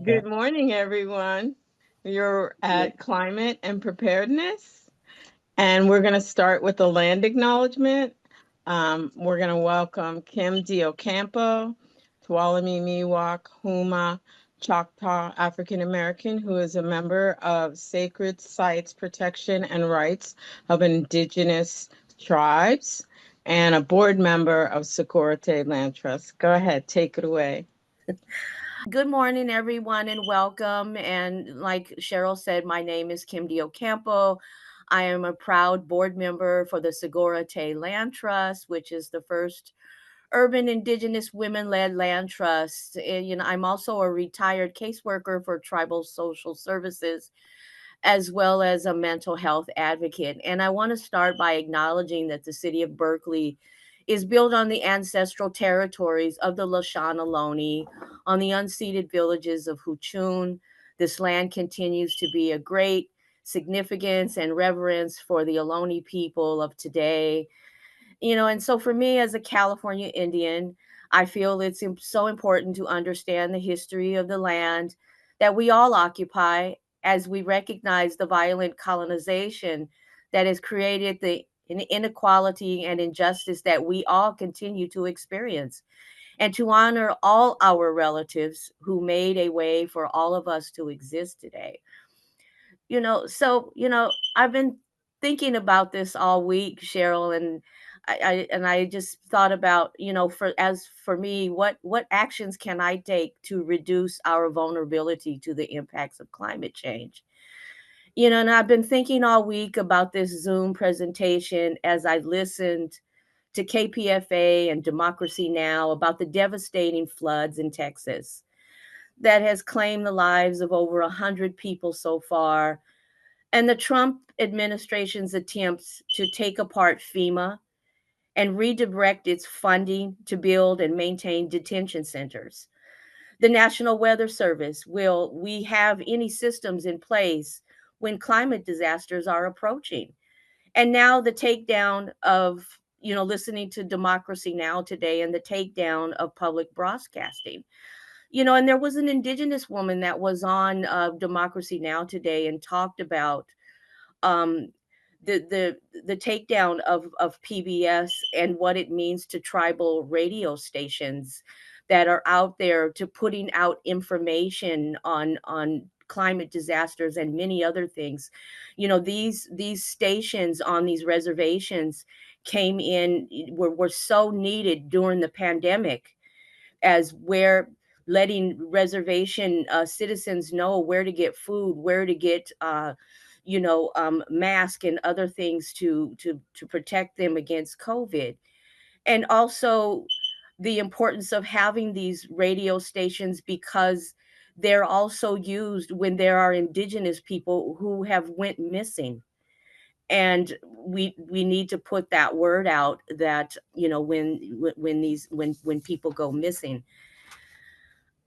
Good morning, everyone. You're at Climate and Preparedness, and we're going to start with the land acknowledgement. We're going to welcome Kim Diocampo, Tuolumne Miwok, Huma, Choctaw African American, who is a member of Sacred Sites Protection and Rights of Indigenous Tribes, and a board member of Socorro Land Trust. Go ahead, take it away. Good morning, everyone, and welcome. And like Cheryl said, my name is Kim Diocampo. I am a proud board member for the Socorro Land Trust, which is the first urban Indigenous women-led land trust. And, I'm also a retired caseworker for tribal social services, as well as a mental health advocate. And I want to start by acknowledging that the city of Berkeley is built on the ancestral territories of the Lashana Ohlone, on the unceded villages of Huchun. This land continues to be a great significance and reverence for the Ohlone people of today. And so for me as a California Indian, I feel it's so important to understand the history of the land that we all occupy, as we recognize the violent colonization that has created the inequality and injustice that we all continue to experience, and to honor all our relatives who made a way for all of us to exist today. I've been thinking about this all week, Cheryl, and I just thought about, for me, what actions can I take to reduce our vulnerability to the impacts of climate change? And I've been thinking all week about this Zoom presentation as I listened to KPFA and Democracy Now! About the devastating floods in Texas that has claimed the lives of over 100 people so far, and the Trump administration's attempts to take apart FEMA and redirect its funding to build and maintain detention centers. The National Weather Service, will we have any systems in place when climate disasters are approaching? And now the takedown of, listening to Democracy Now! Today, and the takedown of public broadcasting. And there was an Indigenous woman that was on Democracy Now! Today and talked about um, the takedown of PBS and what it means to tribal radio stations that are out there to putting out information on climate disasters and many other things. These stations on these reservations came in, were so needed during the pandemic, as where letting reservation citizens know where to get food, where to get mask and other things to protect them against COVID. And also the importance of having these radio stations, because they're also used when there are Indigenous people who have went missing. And we need to put that word out that, when people go missing.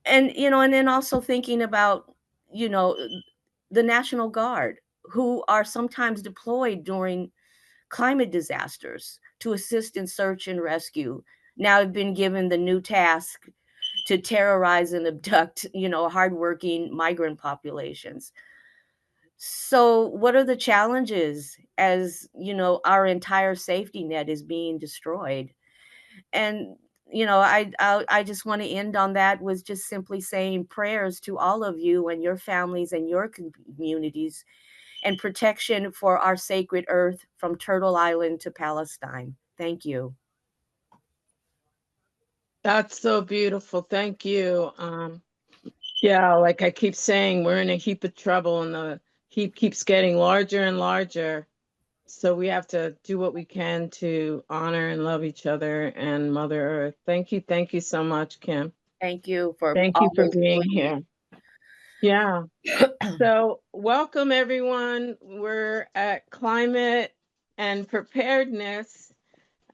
And and then also thinking about, you know the National Guard, who are sometimes deployed during climate disasters to assist in search and rescue, now have been given the new task to terrorize and abduct, hardworking migrant populations. So what are the challenges, as our entire safety net is being destroyed? And I just want to end on that with just simply saying prayers to all of you and your families and your communities, and protection for our sacred earth from Turtle Island to Palestine. Thank you. That's so beautiful. Thank you. Yeah, like I keep saying, we're in a heap of trouble and the heap keeps getting larger and larger. So we have to do what we can to honor and love each other and Mother Earth. Thank you so much, Kim. Thank you for Thank you for always being doing here. Yeah. it. So welcome everyone. We're at Climate and Preparedness.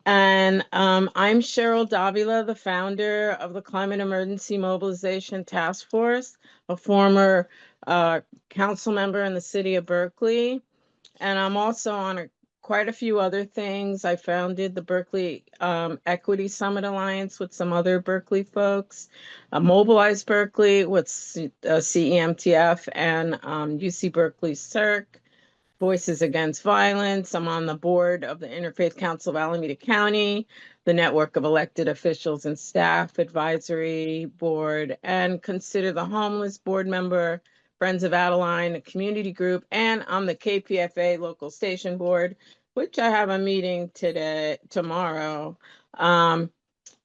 And I'm Cheryl Davila, the founder of the Climate Emergency Mobilization Task Force, a former council member in the city of Berkeley. And I'm also on a quite a few other things. I founded the Berkeley Equity Summit Alliance with some other Berkeley folks, Mobilize Berkeley with CEMTF and UC Berkeley Circ, Voices Against Violence. I'm on the board of the Interfaith Council of Alameda County, the network of elected officials and staff advisory board, and Consider the Homeless board member, Friends of Adeline, a community group, and I'm the KPFA local station board, which I have a meeting tomorrow.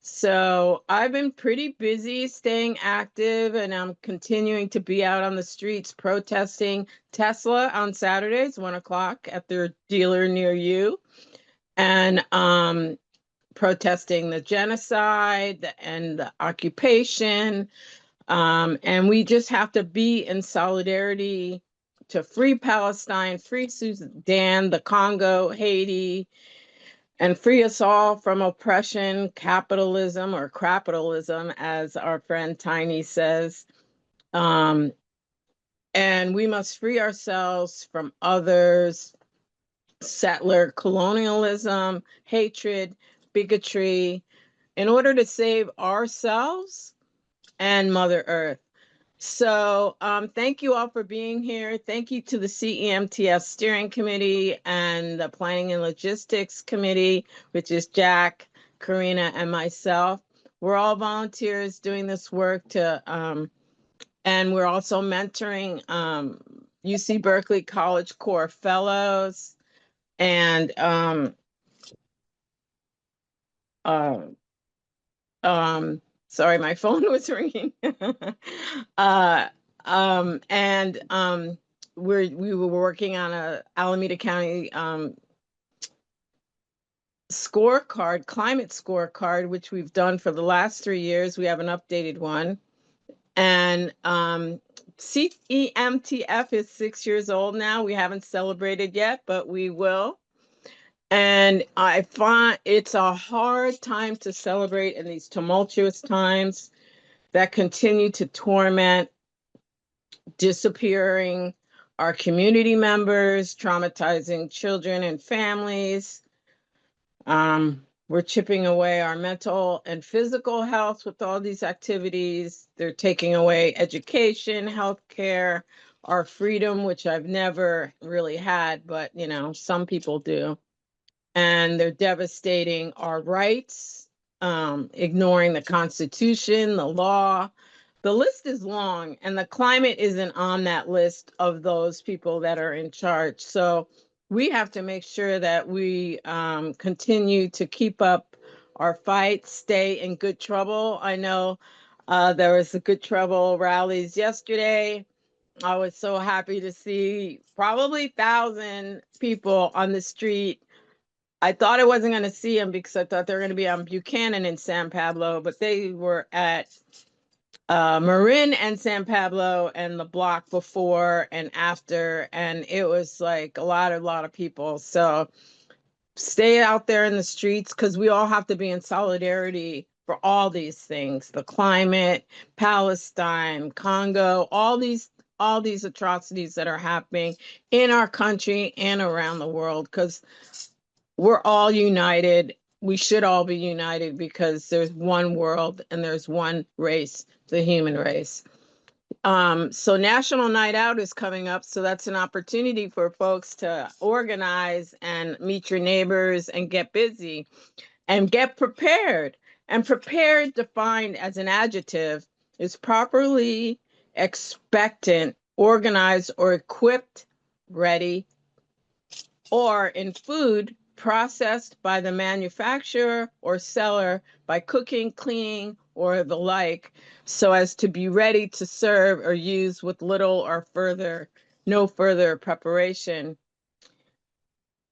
So I've been pretty busy staying active, and I'm continuing to be out on the streets protesting Tesla on Saturdays, 1 o'clock at their dealer near you, and protesting the genocide and the occupation. And we just have to be in solidarity to free Palestine, free Sudan, the Congo, Haiti, and free us all from oppression, capitalism, or crapitalism, as our friend Tiny says. And we must free others from others, settler colonialism, hatred, bigotry, in order to save ourselves and Mother Earth. So thank you all for being here. Thank you to the CEMTF Steering Committee and the Planning and Logistics Committee, which is Jack, Karina, and myself. We're all volunteers doing this work and we're also mentoring UC Berkeley College Core Fellows and sorry, my phone was ringing. We were working on a Alameda County scorecard, climate scorecard, which we've done for the last 3 years. We have an updated one. And CEMTF is 6 years old now. We haven't celebrated yet, but we will. And I find it's a hard time to celebrate in these tumultuous times that continue to torment, disappearing our community members, traumatizing children and families. We're chipping away our mental and physical health with all these activities. They're taking away education, healthcare, our freedom, which I've never really had, but you know, some people do. And they're devastating our rights, ignoring the Constitution, the law. The list is long, and the climate isn't on that list of those people that are in charge. So we have to make sure that we continue to keep up our fight, stay in good trouble. I know there was a good trouble rallies yesterday. I was so happy to see probably 1,000 people on the street. I thought I wasn't going to see them because I thought they were going to be on Buchanan in San Pablo, but they were at Marin and San Pablo and the block before and after, and it was like a lot of people. So stay out there in the streets because we all have to be in solidarity for all these things: the climate, Palestine, Congo, all these atrocities that are happening in our country and around the world, because we're all united. We should all be united because there's one world and there's one race, the human race. So National Night Out is coming up. So that's an opportunity for folks to organize and meet your neighbors and get busy and get prepared. And prepared, defined as an adjective, is properly expectant, organized, or equipped, ready, or in food, processed by the manufacturer or seller by cooking, cleaning, or the like, so as to be ready to serve or use with little or no further preparation.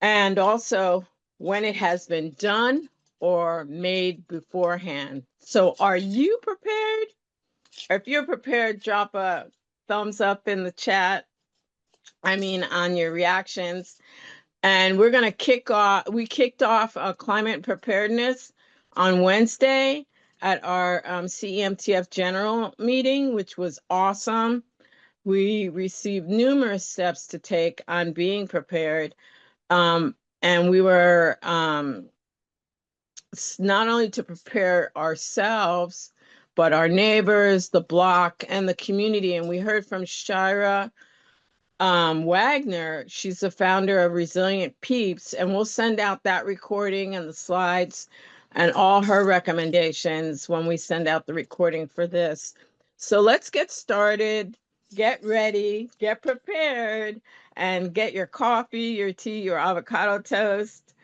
And also when it has been done or made beforehand. So are you prepared? Or if you're prepared, drop a thumbs up in the chat. I mean, on your reactions. And we're going to we kicked off climate preparedness on Wednesday at our CEMTF general meeting, which was awesome. We received numerous steps to take on being prepared. And we were not only to prepare ourselves, but our neighbors, the block, and the community. And we heard from Shira Wagner. She's the founder of Resilient Peeps, and we'll send out that recording and the slides and all her recommendations when we send out the recording for this. So let's get started. Get ready, get prepared, and get your coffee, your tea, your avocado toast.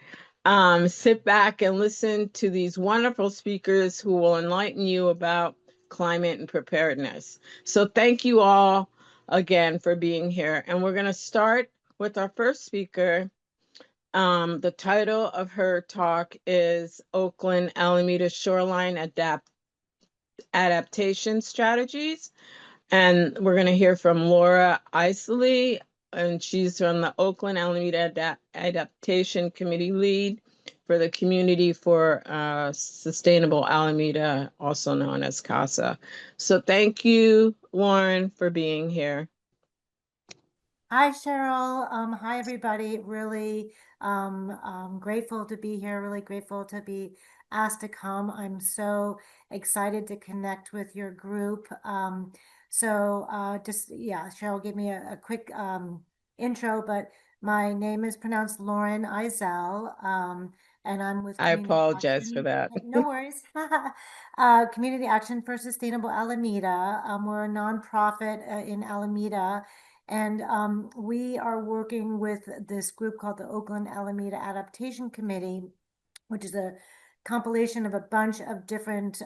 Sit back and listen to these wonderful speakers who will enlighten you about climate and preparedness. So thank you all again for being here. And we're going to start with our first speaker. The title of her talk is Oakland Alameda Shoreline Adaptation Strategies. And we're going to hear from Laura Isley, and she's from the Oakland Alameda Adaptation Committee lead for the Community for Sustainable Alameda, also known as CASA. So thank you, Lauren, for being here. Hi, Cheryl. Hi, everybody. Really grateful to be here. Really grateful to be asked to come. I'm so excited to connect with your group. Yeah, Cheryl gave me a quick intro, but my name is pronounced Lauren Eisel, and I'm with I Community apologize for Action. that. No worries. Community Action for Sustainable Alameda. We're a nonprofit in Alameda. And we are working with this group called the Oakland Alameda Adaptation Committee, which is a compilation of a bunch of different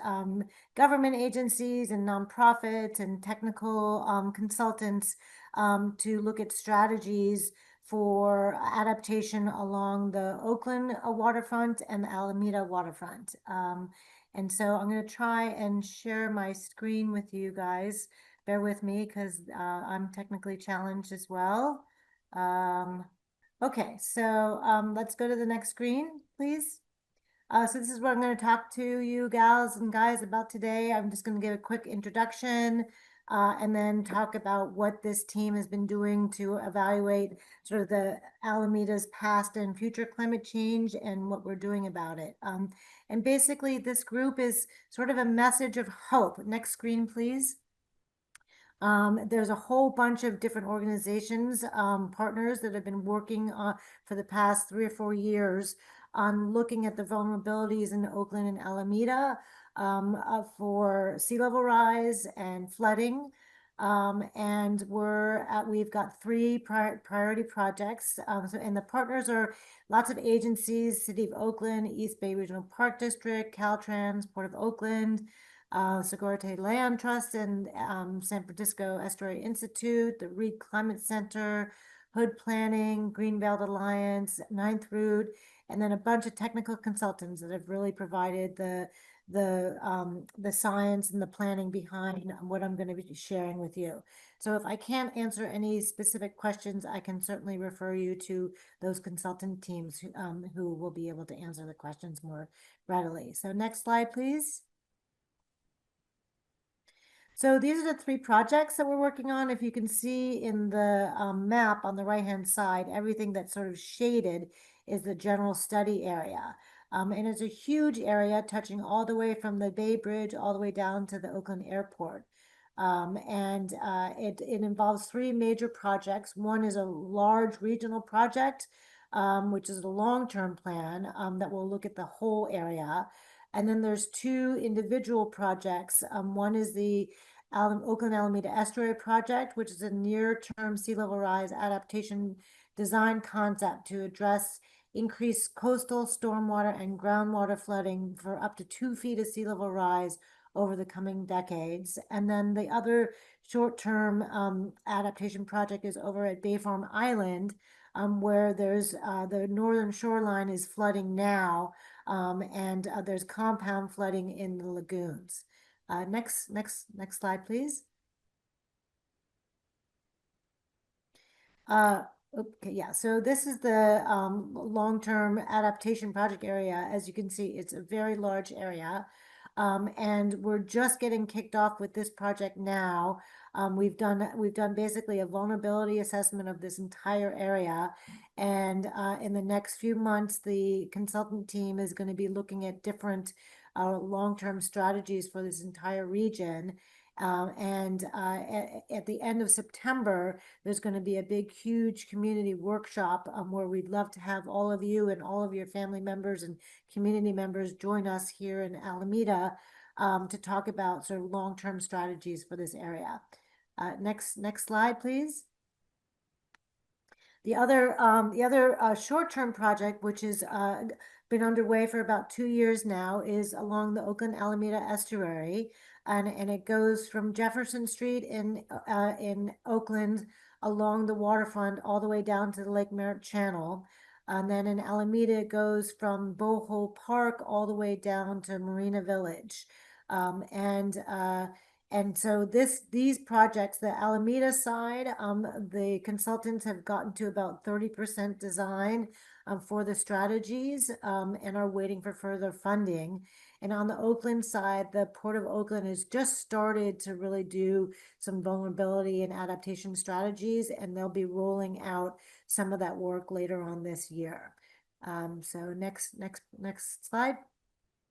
government agencies and nonprofits and technical consultants to look at strategies for adaptation along the Oakland waterfront and the Alameda waterfront. And so I'm going to try and share my screen with you guys. Bear with me because I'm technically challenged as well. Okay, so let's go to the next screen, please. So this is what I'm going to talk to you gals and guys about today. I'm just going to give a quick introduction and then talk about what this team has been doing to evaluate sort of the Alameda's past and future climate change and what we're doing about it. And basically this group is sort of a message of hope. Next screen, please. There's a whole bunch of different organizations, partners that have been working for the past 3 or 4 years on looking at the vulnerabilities in Oakland and Alameda for sea level rise and flooding. And we've got 3 priority projects. And the partners are lots of agencies: City of Oakland, East Bay Regional Park District, Caltrans, Port of Oakland, Segurite Land Trust, and San Francisco Estuary Institute, the Reed Climate Center, Hood Planning, Greenbelt Alliance, Ninth Route, and then a bunch of technical consultants that have really provided the science and the planning behind what I'm going to be sharing with you. So if I can't answer any specific questions, I can certainly refer you to those consultant teams who will be able to answer the questions more readily. So next slide, please. So these are the 3 projects that we're working on. If you can see in the map on the right-hand side, everything that's sort of shaded is the general study area. And it's a huge area touching all the way from the Bay Bridge all the way down to the Oakland Airport. It involves 3 major projects. One is a large regional project, which is a long-term plan that will look at the whole area. And then there's 2 individual projects. One is the Oakland Alameda Estuary Project, which is a near-term sea level rise adaptation design concept to address increased coastal stormwater and groundwater flooding for up to 2 feet of sea level rise over the coming decades. And then the other short-term adaptation project is over at Bay Farm Island, where there's the northern shoreline is flooding now, and there's compound flooding in the lagoons. Next slide, please. Okay, yeah, so this is the long-term adaptation project area. As you can see, it's a very large area. And we're just getting kicked off with this project now. We've done basically a vulnerability assessment of this entire area. And in the next few months, the consultant team is going to be looking at different long-term strategies for this entire region. At the end of September, there's going to be a big, huge community workshop where we'd love to have all of you and all of your family members and community members join us here in Alameda to talk about sort of long-term strategies for this area. Next slide, please. The other short-term project, which has been underway for about 2 years now, is along the Oakland Alameda Estuary, and it goes from Jefferson Street in Oakland along the waterfront all the way down to the Lake Merritt Channel. And then in Alameda, it goes from Bohol Park all the way down to Marina Village. And so these projects, the Alameda side, the consultants have gotten to about 30% design for the strategies and are waiting for further funding. And on the Oakland side, the Port of Oakland has just started to really do some vulnerability and adaptation strategies, and they'll be rolling out some of that work later on this year. So next slide.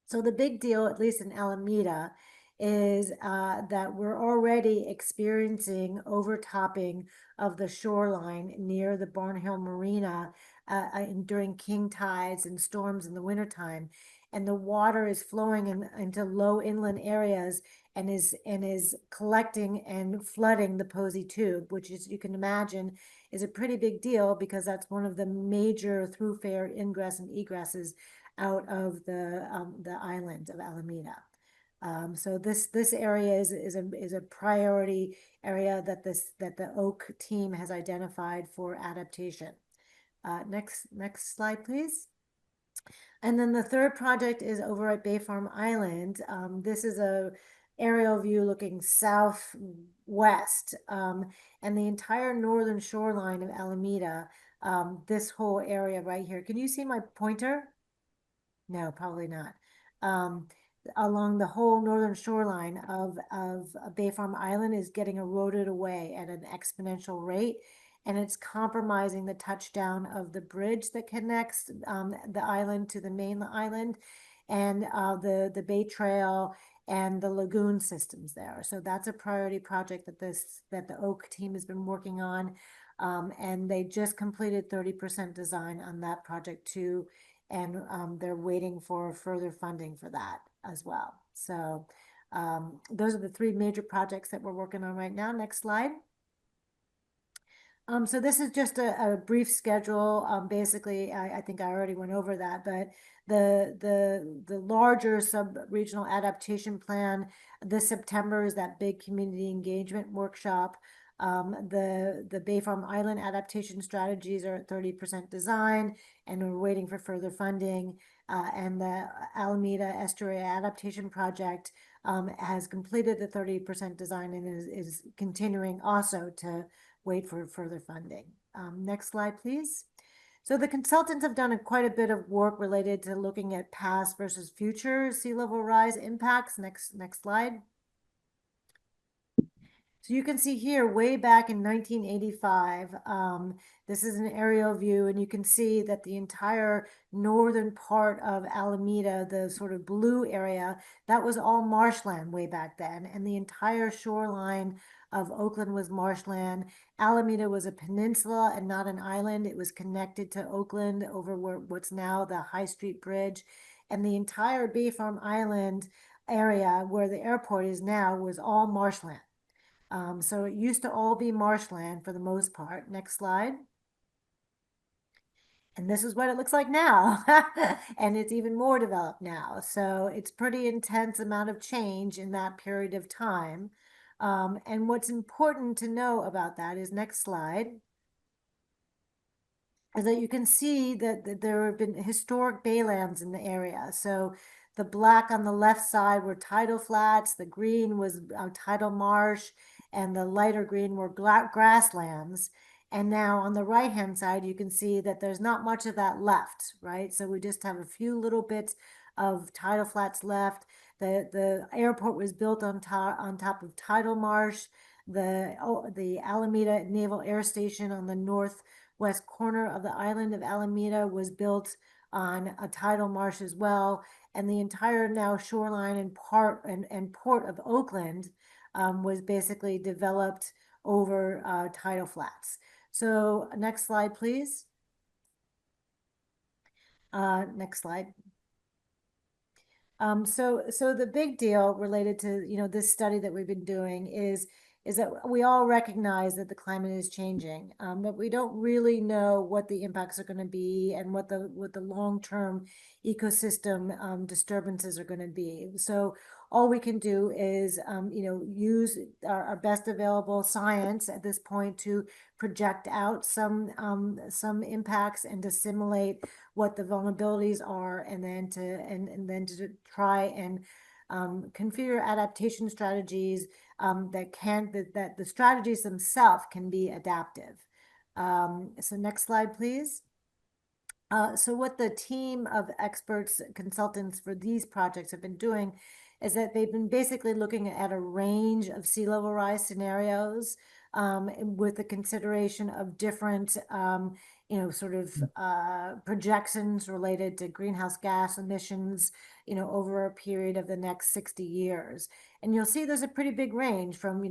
So the big deal, at least in Alameda, is that we're already experiencing overtopping of the shoreline near the Barnhill Marina during king tides and storms in the wintertime. And the water is flowing into low inland areas and is collecting and flooding the Posey Tube, which is, you can imagine, is a pretty big deal because that's one of the major thoroughfare ingress and egresses out of the island of Alameda. So this area is a priority area that the Oak team has identified for adaptation. Next slide, please. And then the third project is over at Bay Farm Island. This is a aerial view looking southwest, and the entire northern shoreline of Alameda, this whole area right here. Can you see my pointer? No, probably not. Along the whole northern shoreline of Bay Farm Island is getting eroded away at an exponential rate, and it's compromising the touchdown of the bridge that connects the island to the main island, and the Bay Trail and the lagoon systems there. So that's a priority project that the Oak team has been working on, and they just completed 30% design on that project too, and they're waiting for further funding for that as well. So those are the three major projects that we're working on right now. Next slide. So this is just a brief schedule. Basically, I think I already went over that, but the larger sub-regional adaptation plan this September is that big community engagement workshop. The Bay Farm Island adaptation strategies are at 30% design, and we're waiting for further funding. And the Alameda Estuary Adaptation Project has completed the 30% design and is continuing also to wait for further funding. Next slide, please. So the consultants have done quite a bit of work related to looking at past versus future sea level rise impacts. Next slide. So you can see here, way back in 1985, this is an aerial view, and you can see that the entire northern part of Alameda, the sort of blue area, that was all marshland way back then, and the entire shoreline of Oakland was marshland. Alameda was a peninsula and not an island. It was connected to Oakland over what's now the High Street Bridge, and the entire Bay Farm Island area where the airport is now was all marshland. So it used to all be marshland for the most part. Next slide. And this is what it looks like now. And it's even more developed now. So it's pretty intense amount of change in that period of time. And what's important to know about that is, next slide, is that you can see that there have been historic baylands in the area. So the black on the left side were tidal flats, the green was tidal marsh, and the lighter green were grasslands. And now on the right-hand side, you can see that there's not much of that left, right? So we just have a few little bits of tidal flats left. The airport was built on top of tidal marsh. the Alameda Naval Air Station on the northwest corner of the island of Alameda was built on a tidal marsh as well, and the entire now shoreline and port of Oakland was basically developed over tidal flats. So next slide, please. Next slide. So the big deal related to, this study that we've been doing is that we all recognize that the climate is changing, but we don't really know what the impacts are going to be and what the long-term ecosystem disturbances are going to be. So all we can do is, use our best available science at this point to project out some impacts and to simulate what the vulnerabilities are, and then to try and configure adaptation strategies that the strategies themselves can be adaptive. So next slide, please. So what the team of experts, consultants for these projects have been doing is that they've been basically looking at a range of sea level rise scenarios with the consideration of different, sort of projections related to greenhouse gas emissions, over a period of the next 60 years. And you'll see there's a pretty big range from,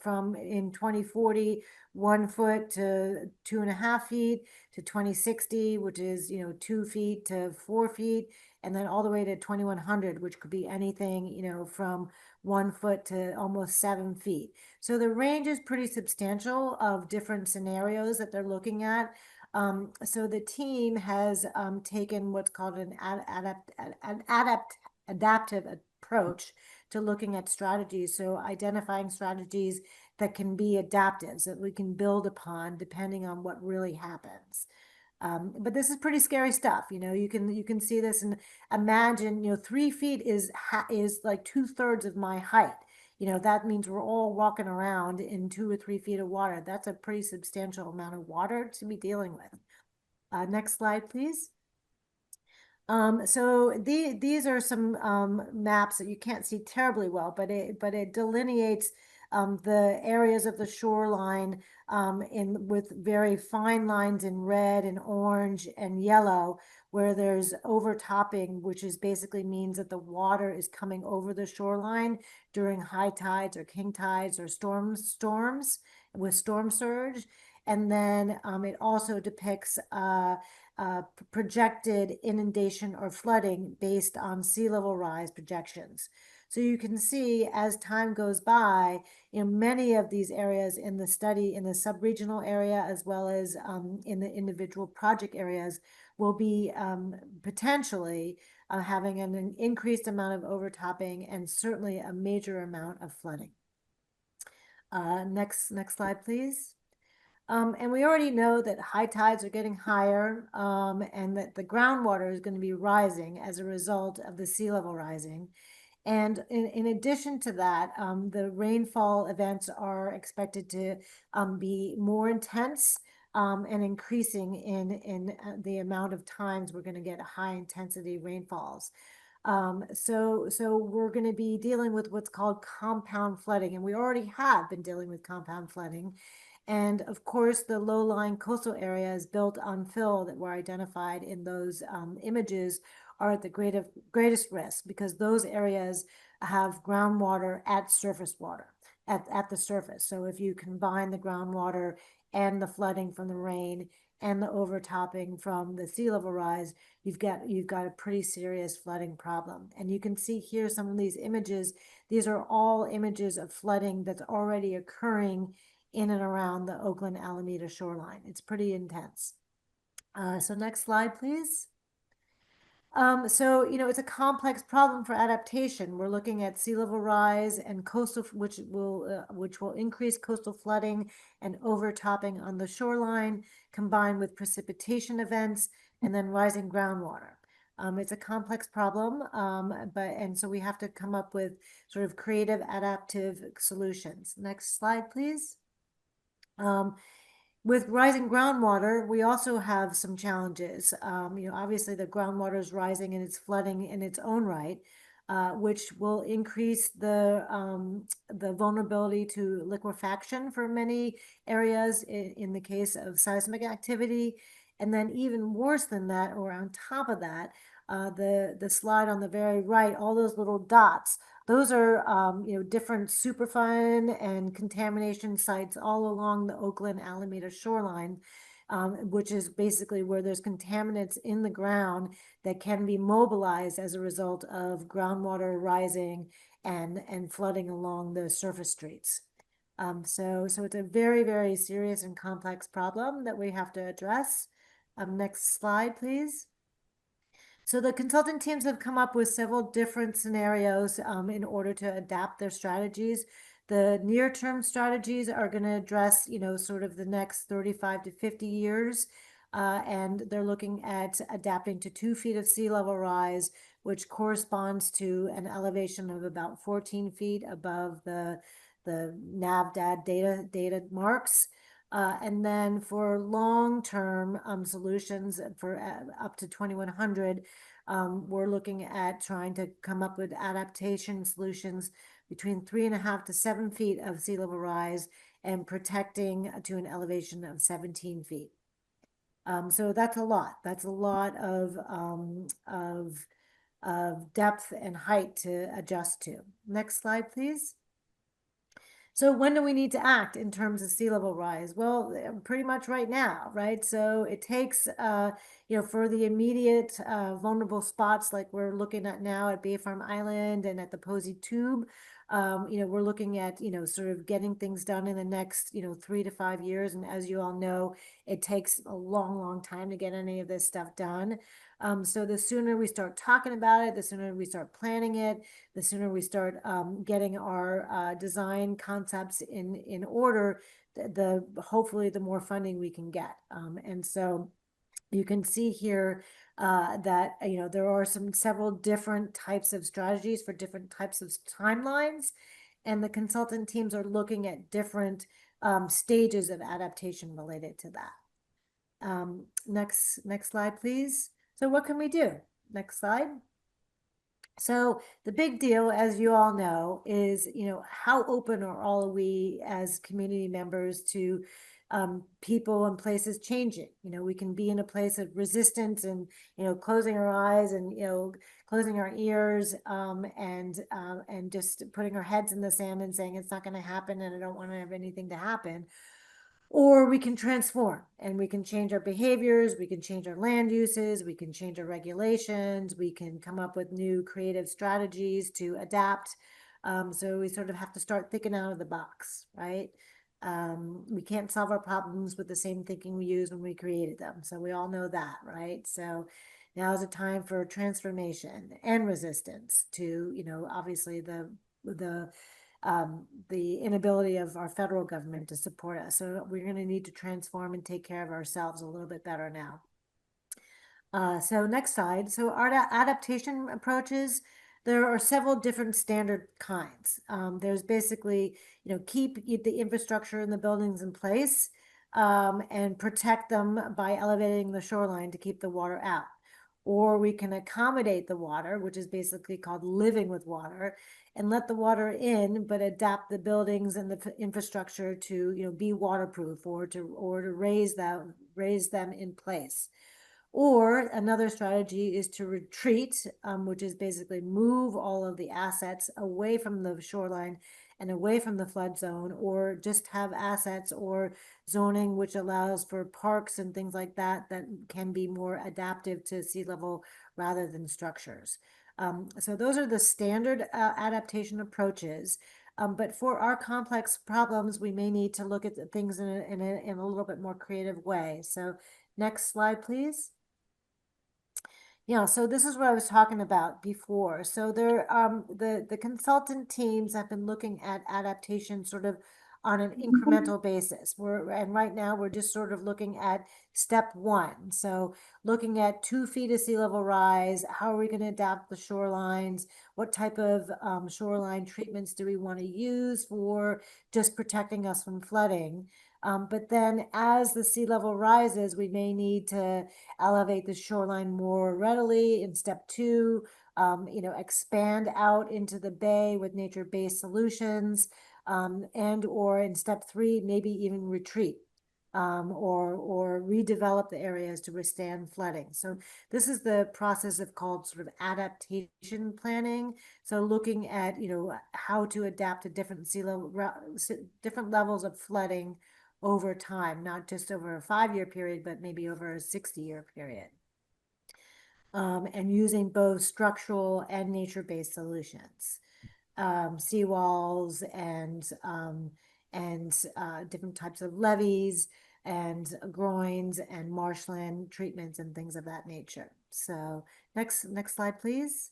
from in 2040, 1 foot to 2.5 feet, to 2060, which is, 2 feet to 4 feet, and then all the way to 2100, which could be anything, from 1 foot to almost 7 feet. So the range is pretty substantial of different scenarios that they're looking at. So the team has taken what's called an adaptive approach to looking at strategies. So identifying strategies that can be adaptive, so that we can build upon depending on what really happens. But this is pretty scary stuff. You can see this and imagine, 3 feet is like 2/3 of my height. That means we're all walking around in 2 or 3 feet of water. That's a pretty substantial amount of water to be dealing with. Next slide, please. So these are some maps that you can't see terribly well, but it delineates the areas of the shoreline with very fine lines in red and orange and yellow, where there's overtopping, which is basically means that the water is coming over the shoreline during high tides or king tides or storms with storm surge. And then it also depicts projected inundation or flooding based on sea level rise projections. So you can see as time goes by, many of these areas in the study, in the sub-regional area, as well as in the individual project areas, will be potentially having an increased amount of overtopping and certainly a major amount of flooding. Next slide, please. And we already know that high tides are getting higher, and that the groundwater is going to be rising as a result of the sea level rising. And in addition to that, the rainfall events are expected to be more intense and increasing in the amount of times we're going to get high intensity rainfalls. So we're going to be dealing with what's called compound flooding, and we already have been dealing with compound flooding. And of course, the low-lying coastal areas built on fill that were identified in those images are at the greatest risk, because those areas have groundwater at surface water, at the surface. So if you combine the groundwater and the flooding from the rain and the overtopping from the sea level rise, you've got a pretty serious flooding problem. And you can see here some of these images. These are all images of flooding that's already occurring in and around the Oakland Alameda shoreline. It's pretty intense. So next slide, please. So, it's a complex problem for adaptation. We're looking at sea level rise and coastal, which will increase coastal flooding and overtopping on the shoreline, combined with precipitation events and then rising groundwater. It's a complex problem, and so we have to come up with sort of creative adaptive solutions. Next slide, please. With rising groundwater, we also have some challenges. Obviously the groundwater is rising and it's flooding in its own right. which will increase the vulnerability to liquefaction for many areas in the case of seismic activity. And then even worse than that, or on top of that, the slide on the very right, all those little dots, those are different Superfund and contamination sites all along the Oakland Alameda shoreline, which is basically where there's contaminants in the ground that can be mobilized as a result of groundwater rising and flooding along the surface streets. So it's a very, very serious and complex problem that we have to address. Next slide, please. So the consultant teams have come up with several different scenarios in order to adapt their strategies. The near-term strategies are going to address, sort of the next 35 to 50 years. And they're looking at adapting to 2 feet of sea level rise, which corresponds to an elevation of about 14 feet above the NAVDAD data marks. And then for long-term solutions for up to 2100, we're looking at trying to come up with adaptation solutions between 3.5 to 7 feet of sea level rise and protecting to an elevation of 17 feet. So that's a lot. That's a lot of depth and height to adjust to. Next slide, please. So when do we need to act in terms of sea level rise? Well, pretty much right now, right? So it takes, for the immediate vulnerable spots like we're looking at now at Bay Farm Island and at the Posey Tube, we're looking at, sort of getting things done in the next, 3 to 5 years. And as you all know, it takes a long, long time to get any of this stuff done. So the sooner we start talking about it, the sooner we start planning it, the sooner we start getting our design concepts in order, the hopefully the more funding we can get. And so you can see here that there are several different types of strategies for different types of timelines, and the consultant teams are looking at different stages of adaptation related to that. Next slide, please. So what can we do? Next slide. So the big deal, as you all know, is, how open are all we as community members to people and places changing? We can be in a place of resistance and, closing our eyes and, closing our ears and just putting our heads in the sand and saying it's not going to happen and I don't want to have anything to happen. Or we can transform and we can change our behaviors, we can change our land uses, we can change our regulations, we can come up with new creative strategies to adapt. So we sort of have to start thinking out of the box, right? We can't solve our problems with the same thinking we used when we created them. So we all know that, right? So now is a time for transformation and resistance to, obviously the inability of our federal government to support us. So we're going to need to transform and take care of ourselves a little bit better now. So next slide. So our adaptation approaches, there are several different standard kinds. There's basically, keep the infrastructure and the buildings in place and protect them by elevating the shoreline to keep the water out. Or we can accommodate the water, which is basically called living with water, and let the water in, but adapt the buildings and the infrastructure to, be waterproof or to raise them in place. Or another strategy is to retreat, which is basically move all of the assets away from the shoreline and away from the flood zone, or just have assets or zoning which allows for parks and things like that that can be more adaptive to sea level rather than structures. So those are the standard adaptation approaches. But for our complex problems, we may need to look at things in a little bit more creative way. So next slide, please. Yeah, so this is what I was talking about before. So there, the consultant teams have been looking at adaptation sort of on an incremental basis. And right now we're just sort of looking at step 1. So looking at 2 feet of sea level rise, how are we going to adapt the shorelines? What type of shoreline treatments do we want to use for just protecting us from flooding? But then as the sea level rises, we may need to elevate the shoreline more readily in step 2, expand out into the bay with nature-based solutions, and or in step 3, maybe even retreat. Or redevelop the areas to withstand flooding. So this is the process of called sort of adaptation planning. So looking at, how to adapt to different different levels of flooding over time, not just over a 5-year period, but maybe over a 60-year period. And using both structural and nature-based solutions, seawalls and different types of levees and groins and marshland treatments and things of that nature. So next slide, please.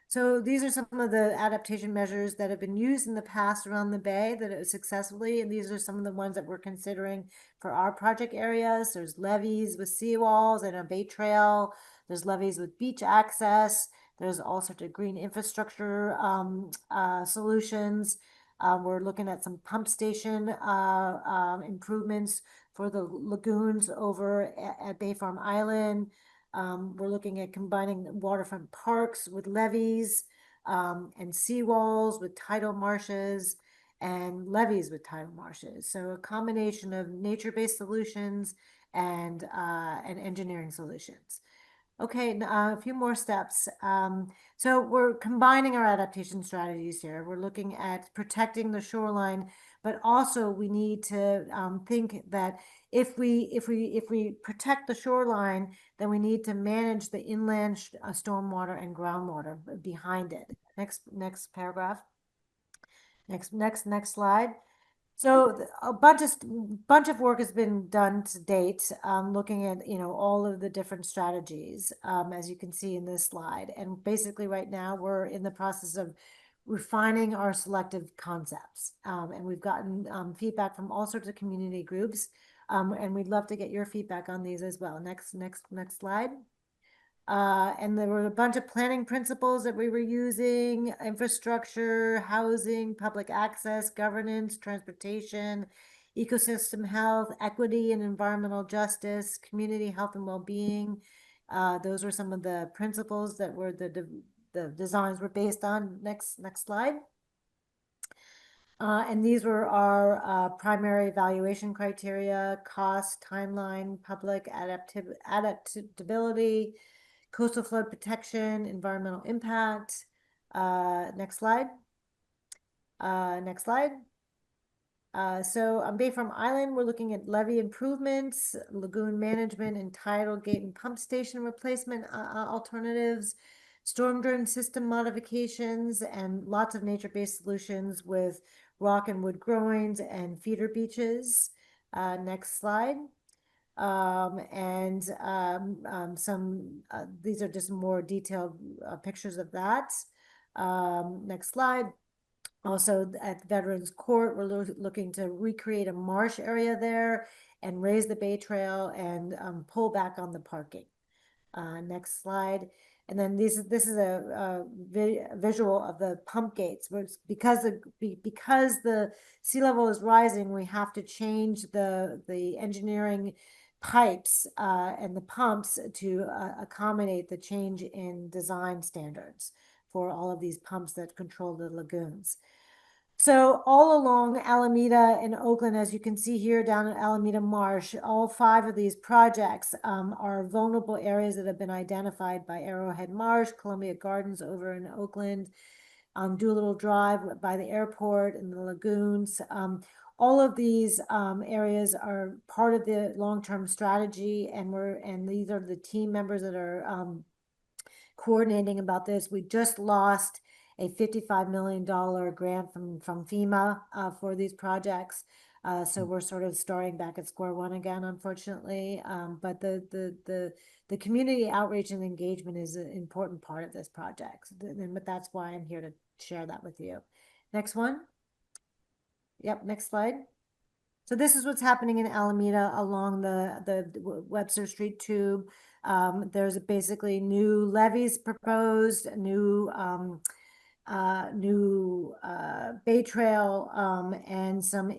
So these are some of the adaptation measures that have been used in the past around the bay that successfully, and these are some of the ones that we're considering for our project areas. There's levees with seawalls and a bay trail. There's levees with beach access. There's all sorts of green infrastructure solutions. We're looking at some pump station improvements for the lagoons over at Bay Farm Island. We're looking at combining waterfront parks with levees, and seawalls with tidal marshes and levees with tidal marshes. So a combination of nature-based solutions and engineering solutions. Okay, a few more steps. So we're combining our adaptation strategies here. We're looking at protecting the shoreline, but also we need to think that if we protect the shoreline, then we need to manage the inland stormwater and groundwater behind it. Next paragraph. Next slide. So a bunch of work has been done to date, looking at all of the different strategies, as you can see in this slide. And basically, right now we're in the process of refining our selective concepts, and we've gotten feedback from all sorts of community groups, and we'd love to get your feedback on these as well. Next slide. And there were a bunch of planning principles that we were using: infrastructure, housing, public access, governance, transportation, ecosystem health, equity and environmental justice, community health and well-being. Those were some of the principles that were the designs were based on. Next slide. And these were our primary evaluation criteria: cost, timeline, public adaptability, coastal flood protection, environmental impact. Next slide. Next slide. So on Bay Farm Island, we're looking at levee improvements, lagoon management, and tidal gate and pump station replacement alternatives, storm drain system modifications, and lots of nature-based solutions with rock and wood groins and feeder beaches. Next slide. These are just more detailed pictures of that. Next slide. Also at Veterans Court, we're looking to recreate a marsh area there and raise the bay trail and pull back on the parking. Next slide. And then this is a visual of the pump gates, because the sea level is rising, we have to change the engineering pipes and the pumps to accommodate the change in design standards for all of these pumps that control the lagoons. So all along Alameda and Oakland, as you can see here down at Alameda Marsh, all 5 of these projects are vulnerable areas that have been identified by Arrowhead Marsh, Columbia Gardens over in Oakland, Doolittle Drive by the airport, and the lagoons. All of these areas are part of the long-term strategy, and these are the team members that are coordinating about this. We just lost a $55 million grant from FEMA for these projects. So we're sort of starting back at square one again, unfortunately. But the community outreach and engagement is an important part of this project. But that's why I'm here to share that with you. Next one. Yep, next slide. So this is what's happening in Alameda along the Webster Street Tube. There's basically new levees proposed, new bay trail, and some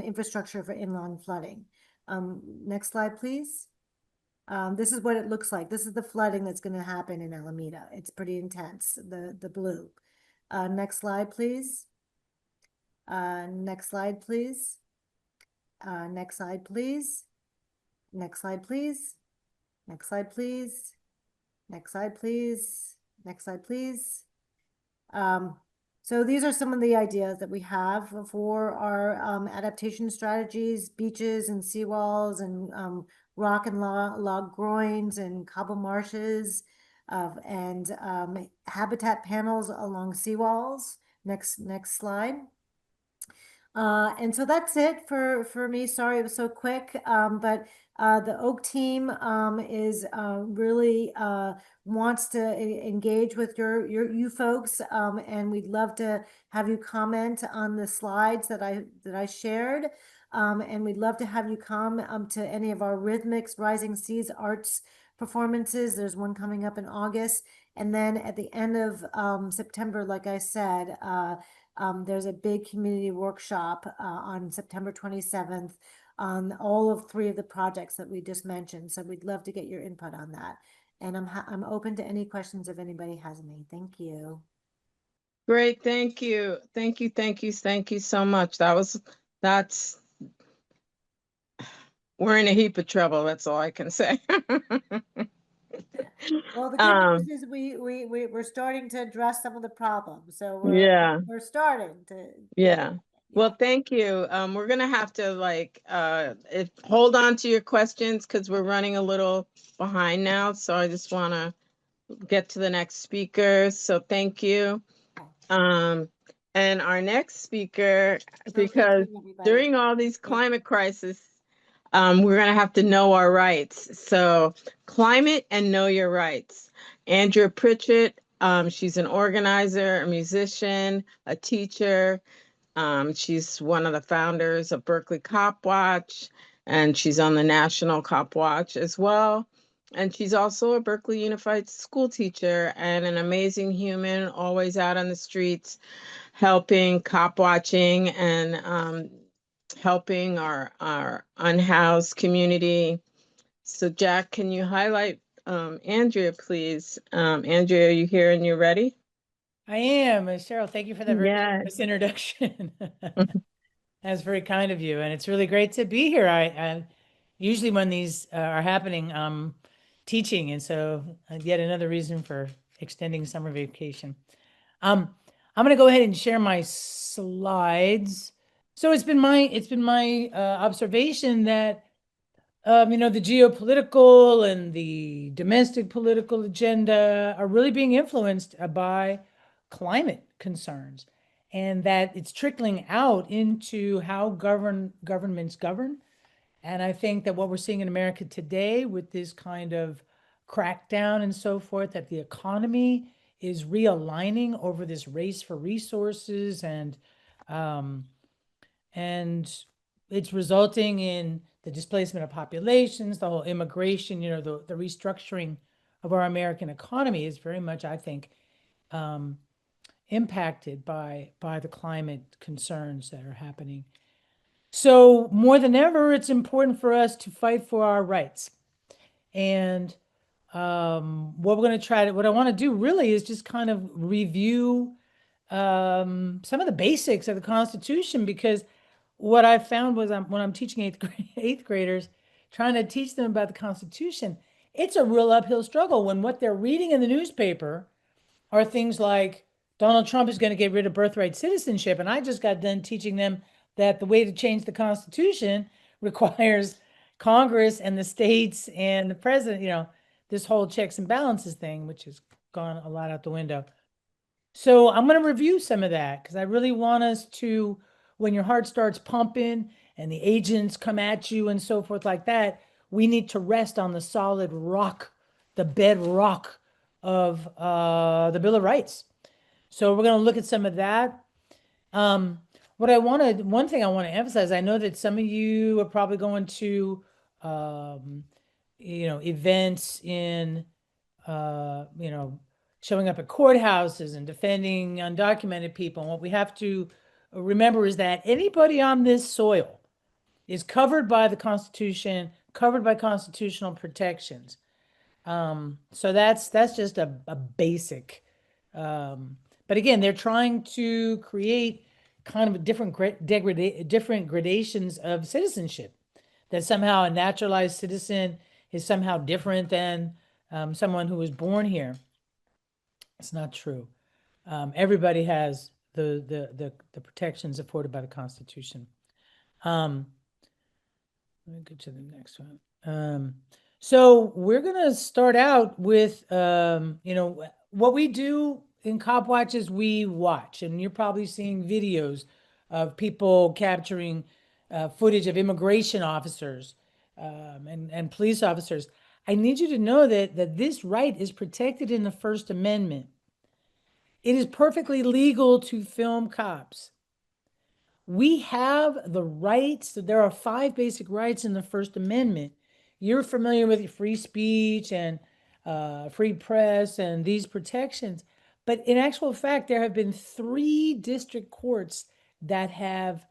infrastructure for inland flooding. Next slide, please. This is what it looks like. This is the flooding that's going to happen in Alameda. It's pretty intense, the blue. Next slide, please. Next slide, please. Next slide, please. Next slide, please. Next slide, please. Next slide, please. Next slide, please. So these are some of the ideas that we have for our adaptation strategies: beaches and seawalls and rock and log groins and cobble marshes and habitat panels along seawalls. Next slide. And so that's it for me. Sorry it was so quick, but the Oak team is really wants to engage with you folks, and we'd love to have you comment on the slides that I shared, and we'd love to have you come to any of our Rhythmics Rising Seas arts performances. There's one coming up in August, and then at the end of September, like I said, there's a big community workshop on September 27th on all of 3 of the projects that we just mentioned. So we'd love to get your input on that. And I'm open to any questions if anybody has any. Thank you. Great, thank you. Thank you so much. We're in a heap of trouble, that's all I can say. Well, the good news is we're starting to address some of the problems. So we're starting to Yeah. Well, thank you. We're gonna have to hold on to your questions because we're running a little behind now. So I just want to get to the next speaker. So thank you. And our next speaker, because during all these climate crises, we're going to have to know our rights. So climate and know your rights. Andrea Pritchett, she's an organizer, a musician, a teacher. She's one of the founders of Berkeley Cop Watch, and she's on the National Cop Watch as well. And she's also a Berkeley Unified School teacher and an amazing human, always out on the streets, helping, cop watching, and helping our unhoused community. So Jack, can you highlight Andrea, please? Andrea, are you here and you're ready? I am. Cheryl, thank you for that very generous introduction. That's very kind of you. And it's really great to be here. I usually when these are happening, teaching. And so yet another reason for extending summer vacation. I'm going to go ahead and share my slides. So it's been my observation that the geopolitical and the domestic political agenda are really being influenced by climate concerns, and that it's trickling out into how governments govern. And I think that what we're seeing in America today with this kind of crackdown and so forth, that the economy is realigning over this race for resources, and it's resulting in the displacement of populations, the whole immigration, the restructuring of our American economy is very much, I think, impacted by the climate concerns that are happening. So more than ever, it's important for us to fight for our rights. And what I want to do really is just kind of review some of the basics of the Constitution, because what I found was when I'm teaching eighth graders, trying to teach them about the Constitution, it's a real uphill struggle when what they're reading in the newspaper are things like Donald Trump is going to get rid of birthright citizenship. And I just got done teaching them that the way to change the Constitution requires Congress and the states and the president, this whole checks and balances thing, which has gone a lot out the window. So I'm going to review some of that because I really want us to, when your heart starts pumping and the agents come at you and so forth like that, we need to rest on the solid rock, the bedrock of the Bill of Rights. So we're going to look at some of that. One thing I want to emphasize, I know that some of you are probably going to, events in, showing up at courthouses and defending undocumented people. And what we have to remember is that anybody on this soil is covered by the Constitution, covered by constitutional protections. So that's just a basic. But again, they're trying to create kind of a different different gradations of citizenship. That somehow a naturalized citizen is somehow different than someone who was born here. It's not true. Everybody has the protections afforded by the Constitution. Let me go to the next one. So we're gonna start out with, what we do in Cop Watch is we watch, and you're probably seeing videos of people capturing footage of immigration officers and police officers. I need you to know that this right is protected in the First Amendment. It is perfectly legal to film cops. We have the rights. There are 5 basic rights in the First Amendment. You're familiar with free speech and free press and these protections. But in actual fact, there have been 3 district courts that have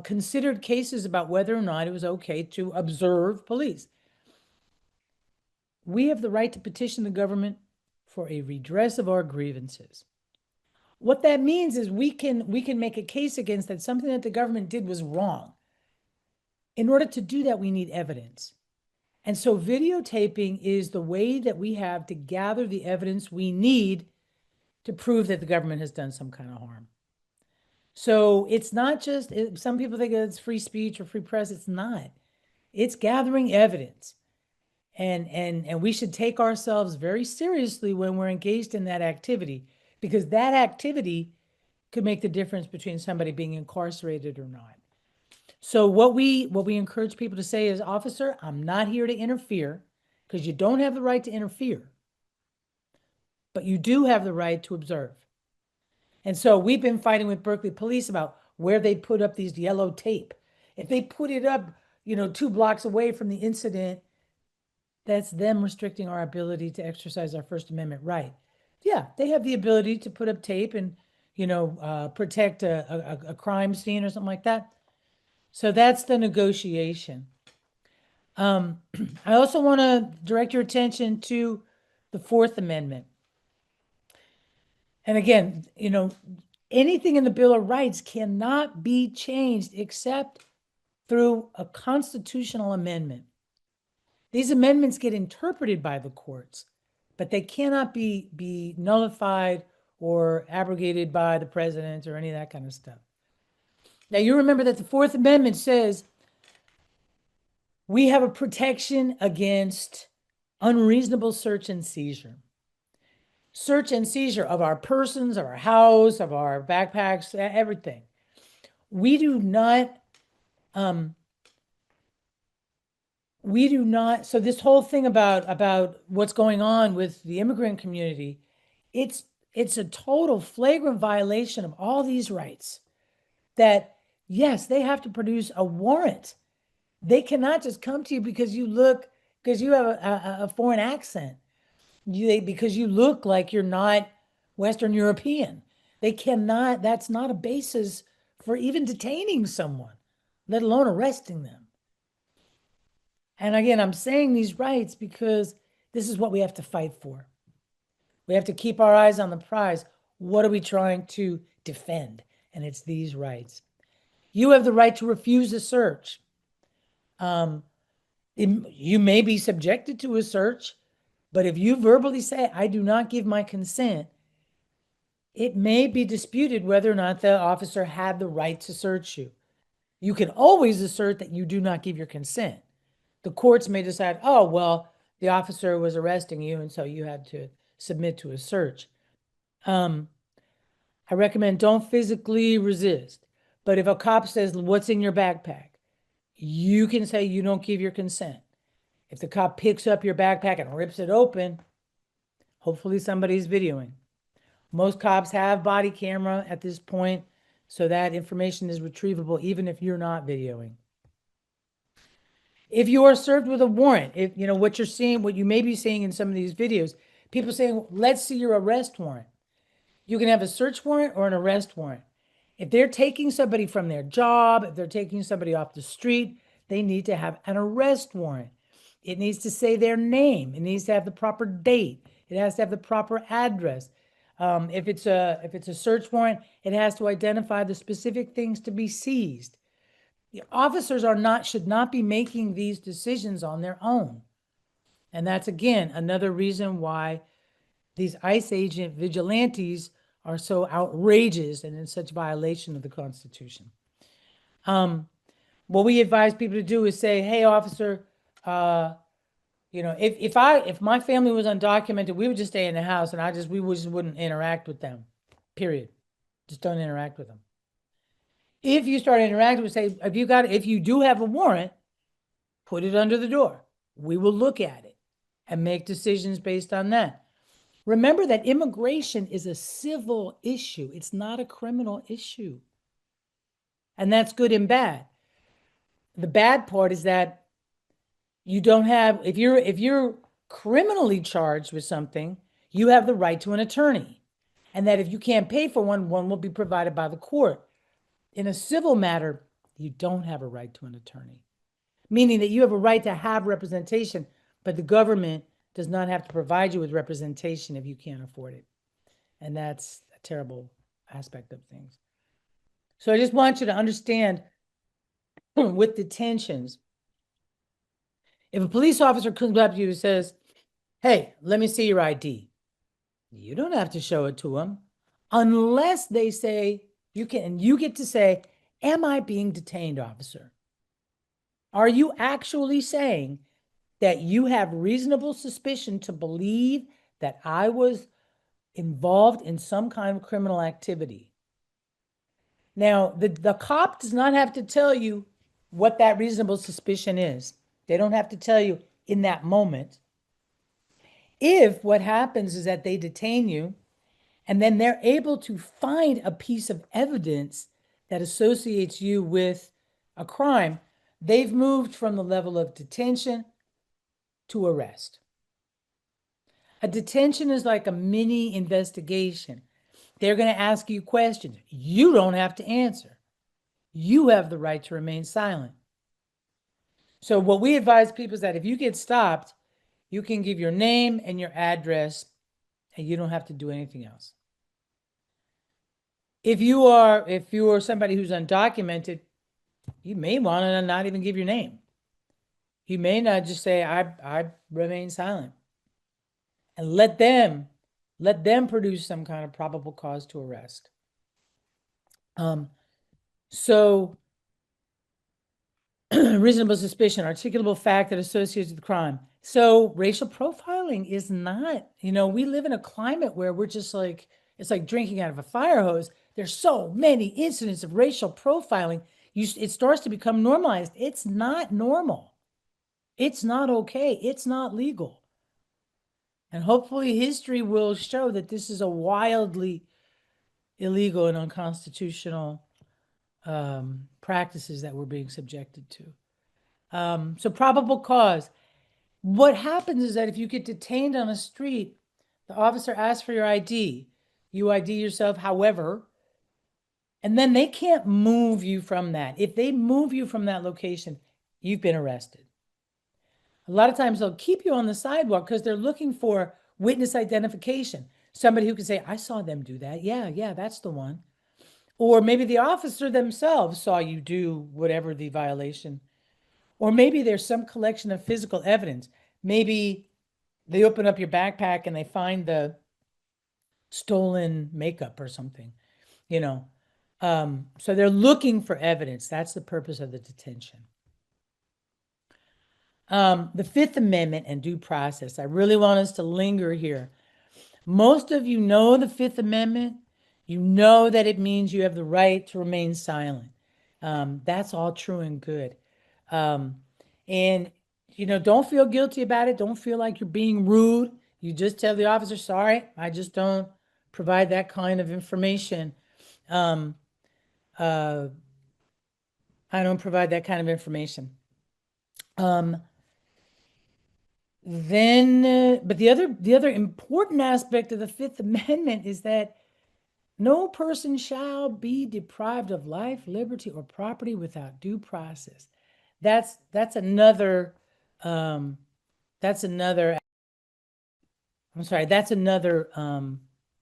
considered cases about whether or not it was okay to observe police. We have the right to petition the government for a redress of our grievances. What that means is we can make a case against that something that the government did was wrong. In order to do that, we need evidence. And so videotaping is the way that we have to gather the evidence we need to prove that the government has done some kind of harm. So it's not just, some people think it's free speech or free press. It's not. It's gathering evidence. And we should take ourselves very seriously when we're engaged in that activity, because that activity could make the difference between somebody being incarcerated or not. So what we encourage people to say is, officer, I'm not here to interfere, because you don't have the right to interfere, but you do have the right to observe. And so we've been fighting with Berkeley police about where they put up these yellow tape. If they put it up, 2 blocks away from the incident, that's them restricting our ability to exercise our First Amendment right. Yeah, they have the ability to put up tape and, protect a crime scene or something like that. So that's the negotiation. I also want to direct your attention to the Fourth Amendment. And again, anything in the Bill of Rights cannot be changed except through a constitutional amendment. These amendments get interpreted by the courts, but they cannot be nullified or abrogated by the president or any of that kind of stuff. Now, you remember that the Fourth Amendment says we have a protection against unreasonable search and seizure. Search and seizure of our persons, of our house, of our backpacks, everything. We do not, so this whole thing about what's going on with the immigrant community, it's a total flagrant violation of all these rights. That, yes, they have to produce a warrant. They cannot just come to you because you have a foreign accent. Because you look like you're not Western European. They cannot, that's not a basis for even detaining someone, let alone arresting them. And again, I'm saying these rights because this is what we have to fight for. We have to keep our eyes on the prize. What are we trying to defend? And it's these rights. You have the right to refuse a search. You may be subjected to a search, but if you verbally say, I do not give my consent, it may be disputed whether or not the officer had the right to search you. You can always assert that you do not give your consent. The courts may decide, oh, well, the officer was arresting you, and so you had to submit to a search. I recommend don't physically resist. But if a cop says, what's in your backpack? You can say you don't give your consent. If the cop picks up your backpack and rips it open, hopefully somebody's videoing. Most cops have body camera at this point, so that information is retrievable even if you're not videoing. If you are served with a warrant, if what you're seeing, what you may be seeing in some of these videos, people saying, let's see your arrest warrant. You can have a search warrant or an arrest warrant. If they're taking somebody from their job, if they're taking somebody off the street, they need to have an arrest warrant. It needs to say their name. It needs to have the proper date. It has to have the proper address. If it's a search warrant, it has to identify the specific things to be seized. The officers should not be making these decisions on their own. And that's, again, another reason why these ICE agent vigilantes are so outrageous and in such violation of the Constitution. What we advise people to do is say, hey, officer, if my family was undocumented, we would just stay in the house and we just wouldn't interact with them, period. Just don't interact with them. If you start interacting with, say, if you do have a warrant, put it under the door. We will look at it and make decisions based on that. Remember that immigration is a civil issue. It's not a criminal issue. And that's good and bad. The bad part is that you don't have, if you're criminally charged with something, you have the right to an attorney. And that if you can't pay for one will be provided by the court. In a civil matter, you don't have a right to an attorney, meaning that you have a right to have representation, but the government does not have to provide you with representation if you can't afford it. And that's a terrible aspect of things. So I just want you to understand with detentions, if a police officer comes up to you and says, hey, let me see your ID, you don't have to show it to them unless they say, you get to say, am I being detained, officer? Are you actually saying that you have reasonable suspicion to believe that I was involved in some kind of criminal activity? Now, the cop does not have to tell you what that reasonable suspicion is. They don't have to tell you in that moment. If what happens is that they detain you, and then they're able to find a piece of evidence that associates you with a crime, they've moved from the level of detention to arrest. A detention is like a mini investigation. They're going to ask you questions. You don't have to answer. You have the right to remain silent. So what we advise people is that if you get stopped, you can give your name and your address, and you don't have to do anything else. If you are somebody who's undocumented, you may want to not even give your name. You may not, just say, I remain silent. And let them produce some kind of probable cause to arrest. So reasonable suspicion, articulable fact that associates with the crime. So racial profiling is not, we live in a climate where we're just like, it's like drinking out of a fire hose. There's so many incidents of racial profiling. It starts to become normalized. It's not normal. It's not okay. It's not legal. And hopefully history will show that this is a wildly illegal and unconstitutional practices that we're being subjected to. So probable cause. What happens is that if you get detained on a street, the officer asks for your ID. You ID yourself, however, and then they can't move you from that. If they move you from that location, you've been arrested. A lot of times they'll keep you on the sidewalk because they're looking for witness identification. Somebody who can say, I saw them do that. Yeah, that's the one. Or maybe the officer themselves saw you do whatever the violation. Or maybe there's some collection of physical evidence. Maybe they open up your backpack and they find the stolen makeup or something, So they're looking for evidence. That's the purpose of the detention. The Fifth Amendment and due process. I really want us to linger here. Most of you know the Fifth Amendment. You know that it means you have the right to remain silent. That's all true and good. And, don't feel guilty about it. Don't feel like you're being rude. You just tell the officer, sorry, I just don't provide that kind of information. I don't provide that kind of information. But the other important aspect of the Fifth Amendment is that no person shall be deprived of life, liberty, or property without due process. that's another, that's another, I'm sorry, that's another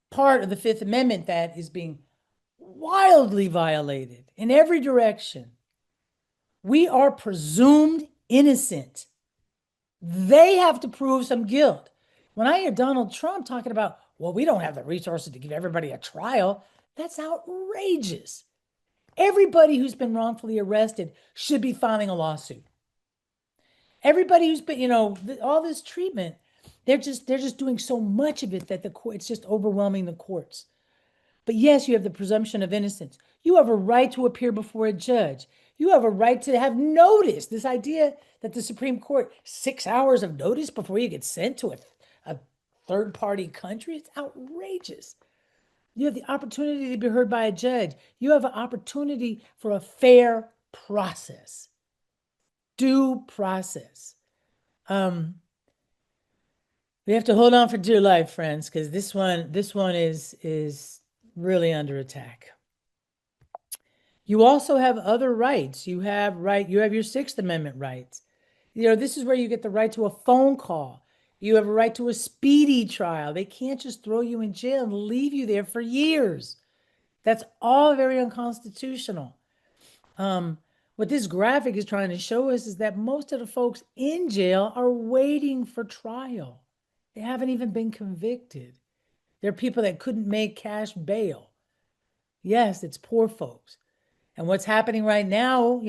part of the Fifth Amendment that is being wildly violated in every direction. We are presumed innocent. They have to prove some guilt. When I hear Donald Trump talking about, well, we don't have the resources to give everybody a trial, that's outrageous. Everybody who's been wrongfully arrested should be filing a lawsuit. Everybody who's been, all this treatment, they're just doing so much of it that the court, it's just overwhelming the courts. But yes, you have the presumption of innocence. You have a right to appear before a judge. You have a right to have notice. This idea that the Supreme Court, 6 hours of notice before you get sent to a third-party country, it's outrageous. You have the opportunity to be heard by a judge. You have an opportunity for a fair process. Due process. We have to hold on for dear life, friends, because this one is really under attack. You also have other rights. You have your Sixth Amendment rights. This is where you get the right to a phone call. You have a right to a speedy trial. They can't just throw you in jail and leave you there for years. That's all very unconstitutional. What this graphic is trying to show us is that most of the folks in jail are waiting for trial. They haven't even been convicted. They're people that couldn't make cash bail. Yes, it's poor folks. And what's happening right now,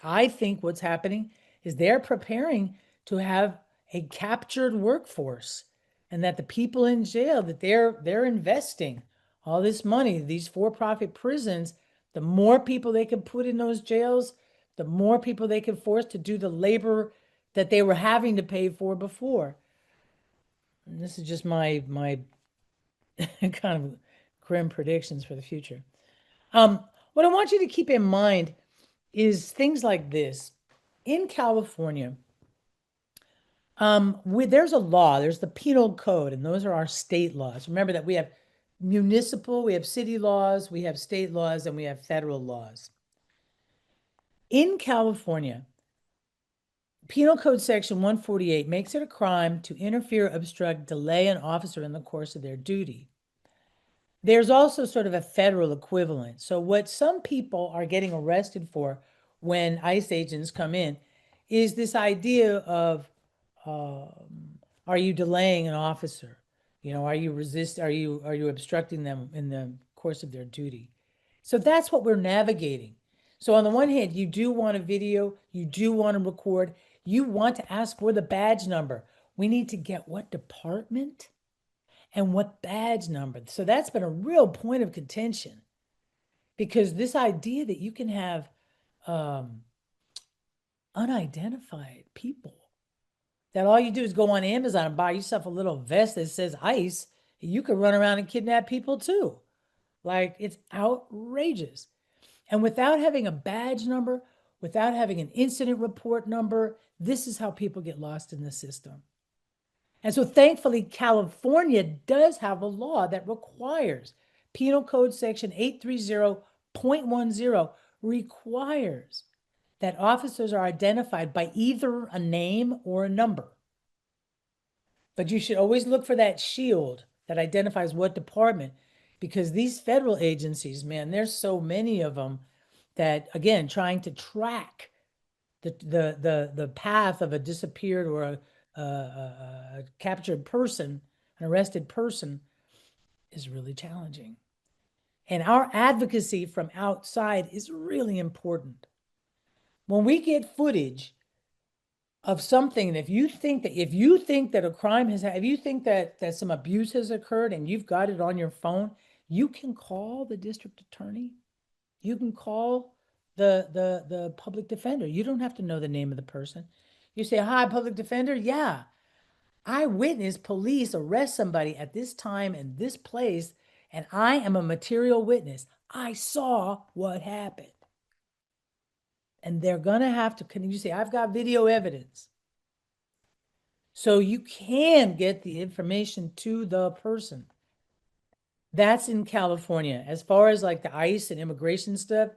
I think what's happening is they're preparing to have a captured workforce, and that the people in jail, that they're investing all this money, these for-profit prisons, the more people they can put in those jails, the more people they can force to do the labor that they were having to pay for before. And this is just my kind of grim predictions for the future. What I want you to keep in mind is things like this. In California, there's a law, there's the penal code, and those are our state laws. Remember that we have municipal, we have city laws, we have state laws, and we have federal laws. In California, Penal Code Section 148 makes it a crime to interfere, obstruct, delay an officer in the course of their duty. There's also sort of a federal equivalent. So what some people are getting arrested for when ICE agents come in is this idea of, are you delaying an officer? Are you obstructing them in the course of their duty? So that's what we're navigating. So on the one hand, you do want a video, you do want to record, you want to ask for the badge number. We need to get what department and what badge number. So that's been a real point of contention, because this idea that you can have unidentified people, that all you do is go on Amazon and buy yourself a little vest that says ICE, you can run around and kidnap people too. Like, it's outrageous. And without having a badge number, without having an incident report number, this is how people get lost in the system. And so thankfully, California does have a law that requires, Penal Code Section 830.10 requires that officers are identified by either a name or a number. But you should always look for that shield that identifies what department, because these federal agencies, man, there's so many of them that, again, trying to track the path of a disappeared or a captured person, an arrested person, is really challenging. And our advocacy from outside is really important. When we get footage of something, and if you think that a crime has, if you think that some abuse has occurred and you've got it on your phone, you can call the district attorney. You can call the public defender. You don't have to know the name of the person. You say, "Hi, public defender. Yeah, I witnessed police arrest somebody at this time and this place, and I am a material witness. I saw what happened." And they're gonna have to, can you say, "I've got video evidence." So you can get the information to the person. That's in California. As far as like the ICE and immigration stuff,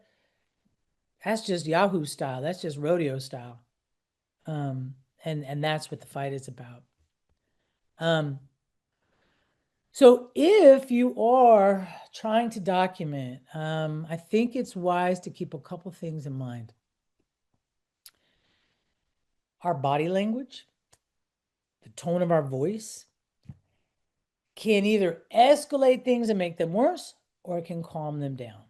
That's just Yahoo style. That's just rodeo style. And that's what the fight is about. So if you are trying to document, I think it's wise to keep a couple things in mind. Our body language, the tone of our voice can either escalate things and make them worse, or it can calm them down.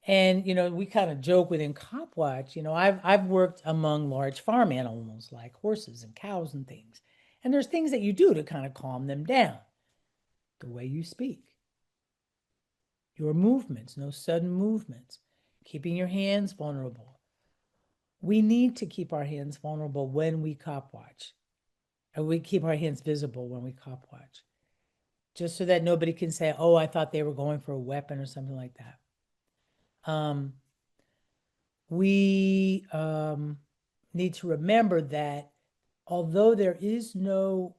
And, we kind of joke within Cop Watch, I've worked among large farm animals like horses and cows and things. And there's things that you do to kind of calm them down. The way you speak, your movements, no sudden movements, keeping your hands vulnerable. We need to keep our hands vulnerable when we Cop Watch. And we keep our hands visible when we Cop Watch. Just so that nobody can say, oh, I thought they were going for a weapon or something like that. We need to remember that although there is no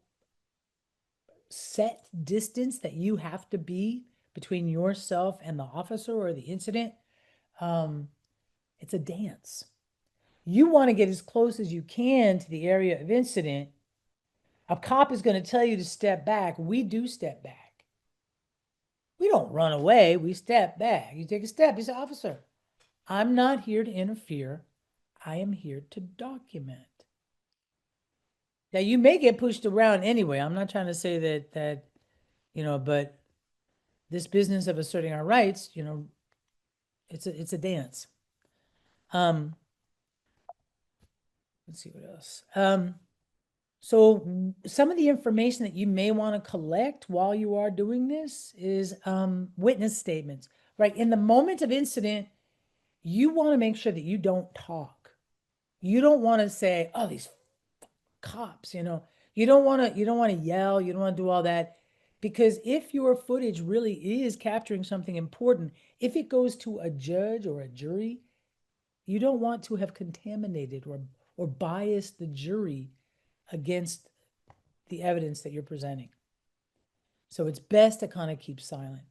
set distance that you have to be between yourself and the officer or the incident, it's a dance. You want to get as close as you can to the area of incident. A cop is going to tell you to step back. We do step back. We don't run away. We step back. You take a step. You say, officer, I'm not here to interfere. I am here to document. Now, you may get pushed around anyway. I'm not trying to say that but this business of asserting our rights, it's a dance. Let's see what else. So some of the information that you may want to collect while you are doing this is witness statements, right? In the moment of incident, you want to make sure that you don't talk. You don't want to say, oh, these cops, you don't want to yell, you don't want to do all that, because if your footage really is capturing something important, if it goes to a judge or a jury, you don't want to have contaminated or biased the jury against the evidence that you're presenting. So it's best to kind of keep silent.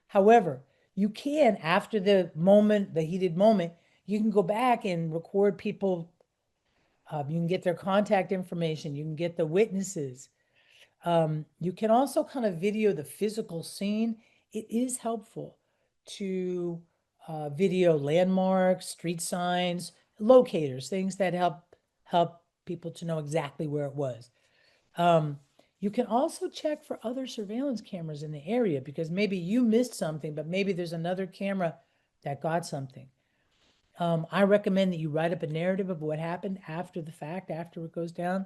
However, you can, after the moment, the heated moment, you can go back and record people. You can get their contact information. You can get the witnesses. You can also kind of video the physical scene. It is helpful to video landmarks, street signs, locators, things that help people to know exactly where it was. You can also check for other surveillance cameras in the area, because maybe you missed something, but maybe there's another camera that got something. I recommend that you write up a narrative of what happened after the fact, after it goes down.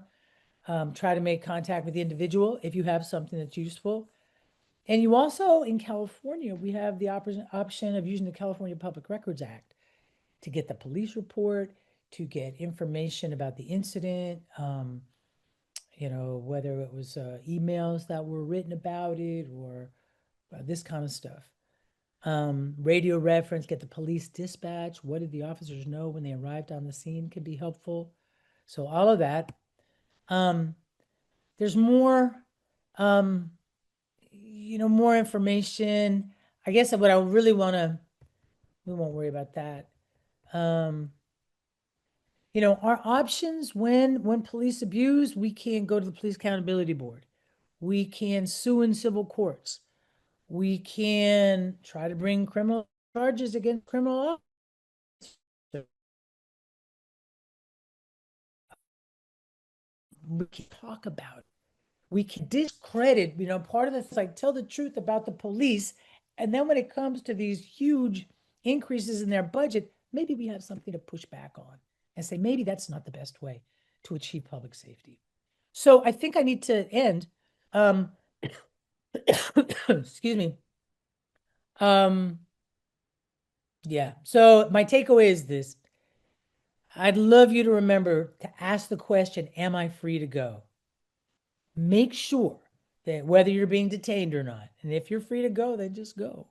Try to make contact with the individual if you have something that's useful. And you also, in California, we have the option of using the California Public Records Act to get the police report, to get information about the incident, whether it was emails that were written about it or this kind of stuff. Radio reference, get the police dispatch. What did the officers know when they arrived on the scene can be helpful. So all of that. There's more, more information. I guess what I really want to, we won't worry about that. Our options when police abuse, we can go to the Police Accountability Board. We can sue in civil courts. We can try to bring criminal charges against criminal officers. We can talk about it. We can discredit, part of this, like, tell the truth about the police. And then when it comes to these huge increases in their budget, maybe we have something to push back on and say, maybe that's not the best way to achieve public safety. So I think I need to end. Excuse me. Yeah. So my takeaway is this. I'd love you to remember to ask the question, am I free to go? Make sure that whether you're being detained or not, and if you're free to go, then just go.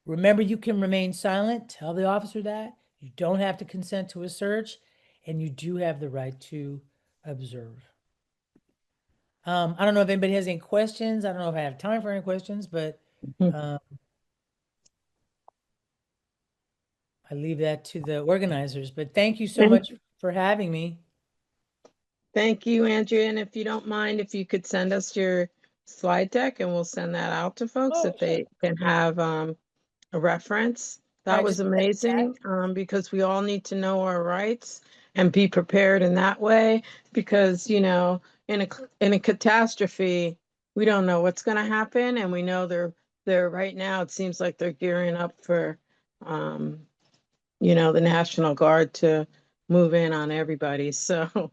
Remember, you can remain silent. Tell the officer that. You don't have to consent to a search, and you do have the right to observe. I don't know if anybody has any questions. I don't know if I have time for any questions, but I leave that to the organizers, but thank you so much for having me. Thank you, Andrea. And if you don't mind, if you could send us your slide deck and we'll send that out to folks Oh, if they can have a reference. That I was just put that in chat. amazing because we all need to know our rights and be prepared in that way because, you know, in a catastrophe, we don't know what's going to happen. And we know they're right now, it seems like they're gearing up for, you know, the National Guard to move in on everybody. So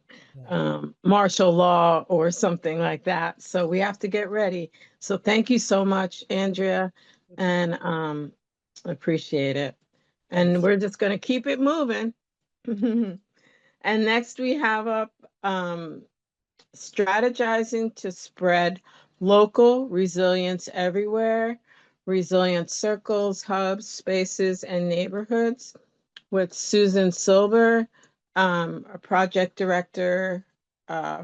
martial law or something like that. So we have to get ready. So thank you so much, Andrea, and appreciate it. And Thanks. we're just going to keep it moving. And next we have up strategizing to spread local resilience everywhere, resilient circles, hubs, spaces, and neighborhoods with Susan Silber, a project director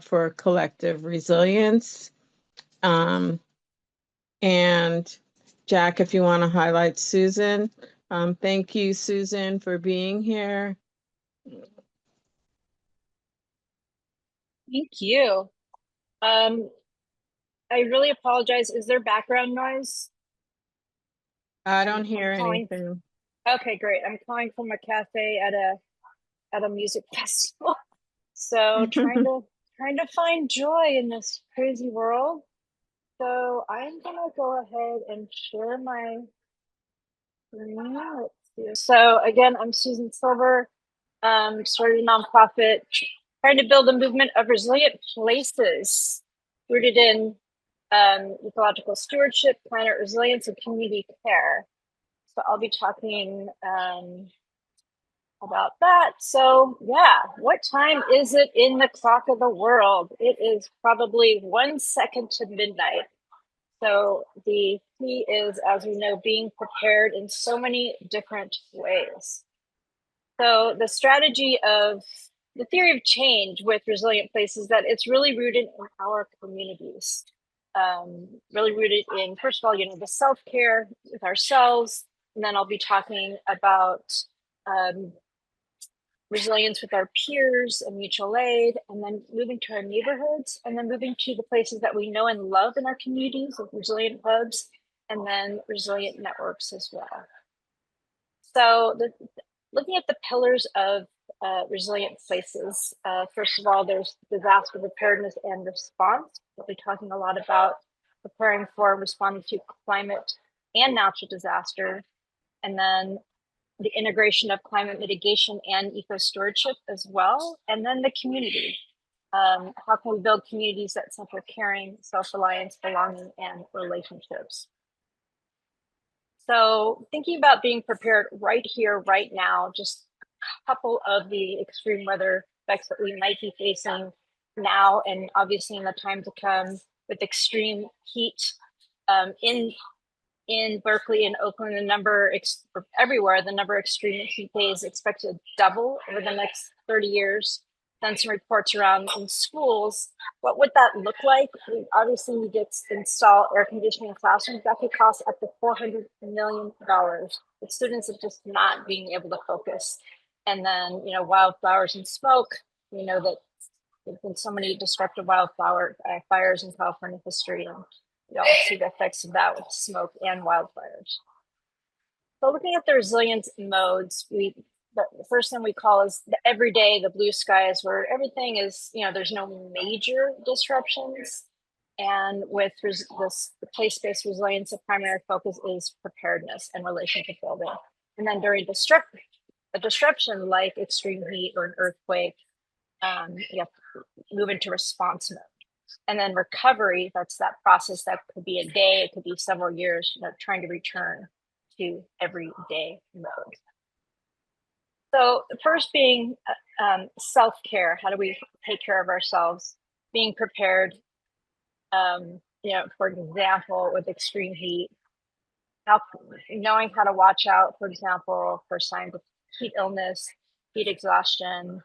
for Collective Resilience. And Jack, if you want to highlight Susan, thank you, Susan, for being here. Thank you. I really apologize. Is there background noise? I don't hear calling- anything. Okay, great. I'm calling from a cafe at a music festival. So trying to find joy in this crazy world. So I'm gonna go ahead and share my screen. Let's see. So again, I'm Susan Silver. Started a nonprofit trying to build a movement of resilient places rooted in ecological stewardship, climate resilience, and community care. So I'll be talking about that. So yeah, what time is it in the clock of the world? It is probably 1 second to midnight. So the key is, as we know, being prepared in so many different ways. So the strategy of the theory of change with resilient places, that it's really rooted in our communities. Really rooted in, first of all, you know, the self-care with ourselves, and then I'll be talking about resilience with our peers and mutual aid, and then moving to our neighborhoods, and then moving to the places that we know and love in our communities with resilient hubs, and then resilient networks as well. So looking at the pillars of resilient places, first of all, there's disaster preparedness and response. We'll be talking a lot about preparing for and responding to climate and natural disaster, and then the integration of climate mitigation and eco stewardship as well, and then the community. How can we build communities that center caring, self-reliance, belonging, and relationships? So thinking about being prepared right here, right now, just a couple of the extreme weather effects that we might be facing now, and obviously in the time to come with extreme heat in Berkeley and Oakland, everywhere, the number of extreme heat days expected to double over the next 30 years. Then some reports around in schools. What would that look like? We obviously need to install air conditioning in classrooms. That could cost up to $400 million. With students are just not being able to focus. And then, you know, wildflowers and smoke. We know that there's been so many destructive wildflower fires in California history, and you all see the effects of that with smoke and wildfires. So looking at the resilience modes, the first thing we call is the everyday, the blue skies, where everything is, you know, there's no major disruptions. And with the place-based resilience, the primary focus is preparedness and relationship building. And then during a disruption like extreme heat or an earthquake, you have to move into response mode. And then recovery, that's that process that could be a day, it could be several years, you know, trying to return to everyday mode. So the first being self-care. How do we take care of ourselves? Being prepared, you know, for example, with extreme heat, knowing how to watch out, for example, for signs of heat illness, heat exhaustion,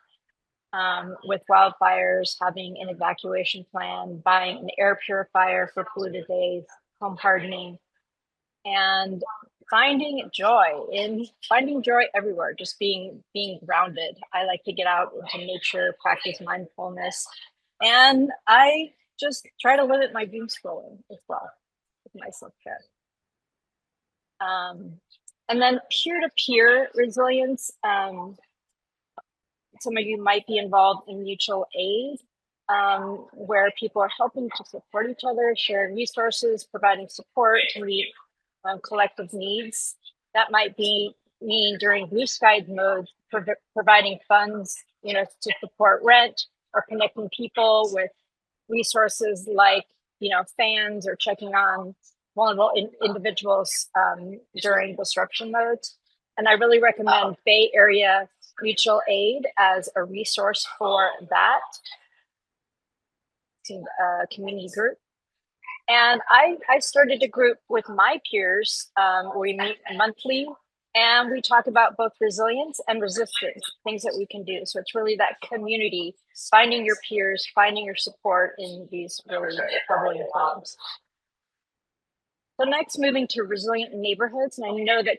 with wildfires, having an evacuation plan, buying an air purifier for polluted days, home hardening, and finding joy everywhere, just being grounded. I like to get out into nature, practice mindfulness, and I just try to limit my doom scrolling as well with my self-care. And then peer-to-peer resilience. Some of you might be involved in mutual aid, where people are helping to support each other, sharing resources, providing support to meet collective needs. That might mean during blue skies mode, providing funds, to support rent, or connecting people with resources like, fans, or checking on vulnerable individuals during disruption modes. And I really recommend Bay Area Mutual Aid as a resource for that community group. And I started a group with my peers. We meet monthly, and we talk about both resilience and resistance, things that we can do. So it's really that community, finding your peers, finding your support in these really troubling times. So next, moving to resilient neighborhoods. And I know that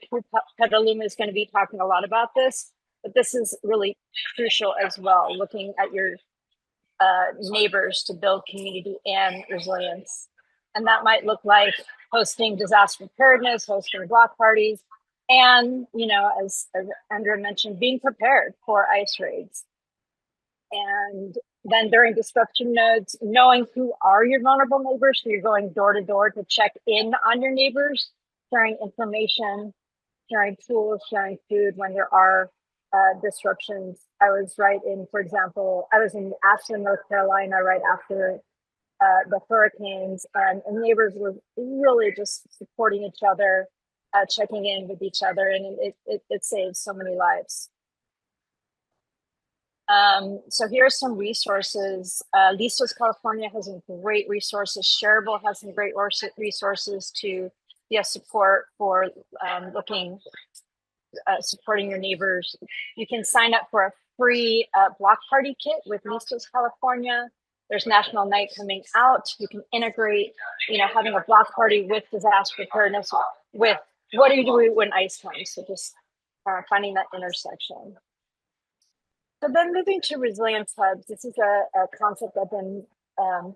Petaluma is going to be talking a lot about this, but this is really crucial as well, looking at your neighbors to build community and resilience. And that might look like hosting disaster preparedness, hosting block parties, and, as Andrea mentioned, being prepared for ice raids. And then during disruption nodes, knowing who are your vulnerable neighbors. So you're going door to door to check in on your neighbors, sharing information, sharing tools, sharing food when there are disruptions. I was for example, I was in Ashland, North Carolina, right after the hurricanes, and neighbors were really just supporting each other, checking in with each other, and it saves so many lives. So here are some resources. Listos, California has some great resources. Shareable has some great resources to support for supporting your neighbors. You can sign up for a free block party kit with Listos, California. There's National Night coming out. You can integrate, having a block party with disaster preparedness with what do you do when ice comes? So just finding that intersection. So then moving to resilience hubs, this is a concept I've been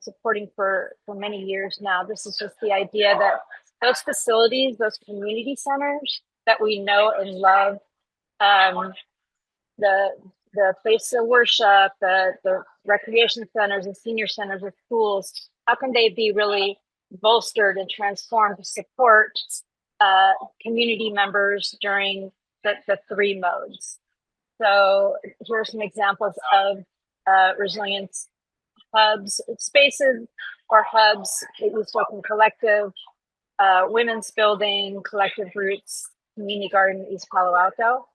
supporting for many years now. This is just the idea that those facilities, those community centers that we know and love, the place of worship, the recreation centers, the senior centers, the schools, how can they be really bolstered and transformed to support community members during the three modes? So here are some examples of resilience hubs, spaces or hubs, East Oakland Collective, Women's Building, Collective Roots, Community Garden, East Palo Alto.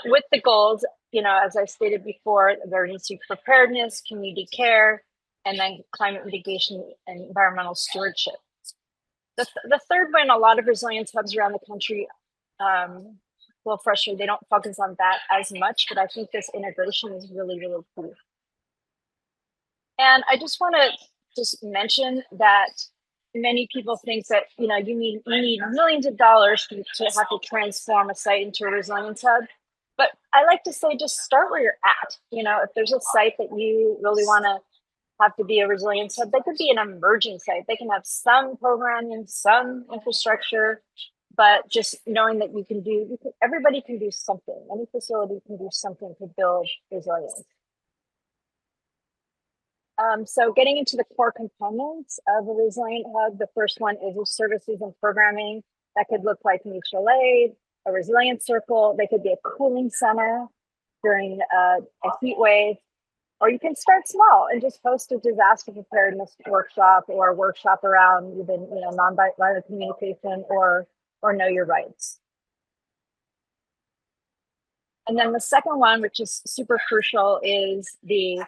With the goals, as I stated before, emergency preparedness, community care, and then climate mitigation and environmental stewardship. The third one, a lot of resilience hubs around the country, well, frustrated, they don't focus on that as much, but I think this integration is really, really key. And I just want to mention that many people think that you need millions of dollars to have to transform a site into a resilience hub. But I like to say, just start where you're at. If there's a site that you really want to have to be a resilience hub, they could be an emerging site. They can have some programming, some infrastructure, but just knowing that everybody can do something. Any facility can do something to build resilience. So getting into the core components of a resilient hub, the first one is the services and programming. That could look like mutual aid, a resilience circle. They could be a cooling center during a heat wave, or you can start small and just host a disaster preparedness workshop or a workshop around even nonviolent communication or know your rights. And then the second one, which is super crucial, is the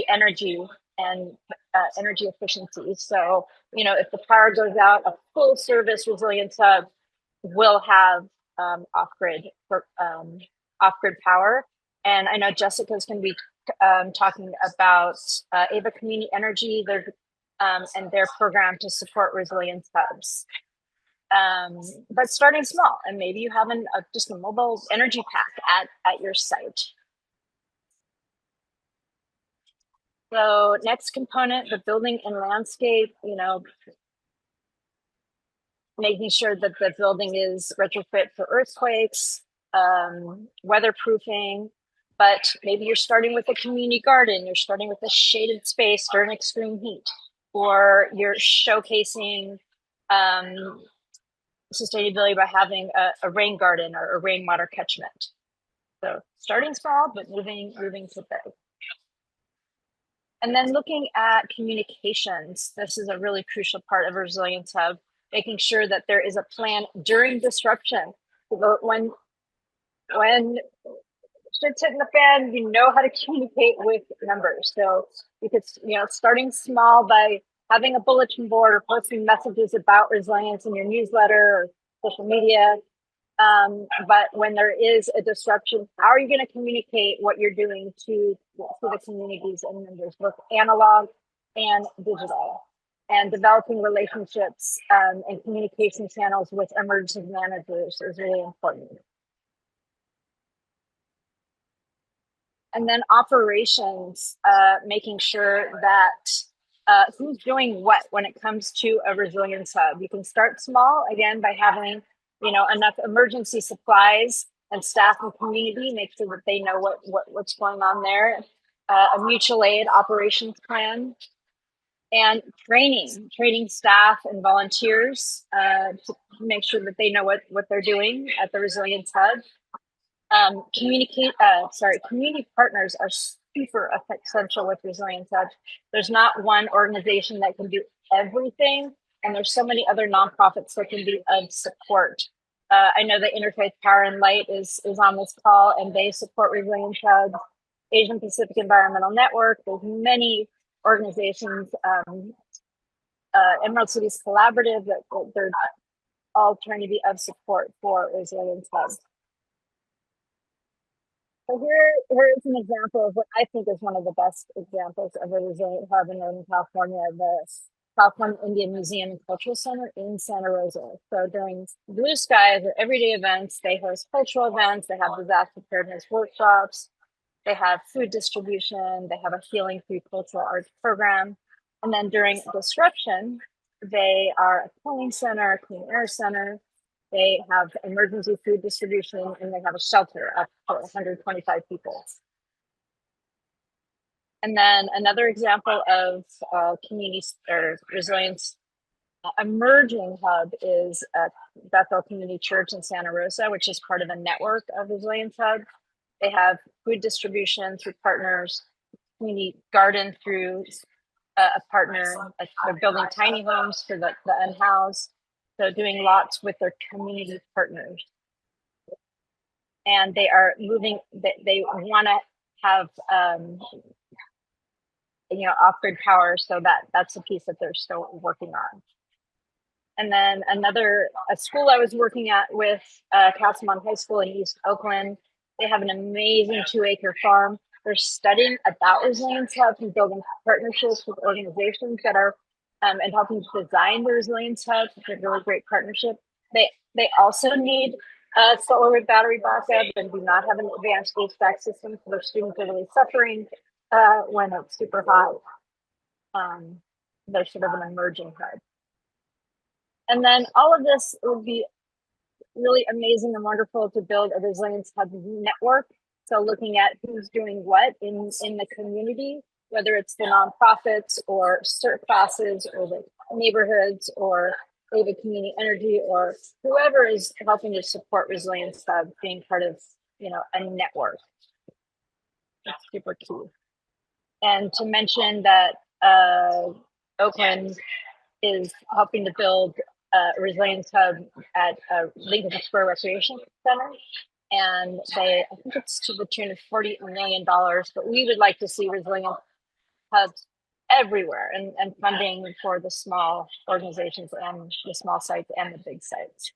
energy and energy efficiency. So, if the power goes out, a full service resilience hub will have off-grid power. And I know Jessica's going to be talking about Ava Community Energy. They're and their program to support resilience hubs. But starting small, and maybe you have just a mobile energy pack at your site. So next component, the building and landscape, making sure that the building is retrofit for earthquakes, weatherproofing, but maybe you're starting with a community garden, you're starting with a shaded space during extreme heat, or you're showcasing sustainability by having a rain garden or a rainwater catchment. So starting small, but moving to big. And then looking at communications, this is a really crucial part of a resilience hub, making sure that there is a plan during disruption. When shit's hitting the fan, you know how to communicate with members. So you could, starting small by having a bulletin board or posting messages about resilience in your newsletter or social media. But when there is a disruption, how are you going to communicate what you're doing to the communities and members, both analog and digital, and developing relationships and communication channels with emergency managers is really important. And then operations, making sure that who's doing what when it comes to a resilience hub. You can start small, again, by having enough emergency supplies and staff and community, make sure that they know what's going on there. A mutual aid operations plan, and training staff and volunteers to make sure that they know what they're doing at the resilience hub. Community partners are super essential with resilience hubs. There's not one organization that can do everything, and there's so many other nonprofits that can be of support. I know that Interfaith Power and Light is on this call, and they support resilience hubs. Asian Pacific Environmental Network. There's many organizations. Emerald Cities Collaborative, that they're all trying to be of support for resilience hubs. So here is an example of what I think is one of the best examples of a resilient hub in Northern California, the California Indian Museum and Cultural Center in Santa Rosa. So during Blue Skies or everyday events, they host cultural events, they have disaster preparedness workshops, they have food distribution, they have a healing through cultural arts program. And then during disruption, they are a cooling center, a clean air center. They have emergency food distribution, and they have a shelter up for 125 people. And then another example of community or resilience emerging hub is Bethel Community Church in Santa Rosa, which is part of a network of resilience hubs. They have food distribution through partners, community garden through a partner. They're building tiny homes for the unhoused. So doing lots with their community partners. And they are moving, they want to have, off-grid power. So that's a piece that they're still working on. And then a school I was working at with Castlemont High School in East Oakland, they have an amazing 2-acre farm. They're studying about resilience hubs and building partnerships with organizations that are and helping to design the resilience hubs. It's a really great partnership. They also need solar with battery backup and do not have an advanced HVAC system, so their students are really suffering when it's super hot. They're sort of an emerging hub. And then all of this would be really amazing and wonderful to build a resilience hub network. So looking at who's doing what in the community, whether it's the nonprofits or CERT classes or the neighborhoods or David Community Energy or whoever is helping to support resilience hub being part of a network. That's super key. And to mention that Oakland is helping to build a resilience hub at Lincoln Square Recreation Center. And I think it's to the tune of $40 million, but we would like to see resilience hubs everywhere and funding for the small organizations and the small sites and the big sites.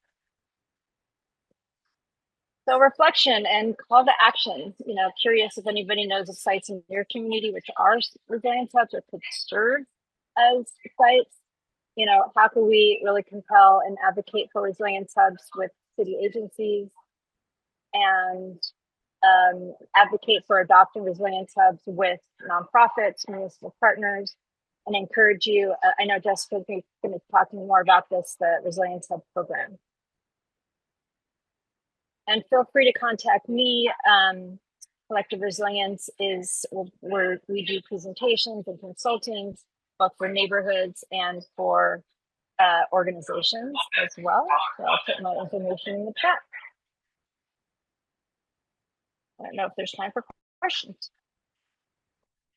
So reflection and call to action. Curious if anybody knows of sites in your community which are resilience hubs or could serve as sites. You know, how can we really compel and advocate for resilience hubs with city agencies and advocate for adopting resilience hubs with nonprofits, municipal partners, and encourage you. I know Jessica's going to be talking more about this, the Resilience Hub program. And feel free to contact me. Collective Resilience is where we do presentations and consulting, both for neighborhoods and for organizations as well. So I'll put my information in the chat. I don't know if there's time for questions.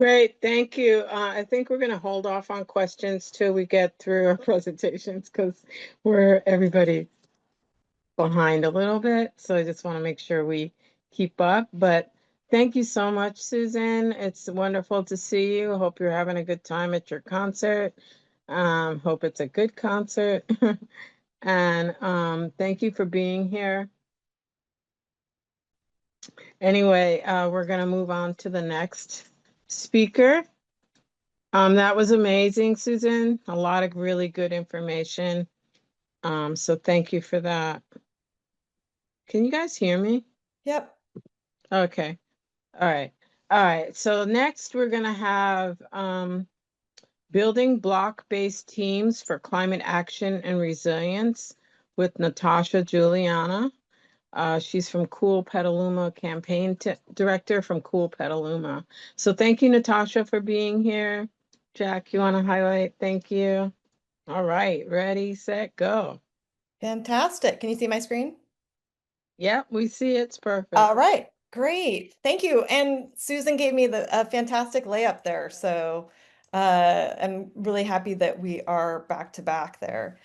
Great, thank you. I think we're going to hold off on questions till we get through our presentations because everybody behind a little bit. So I just want to make sure we keep up. But thank you so much, Susan. It's wonderful to see you. Hope you're having a good time at your concert. Hope it's a good concert. And thank you for being here. Anyway, we're going to move on to the next speaker. That was amazing, Susan. A lot of really good information. So thank you for that. Can you guys hear me? Yep. Okay. All right. All right. So next we're going to have building block-based teams for climate action and resilience with Natasha Juliana. She's from Cool Petaluma, campaign director from Cool Petaluma. So thank you, Natasha, for being here. Jack, you want to highlight? Thank you. All right. Ready, set, go. Fantastic. Can you see my screen? Yep, we see it's perfect. All right. Great. Thank you. And Susan gave me a fantastic layup there. So I'm really happy that we are back to back there.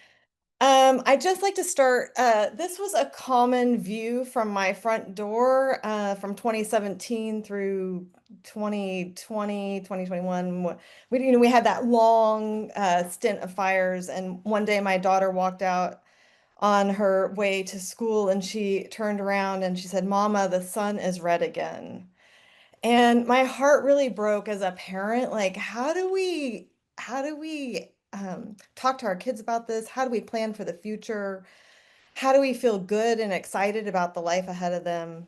I'd just like to start. This was a common view from my front door from 2017 through 2020, 2021. We had that long stint of fires. And one day my daughter walked out on her way to school and she turned around and she said, "Mama, the sun is red again." And my heart really broke as a parent. Like, how do we talk to our kids about this? How do we plan for the future? How do we feel good and excited about the life ahead of them?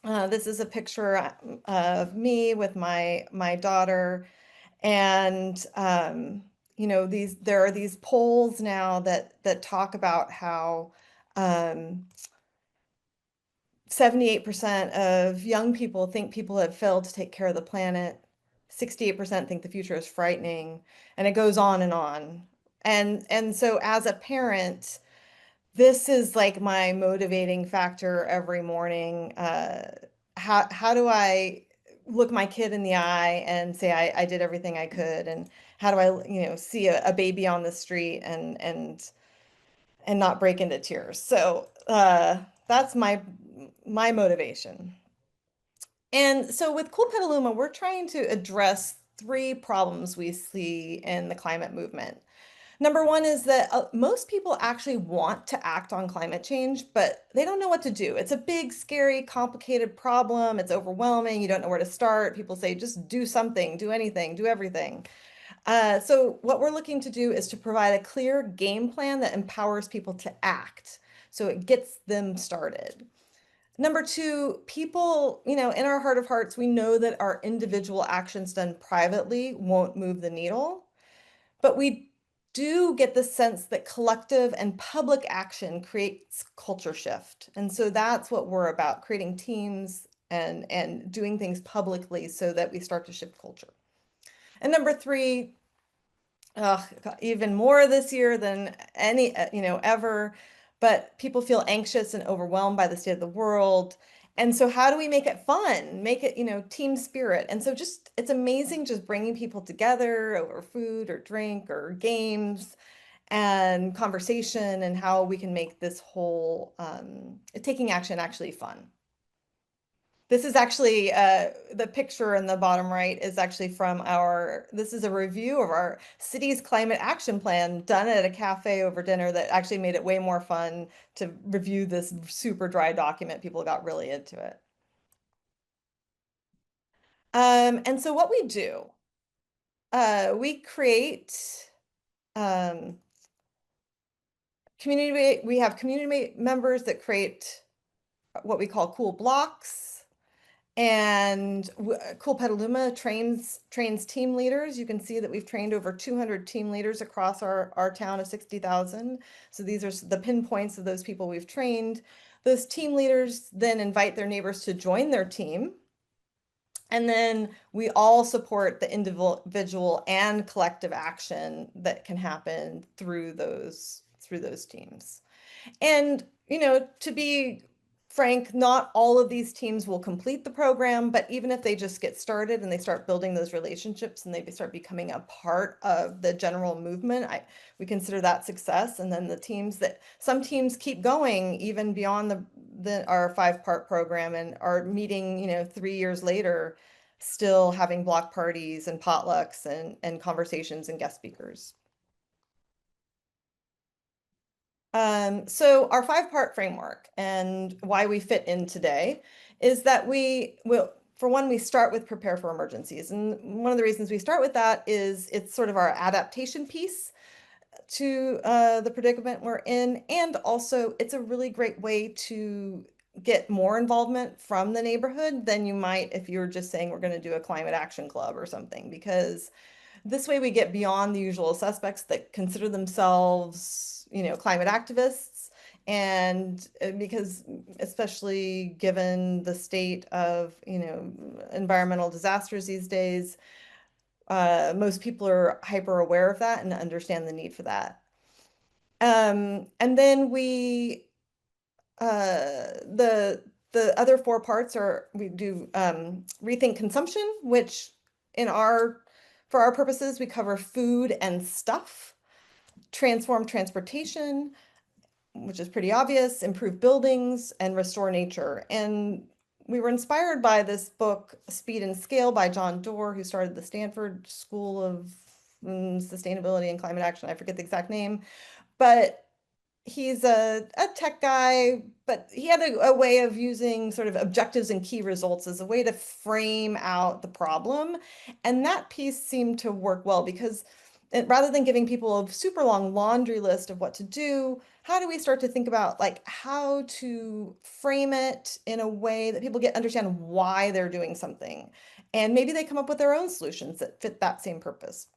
This is a picture of me with my daughter, and there are these polls now that talk about how 78% of young people think people have failed to take care of the planet. 68% think the future is frightening, and it goes on and on. And so as a parent, this is like my motivating factor every morning. How do I look my kid in the eye and say I did everything I could? And how do I, see a baby on the street and not break into tears? So that's my motivation. And so with Cool Petaluma, we're trying to address 3 problems we see in the climate movement. Number one is that most people actually want to act on climate change, but they don't know what to do. It's a big, scary, complicated problem. It's overwhelming. You don't know where to start. People say, just do something, do anything, do everything. So what we're looking to do is to provide a clear game plan that empowers people to act. So it gets them started. Number 2, people, in our heart of hearts, we know that our individual actions done privately won't move the needle, but we do get the sense that collective and public action creates culture shift. And so that's what we're about, creating teams and doing things publicly so that we start to shift culture. And number 3, even more this year than any, ever, but people feel anxious and overwhelmed by the state of the world. And so how do we make it fun? Make it, team spirit. And so it's amazing just bringing people together over food or drink or games and conversation, and how we can make this whole taking action actually fun. This is actually the picture in the bottom right is actually from this is a review of our city's climate action plan done at a cafe over dinner that actually made it way more fun to review this super dry document. People got really into it. And so what we do we create we have community members that create what we call cool blocks. And Cool Petaluma trains team leaders. You can see that we've trained over 200 team leaders across our town of 60,000. So these are the pinpoints of those people we've trained. Those team leaders then invite their neighbors to join their team. And then we all support the individual and collective action that can happen through those teams. And, you know, to be frank, not all of these teams will complete the program, but even if they just get started and they start building those relationships and they start becoming a part of the general movement, we consider that success. And then some teams keep going even beyond our 5-part program and are meeting, you know, 3 years later, still having block parties and potlucks and conversations and guest speakers. So our 5-part framework and why we fit in today is that for one, we start with prepare for emergencies. And one of the reasons we start with that is it's sort of our adaptation piece to the predicament we're in. And also it's a really great way to get more involvement from the neighborhood than you might if you were just saying we're going to do a climate action club or something, because this way we get beyond the usual suspects that consider themselves, you know, climate activists. And because especially given the state of, you know, environmental disasters these days, most people are hyper aware of that and understand the need for that. And then the other 4 parts we do rethink consumption, which for our purposes, we cover food and stuff, transform transportation, which is pretty obvious, improve buildings, and restore nature. And we were inspired by this book, Speed and Scale by John Doerr, who started the Stanford School of Sustainability and Climate Action. I forget the exact name, but he's a tech guy, but he had a way of using sort of objectives and key results as a way to frame out the problem. And that piece seemed to work well because rather than giving people a super long laundry list of what to do, how do we start to think about like how to frame it in a way that people understand why they're doing something? And maybe they come up with their own solutions that fit that same purpose.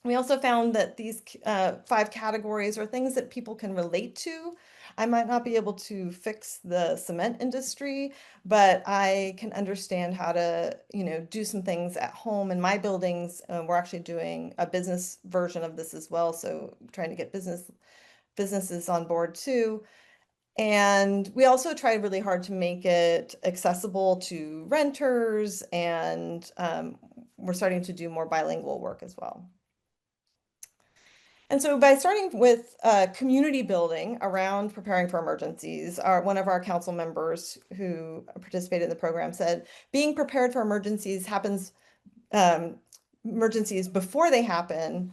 We also found that these 5 categories are things that people can relate to. I might not be able to fix the cement industry, but I can understand how to, you know, do some things at home in my buildings. We're actually doing a business version of this as well, so trying to get businesses on board too. And we also tried really hard to make it accessible to renters, and we're starting to do more bilingual work as well. And so by starting with community building around preparing for emergencies, one of our council members who participated in the program said, being prepared for emergencies emergencies before they happen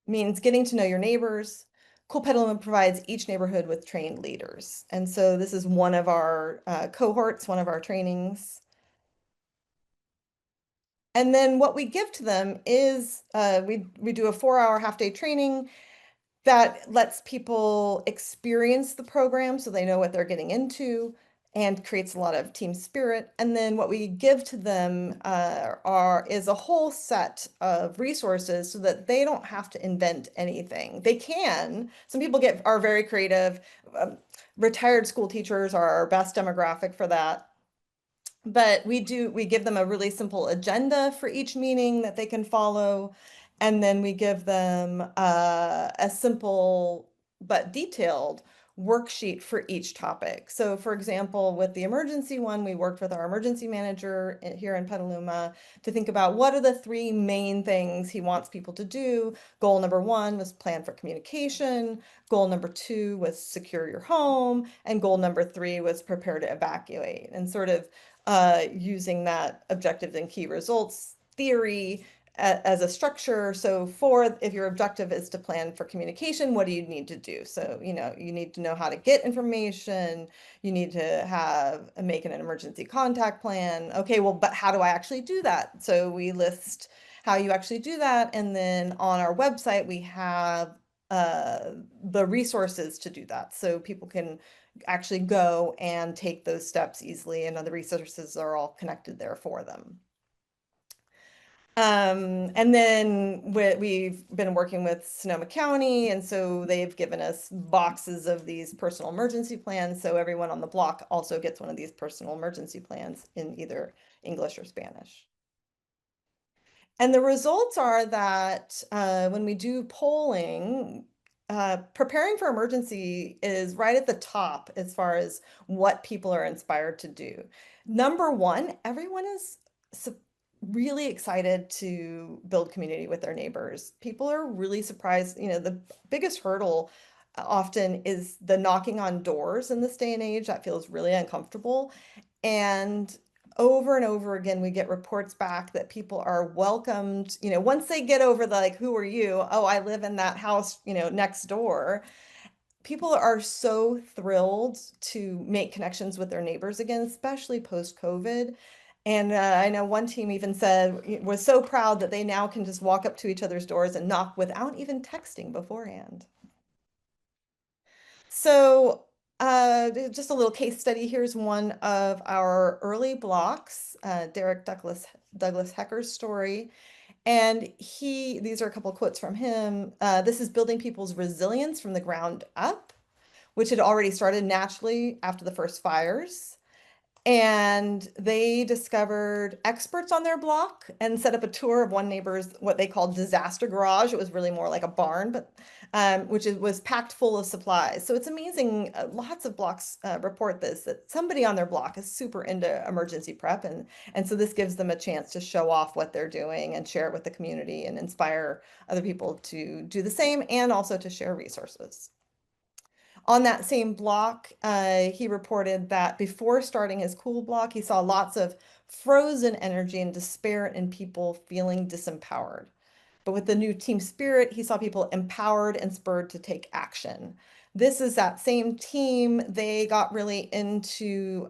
means getting to know your neighbors. Cool Petaluma provides each neighborhood with trained leaders. And so this is one of our cohorts, one of our trainings. And then what we give to them is we do a 4-hour half-day training that lets people experience the program so they know what they're getting into and creates a lot of team spirit. And then what we give to them is a whole set of resources so that they don't have to invent anything. They can. Some people are very creative. Retired school teachers are our best demographic for that. But we give them a really simple agenda for each meeting that they can follow. And then we give them a simple but detailed worksheet for each topic. So for example, with the emergency one, we worked with our emergency manager here in Petaluma to think about what are the 3 main things he wants people to do. Goal number 1 was plan for communication. Goal number 2 was secure your home. And goal number 3 was prepare to evacuate, and sort of using that objectives and key results theory as a structure. So for, if your objective is to plan for communication, what do you need to do? So, you know, you need to know how to get information. You need to make an emergency contact plan. Okay, well, but how do I actually do that? So we list how you actually do that. And then on our website, we have the resources to do that. So people can actually go and take those steps easily, and the resources are all connected there for them. And then we've been working with Sonoma County, and so they've given us boxes of these personal emergency plans. So everyone on the block also gets one of these personal emergency plans in either English or Spanish. And the results are that when we do polling, preparing for emergency is right at the top as far as what people are inspired to do. Number one, everyone is really excited to build community with their neighbors. People are really surprised. You know, the biggest hurdle often is the knocking on doors in this day and age. That feels really uncomfortable. And over again, we get reports back that people are welcomed, you know, once they get over the, like, who are you? Oh, I live in that house, you know, next door. People are so thrilled to make connections with their neighbors again, especially post-COVID. And I know one team even said, was so proud that they now can just walk up to each other's doors and knock without even texting beforehand. So just a little case study. Here's one of our early blocks, Derek Douglas Hecker's story. And these are a couple quotes from him. This is building people's resilience from the ground up, which had already started naturally after the first fires. And they discovered experts on their block and set up a tour of one neighbor's, what they called disaster garage. It was really more like a barn, but which was packed full of supplies. So it's amazing. Lots of blocks report this, that somebody on their block is super into emergency prep. And so this gives them a chance to show off what they're doing and share it with the community and inspire other people to do the same, and also to share resources. On that same block, he reported that before starting his cool block, he saw lots of frozen energy and despair in people feeling disempowered. But with the new team spirit, he saw people empowered and spurred to take action. This is that same team. They got really into,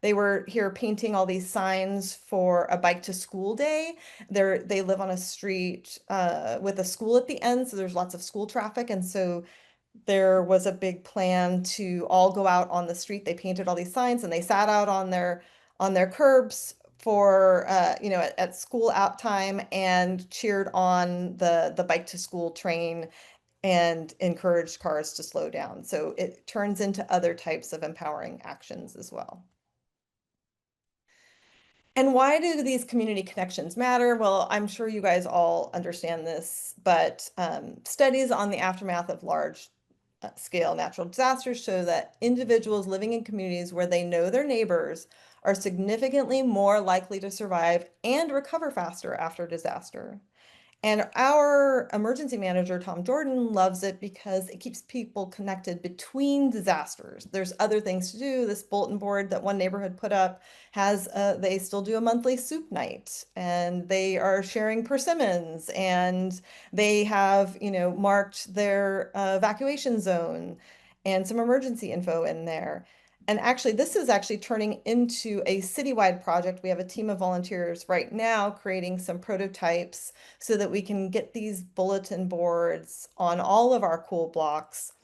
they were here painting all these signs for a bike to school day. They live on a street with a school at the end, so there's lots of school traffic. And so there was a big plan to all go out on the street. They painted all these signs and they sat out on their curbs for you know, at school out time, and cheered on the bike to school train and encouraged cars to slow down. So it turns into other types of empowering actions as well. And why do these community connections matter? Well, I'm sure you guys all understand this, but studies on the aftermath of large scale natural disasters show that individuals living in communities where they know their neighbors are significantly more likely to survive and recover faster after disaster. And our emergency manager, Tom Jordan, loves it because it keeps people connected between disasters. There's other things to do. This bulletin board that one neighborhood put up has, they still do a monthly soup night, and they are sharing persimmons, and they have, you know, marked their evacuation zone and some emergency info in there. And actually, this is actually turning into a citywide project. We have a team of volunteers right now creating some prototypes so that we can get these bulletin boards on all of our cool blocks.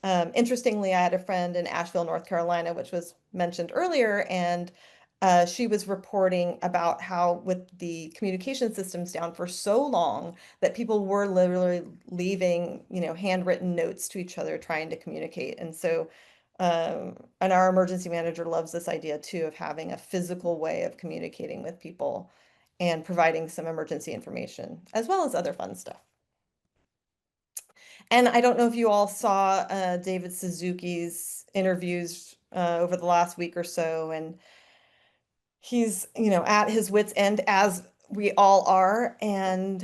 Interestingly, I had a friend in Asheville, North Carolina, which was mentioned earlier, and she was reporting about how, with the communication systems down for so long, that people were literally leaving, you know, handwritten notes to each other trying to communicate. And so and our emergency manager loves this idea too, of having a physical way of communicating with people and providing some emergency information, as well as other fun stuff. And I don't know if you all saw David Suzuki's interviews over the last week or so, and he's, you know, at his wit's end, as we all are, and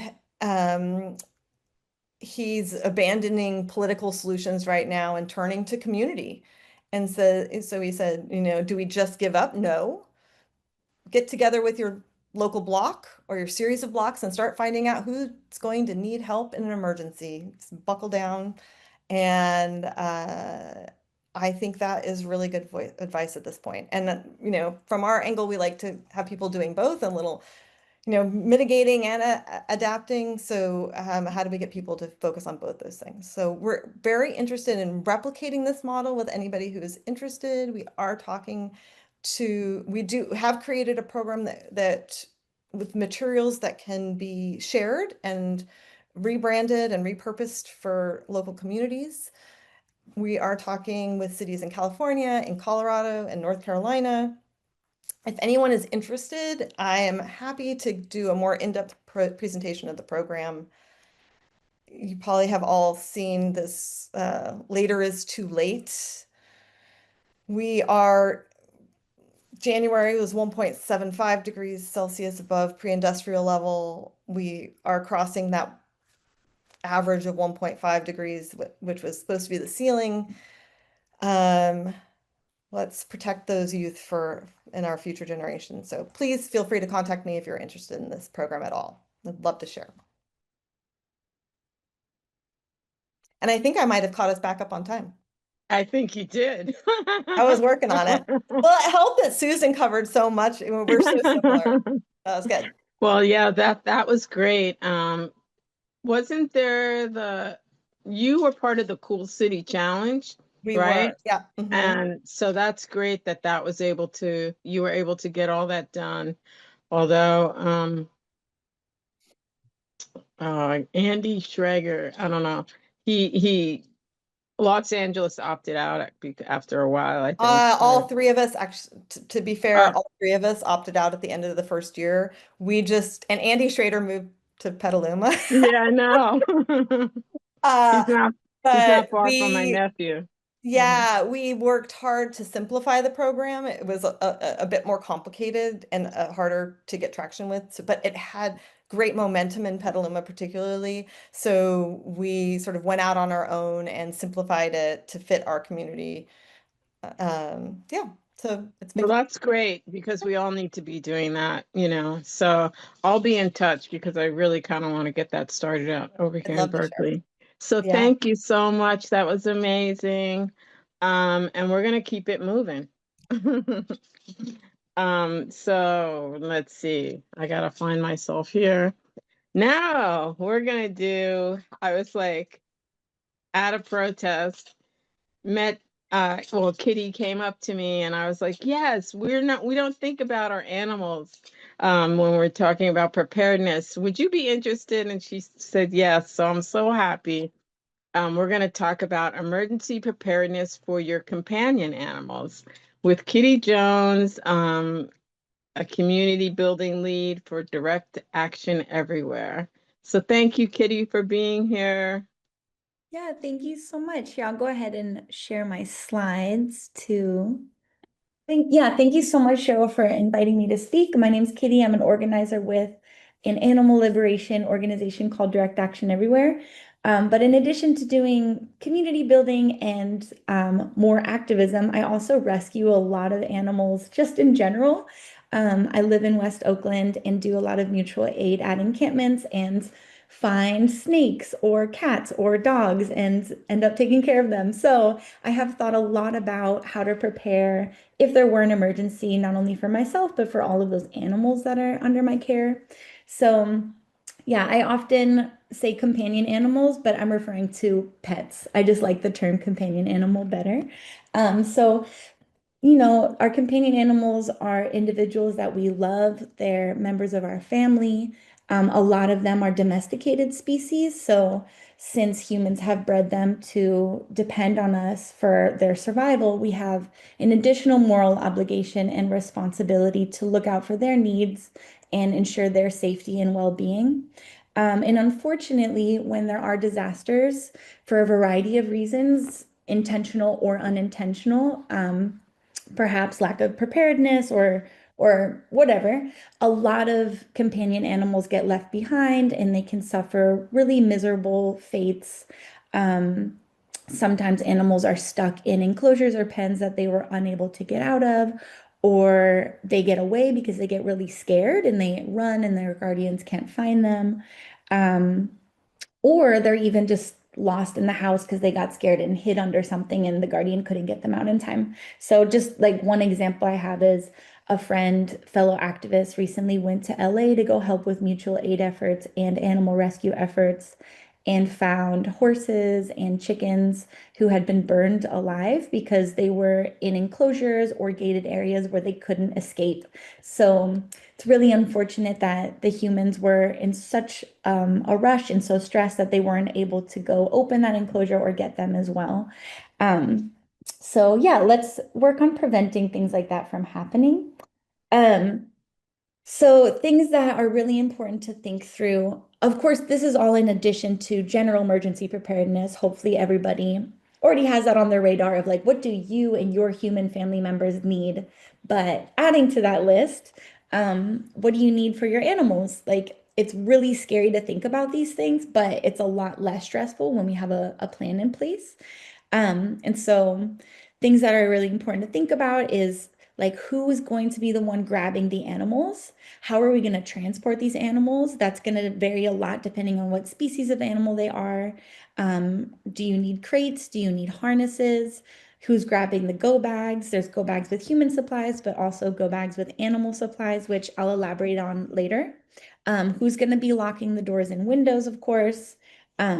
he's abandoning political solutions right now and turning to community. And so he said, you know, do we just give up? No. Get together with your local block or your series of blocks and start finding out who's going to need help in an emergency. Just buckle down. And I think that is really good advice at this point. And, you know, from our angle, we like to have people doing both, a little, you know, mitigating and adapting. So how do we get people to focus on both those things? So we're very interested in replicating this model with anybody who is interested. We are talking to, we do have created a program that with materials that can be shared and rebranded and repurposed for local communities. We are talking with cities in California, in Colorado, and North Carolina. If anyone is interested, I am happy to do a more in-depth presentation of the program. You probably have all seen this, later is too late. January was 1.75 degrees Celsius above pre-industrial level. We are crossing that average of 1.5 degrees, which was supposed to be the ceiling. Let's protect those youth in our future generations. So please feel free to contact me if you're interested in this program at all. I'd love to share. And I think I might have caught us back up on time. I think you did. I was working on it. Well, it helped that Susan covered so much. We're so similar. That was good. Well, yeah, that was great. Wasn't there you were part of the Cool City Challenge, We right? were, yeah. Mhm. And so that's great that you were able to get all that done. Although, Andy Schrager, I don't know, he Los Angeles opted out after a while, I think. All three of us, actually, to be fair, Oh. all three of us opted out at the end of the first year. And Andy Schrader moved to Petaluma. Yeah, I know. He's not But far from my nephew. yeah, we worked hard to simplify the program. It was a bit more complicated and harder to get traction with, but it had great momentum in Petaluma particularly. So we sort of went out on our own and simplified it to fit our community. Yeah, so it's Well, been that's great because we all need to be doing that, you know. So I'll be in touch because I really kind of want to get that started out over I'd here in love to share. Berkeley. So Yeah. thank you so much. That was amazing. And we're gonna keep it moving. So let's see. I gotta find myself here. Now I was like at a protest, Kitty came up to me and I was like, yes, we don't think about our animals when we're talking about preparedness. Would you be interested? And she said yes. So I'm so happy. We're going to talk about emergency preparedness for your companion animals with Kitty Jones, a community building lead for Direct Action Everywhere. So thank you, Kitty, for being here. Yeah, thank you so much. Yeah, I'll go ahead and share my slides too. Thank you so much, Cheryl, for inviting me to speak. My name's Kitty. I'm an organizer with an animal liberation organization called Direct Action Everywhere. But in addition to doing community building and more activism, I also rescue a lot of animals just in general. I live in West Oakland and do a lot of mutual aid at encampments and find snakes or cats or dogs and end up taking care of them. So I have thought a lot about how to prepare if there were an emergency, not only for myself, but for all of those animals that are under my care. So yeah, I often say companion animals, but I'm referring to pets. I just like the term companion animal better. So our companion animals are individuals that we love. They're members of our family. A lot of them are domesticated species. So since humans have bred them to depend on us for their survival, we have an additional moral obligation and responsibility to look out for their needs and ensure their safety and well-being. And unfortunately, when there are disasters, for a variety of reasons, intentional or unintentional, perhaps lack of preparedness or whatever, a lot of companion animals get left behind and they can suffer really miserable fates. Sometimes animals are stuck in enclosures or pens that they were unable to get out of, or they get away because they get really scared and they run and their guardians can't find them. Or they're even just lost in the house because they got scared and hid under something and the guardian couldn't get them out in time. So just like one example I have is a friend, fellow activist, recently went to LA to go help with mutual aid efforts and animal rescue efforts and found horses and chickens who had been burned alive because they were in enclosures or gated areas where they couldn't escape. So it's really unfortunate that the humans were in such a rush and so stressed that they weren't able to go open that enclosure or get them as well. So yeah, let's work on preventing things like that from happening. So things that are really important to think through. Of course, this is all in addition to general emergency preparedness. Hopefully everybody already has that on their radar of like, what do you and your human family members need? But adding to that list, what do you need for your animals? Like, it's really scary to think about these things, but it's a lot less stressful when we have a plan in place. And so things that are really important to think about is like who is going to be the one grabbing the animals? How are we going to transport these animals? That's going to vary a lot depending on what species of animal they are. Do you need crates? Do you need harnesses? Who's grabbing the go bags? There's go bags with human supplies, but also go bags with animal supplies, which I'll elaborate on later. Who's going to be locking the doors and windows, of course. What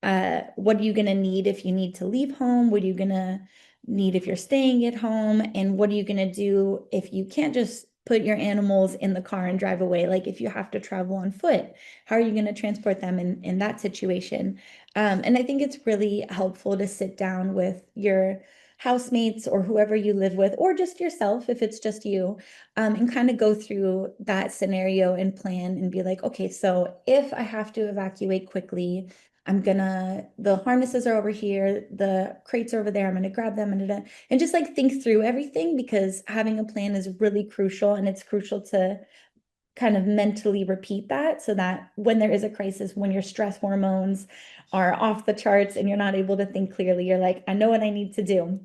are you going to need if you need to leave home? What are you going to need if you're staying at home? And what are you going to do if you can't just put your animals in the car and drive away? Like if you have to travel on foot, how are you going to transport them in that situation? And I think it's really helpful to sit down with your housemates or whoever you live with, or just yourself if it's just you, and kind of go through that scenario and plan and be like, okay, so if I have to evacuate quickly, the harnesses are over here, the crates are over there, I'm gonna grab them and just like think through everything because having a plan is really crucial and it's crucial to kind of mentally repeat that so that when there is a crisis, when your stress hormones are off the charts and you're not able to think clearly, you're like, I know what I need to do.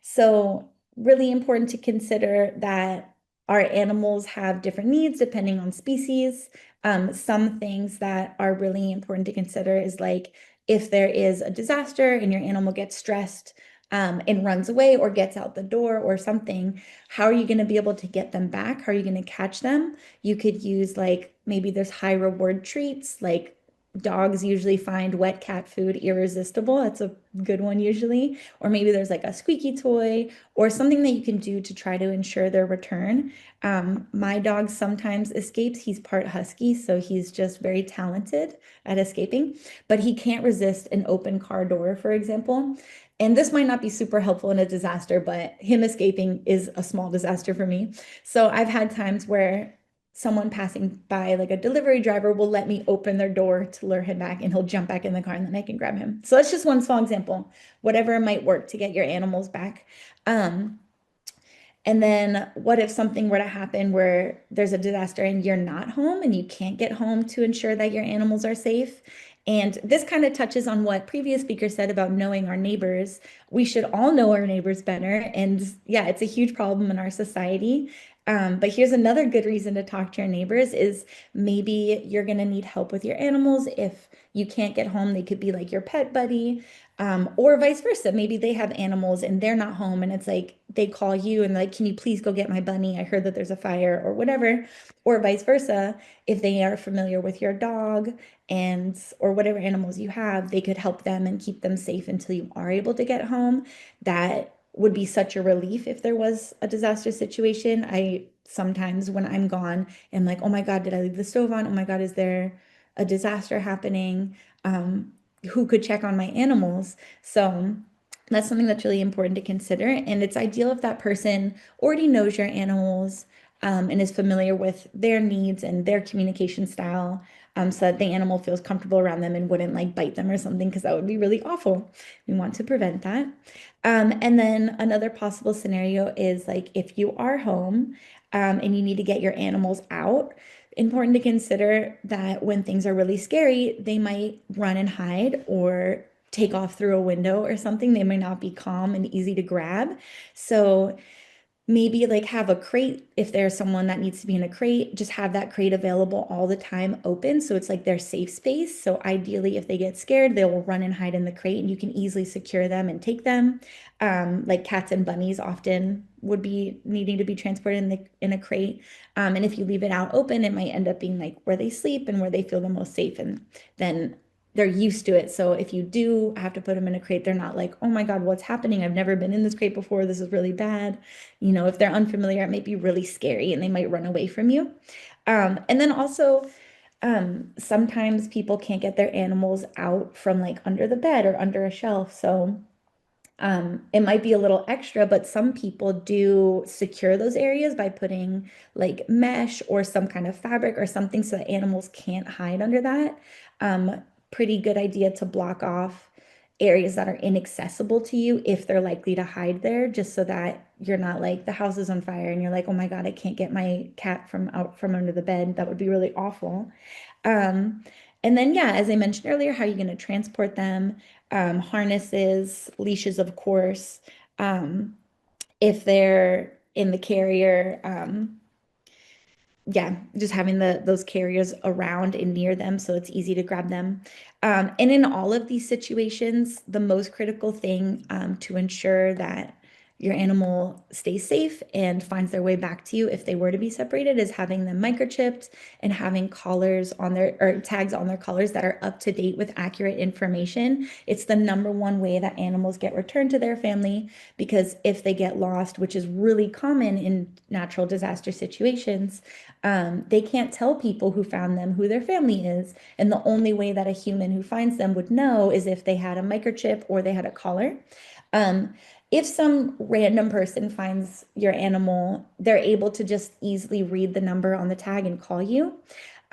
So really important to consider that our animals have different needs depending on species. Some things that are really important to consider is like if there is a disaster and your animal gets stressed and runs away or gets out the door or something, how are you going to be able to get them back? How are you going to catch them? You could use like maybe there's high reward treats like dogs usually find wet cat food irresistible. That's a good one usually. Or maybe there's like a squeaky toy or something that you can do to try to ensure their return. My dog sometimes escapes. He's part husky, so he's just very talented at escaping, but he can't resist an open car door, for example. And this might not be super helpful in a disaster, but him escaping is a small disaster for me. So I've had times where someone passing by, like a delivery driver, will let me open their door to lure him back and he'll jump back in the car and then I can grab him. So that's just one small example, whatever might work to get your animals back. And then what if something were to happen where there's a disaster and you're not home and you can't get home to ensure that your animals are safe? And this kind of touches on what previous speaker said about knowing our neighbors. We should all know our neighbors better. And yeah, it's a huge problem in our society. But here's another good reason to talk to your neighbors is maybe you're going to need help with your animals. If you can't get home, they could be like your pet buddy. Or vice versa. Maybe they have animals and they're not home and it's like they call you and like, can you please go get my bunny? I heard that there's a fire or whatever. Or vice versa, if they are familiar with your dog and or whatever animals you have, they could help them and keep them safe until you are able to get home. That would be such a relief if there was a disaster situation. I sometimes when I'm gone am like, oh my God, did I leave the stove on? Oh my God, is there a disaster happening? Who could check on my animals? So that's something that's really important to consider. And it's ideal if that person already knows your animals and is familiar with their needs and their communication style, so that the animal feels comfortable around them and wouldn't like bite them or something, because that would be really awful. We want to prevent that. And then another possible scenario is like if you are home and you need to get your animals out, important to consider that when things are really scary, they might run and hide or take off through a window or something. They might not be calm and easy to grab. So maybe like have a crate if there's someone that needs to be in a crate, just have that crate available all the time open so it's like their safe space. So ideally if they get scared, they will run and hide in the crate and you can easily secure them and take them. Like cats and bunnies often would be needing to be transported in a crate. And if you leave it out open, it might end up being like where they sleep and where they feel the most safe, and then they're used to it. So if you do have to put them in a crate, they're not like, oh my God, what's happening? I've never been in this crate before. This is really bad. You know, if they're unfamiliar, it might be really scary and they might run away from you. And then also, sometimes people can't get their animals out from like under the bed or under a shelf. So it might be a little extra, but some people do secure those areas by putting like mesh or some kind of fabric or something so that animals can't hide under that. Pretty good idea to block off areas that are inaccessible to you if they're likely to hide there, just so that you're not like the house is on fire and you're like, oh my God, I can't get my cat from out from under the bed. That would be really awful. And then, yeah, as I mentioned earlier, how you're going to transport them, harnesses, leashes, of course. If they're in the carrier, yeah, just having those carriers around and near them so it's easy to grab them. And in all of these situations, the most critical thing to ensure that your animal stays safe and finds their way back to you if they were to be separated is having them microchipped and having collars on their, or tags on their collars that are up to date with accurate information. It's the number one way that animals get returned to their family, because if they get lost, which is really common in natural disaster situations, they can't tell people who found them who their family is. And the only way that a human who finds them would know is if they had a microchip or they had a collar. If some random person finds your animal, they're able to just easily read the number on the tag and call you.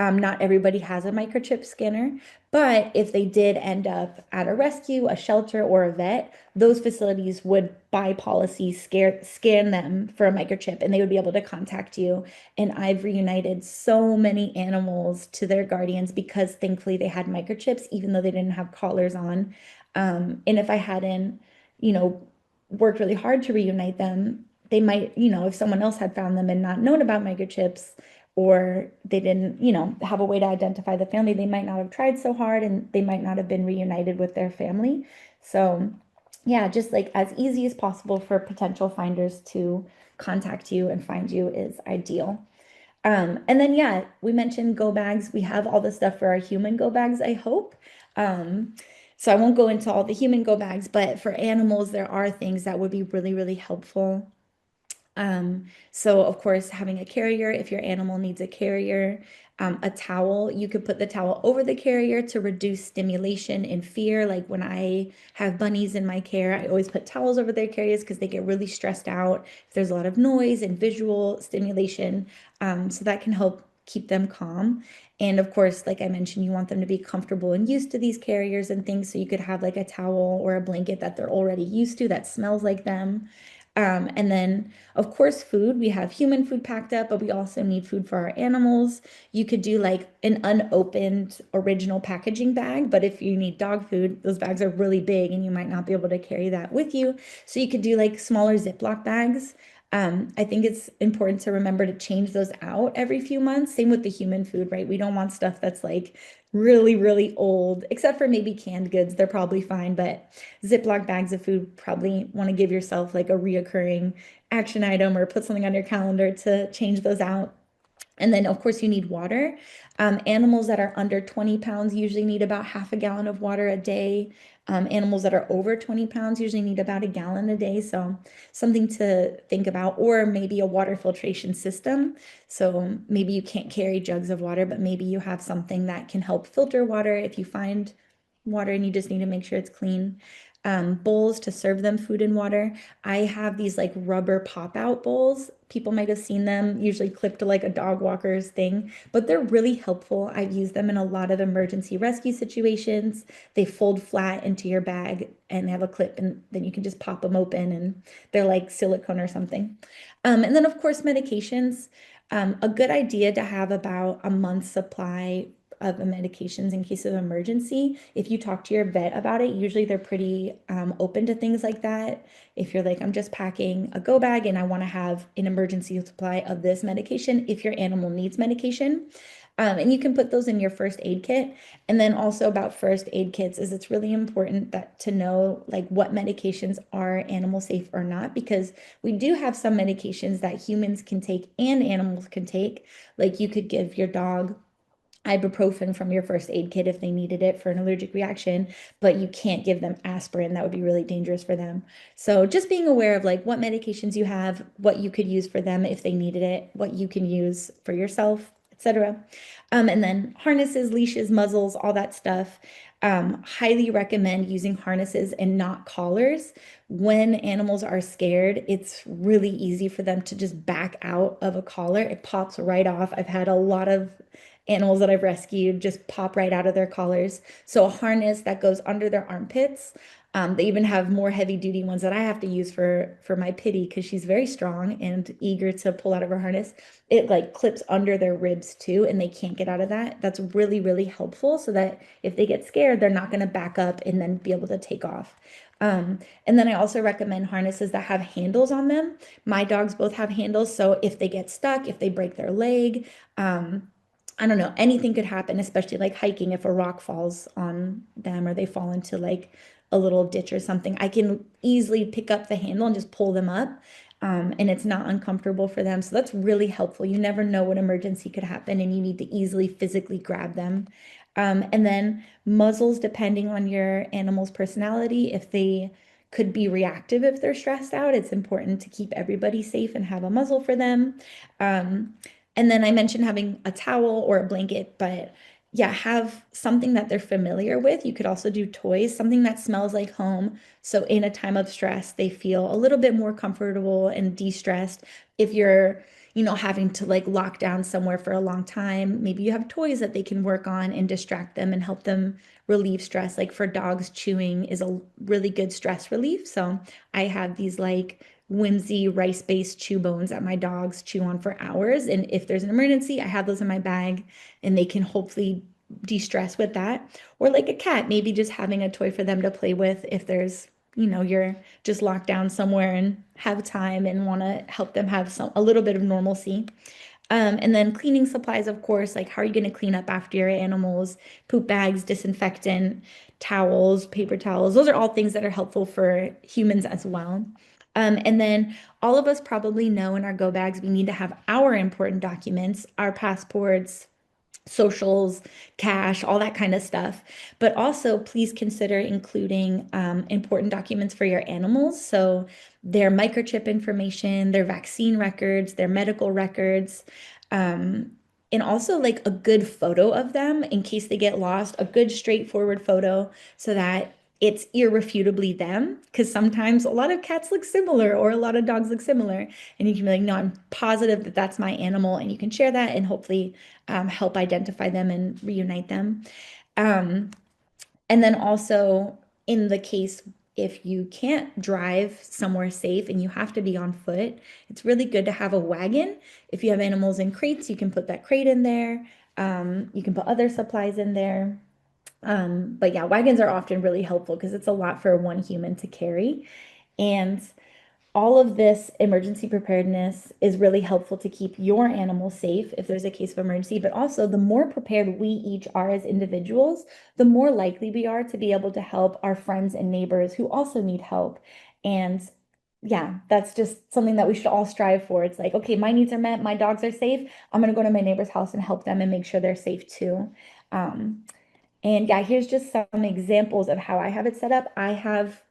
Not everybody has a microchip scanner, but if they did end up at a rescue, a shelter, or a vet, those facilities would, by policy, scan them for a microchip and they would be able to contact you. And I've reunited so many animals to their guardians because thankfully they had microchips, even though they didn't have collars on. And if I hadn't, you know, worked really hard to reunite them, they might, you know, if someone else had found them and not known about microchips, or they didn't, you know, have a way to identify the family, they might not have tried so hard and they might not have been reunited with their family. So yeah, just like as easy as possible for potential finders to contact you and find you is ideal. And then, yeah, we mentioned go bags. We have all the stuff for our human go bags, I hope. So I won't go into all the human go bags, but for animals, there are things that would be really, really helpful. So of course, having a carrier, if your animal needs a carrier, a towel, you could put the towel over the carrier to reduce stimulation and fear. Like when I have bunnies in my care, I always put towels over their carriers because they get really stressed out if there's a lot of noise and visual stimulation. So that can help keep them calm. And of course, like I mentioned, you want them to be comfortable and used to these carriers and things. So you could have like a towel or a blanket that they're already used to that smells like them. And then, of course, food. We have human food packed up, but we also need food for our animals. You could do like an unopened original packaging bag, but if you need dog food, those bags are really big and you might not be able to carry that with you. So you could do like smaller Ziploc bags. I think it's important to remember to change those out every few months. Same with the human food, right? We don't want stuff that's like really, really old, except for maybe canned goods. They're probably fine, but Ziploc bags of food, probably want to give yourself like a reoccurring action item or put something on your calendar to change those out. And then, of course, you need water. Animals that are under 20 pounds usually need about half a gallon of water a day. Animals that are over 20 pounds usually need about a gallon a day. So something to think about, or maybe a water filtration system. So maybe you can't carry jugs of water, but maybe you have something that can help filter water if you find water and you just need to make sure it's clean. Bowls to serve them food and water. I have these like rubber pop-out bowls. People might have seen them, usually clipped to like a dog walker's thing, but they're really helpful. I've used them in a lot of emergency rescue situations. They fold flat into your bag and they have a clip, and then you can just pop them open and they're like silicone or something. And then of course, medications. A good idea to have about a month's supply of the medications in case of emergency. If you talk to your vet about it, usually they're pretty open to things like that. If you're like, I'm just packing a go bag and I want to have an emergency supply of this medication if your animal needs medication. And you can put those in your first aid kit. And then also about first aid kits is it's really important that to know like what medications are animal safe or not, because we do have some medications that humans can take and animals can take. Like you could give your dog ibuprofen from your first aid kit if they needed it for an allergic reaction, but you can't give them aspirin. That would be really dangerous for them. So just being aware of like what medications you have, what you could use for them if they needed it, what you can use for yourself, etc. And then harnesses, leashes, muzzles, all that stuff. Highly recommend using harnesses and not collars. When animals are scared, it's really easy for them to just back out of a collar. It pops right off. I've had a lot of animals that I've rescued just pop right out of their collars. So a harness that goes under their armpits. They even have more heavy duty ones that I have to use for my Pitty because she's very strong and eager to pull out of her harness. It like clips under their ribs too, and they can't get out of that. That's really, really helpful so that if they get scared, they're not going to back up and then be able to take off. And then I also recommend harnesses that have handles on them. My dogs both have handles, so if they get stuck, if they break their leg, I don't know, anything could happen, especially like hiking if a rock falls on them or they fall into like a little ditch or something. I can easily pick up the handle and just pull them up. And it's not uncomfortable for them. So that's really helpful. You never know what emergency could happen and you need to easily physically grab them. And then muzzles, depending on your animal's personality, if they could be reactive if they're stressed out, it's important to keep everybody safe and have a muzzle for them. And then I mentioned having a towel or a blanket, but yeah, have something that they're familiar with. You could also do toys, something that smells like home. So in a time of stress, they feel a little bit more comfortable and de-stressed. If you're, having to like lock down somewhere for a long time, maybe you have toys that they can work on and distract them and help them relieve stress. Like for dogs, chewing is a really good stress relief. So I have these like whimsy rice-based chew bones that my dogs chew on for hours. And if there's an emergency, I have those in my bag and they can hopefully de-stress with that. Or like a cat, maybe just having a toy for them to play with if there's, you're just locked down somewhere and have time and want to help them have a little bit of normalcy. And then cleaning supplies, of course, like how are you going to clean up after your animals? Poop bags, disinfectant, towels, paper towels. Those are all things that are helpful for humans as well. And then all of us probably know in our go bags, we need to have our important documents, our passports, socials, cash, all that kind of stuff. But also please consider including important documents for your animals. So their microchip information, their vaccine records, their medical records, and also like a good photo of them in case they get lost, a good straightforward photo so that it's irrefutably them, because sometimes a lot of cats look similar or a lot of dogs look similar, and you can be like, no, I'm positive that that's my animal, and you can share that and hopefully help identify them and reunite them. And then also in the case if you can't drive somewhere safe and you have to be on foot, it's really good to have a wagon. If you have animals in crates, you can put that crate in there. You can put other supplies in there. But yeah, wagons are often really helpful because it's a lot for one human to carry. And all of this emergency preparedness is really helpful to keep your animal safe if there's a case of emergency, but also the more prepared we each are as individuals, the more likely we are to be able to help our friends and neighbors who also need help. And yeah, that's just something that we should all strive for. It's like, okay, my needs are met, my dogs are safe. I'm going to go to my neighbor's house and help them and make sure they're safe too. And yeah, here's just some examples of how I have it set up. I have,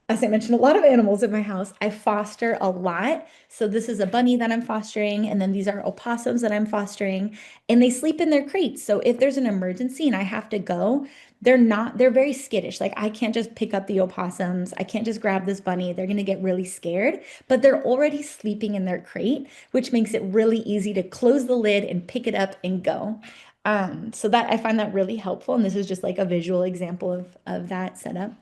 as I mentioned, a lot of animals in my house. I foster a lot. So this is a bunny that I'm fostering, and then these are opossums that I'm fostering, and they sleep in their crates. So if there's an emergency and I have to go, they're very skittish. Like I can't just pick up the opossums. I can't just grab this bunny. They're going to get really scared, but they're already sleeping in their crate, which makes it really easy to close the lid and pick it up and go. So that I find that really helpful. And this is just like a visual example of that setup.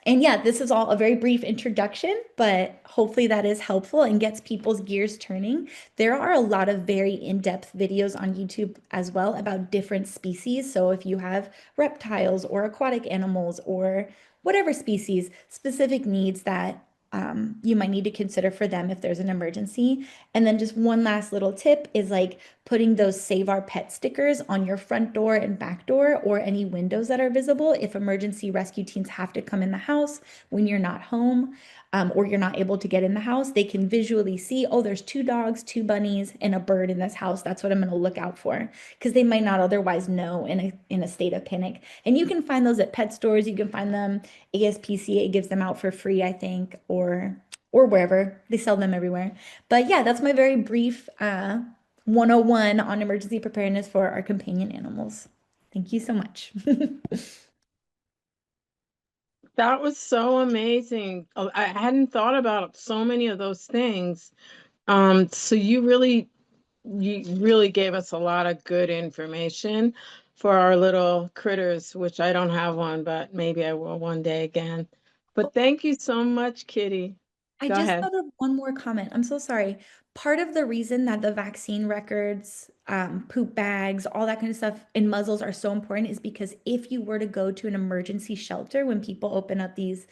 And yeah, this is all a very brief introduction, but hopefully that is helpful and gets people's gears turning. There are a lot of very in-depth videos on YouTube as well about different species. So if you have reptiles or aquatic animals or whatever species, specific needs that you might need to consider for them if there's an emergency. And then just one last little tip is like putting those Save Our Pet stickers on your front door and back door or any windows that are visible if emergency rescue teams have to come in the house when you're not home. Or you're not able to get in the house, they can visually see, oh, there's 2 dogs, 2 bunnies, and a bird in this house. That's what I'm going to look out for because they might not otherwise know in a state of panic. And you can find those at pet stores. You can find them. ASPCA gives them out for free, I think, or wherever. They sell them everywhere. But yeah, that's my very brief 101 on emergency preparedness for our companion animals. Thank you so much. That was so amazing. Oh, I hadn't thought about so many of those things. So you really gave us a lot of good information for our little critters, which I don't have one, but maybe I will one day again. But thank you so much, Kitty. I Go just ahead. thought of one more comment. I'm so sorry. Part of the reason that the vaccine records, poop bags, all that kind of stuff and muzzles are so important is because if you were to go to an emergency shelter when people open up these,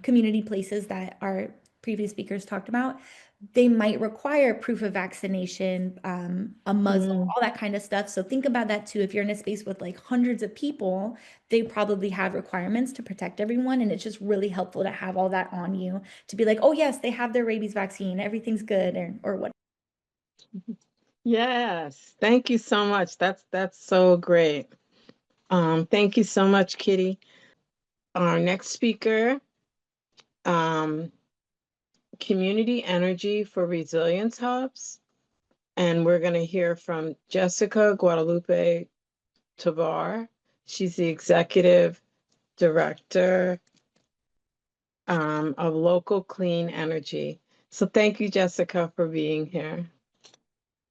community places that our previous speakers talked about, they might require proof of vaccination, a muzzle, all that kind of stuff. So think about that too. If you're in a space with like hundreds of people, they probably have requirements to protect everyone. And it's just really helpful to have all that on you to be like, oh yes, they have their rabies vaccine, everything's good, or what. Yes, thank you so much. That's so great. Thank you so much, Kitty. Our next speaker, um, Community Energy for Resilience Hubs. And we're going to hear from Jessica Guadalupe Tovar. She's the executive director of Local Clean Energy. So thank you, Jessica, for being here.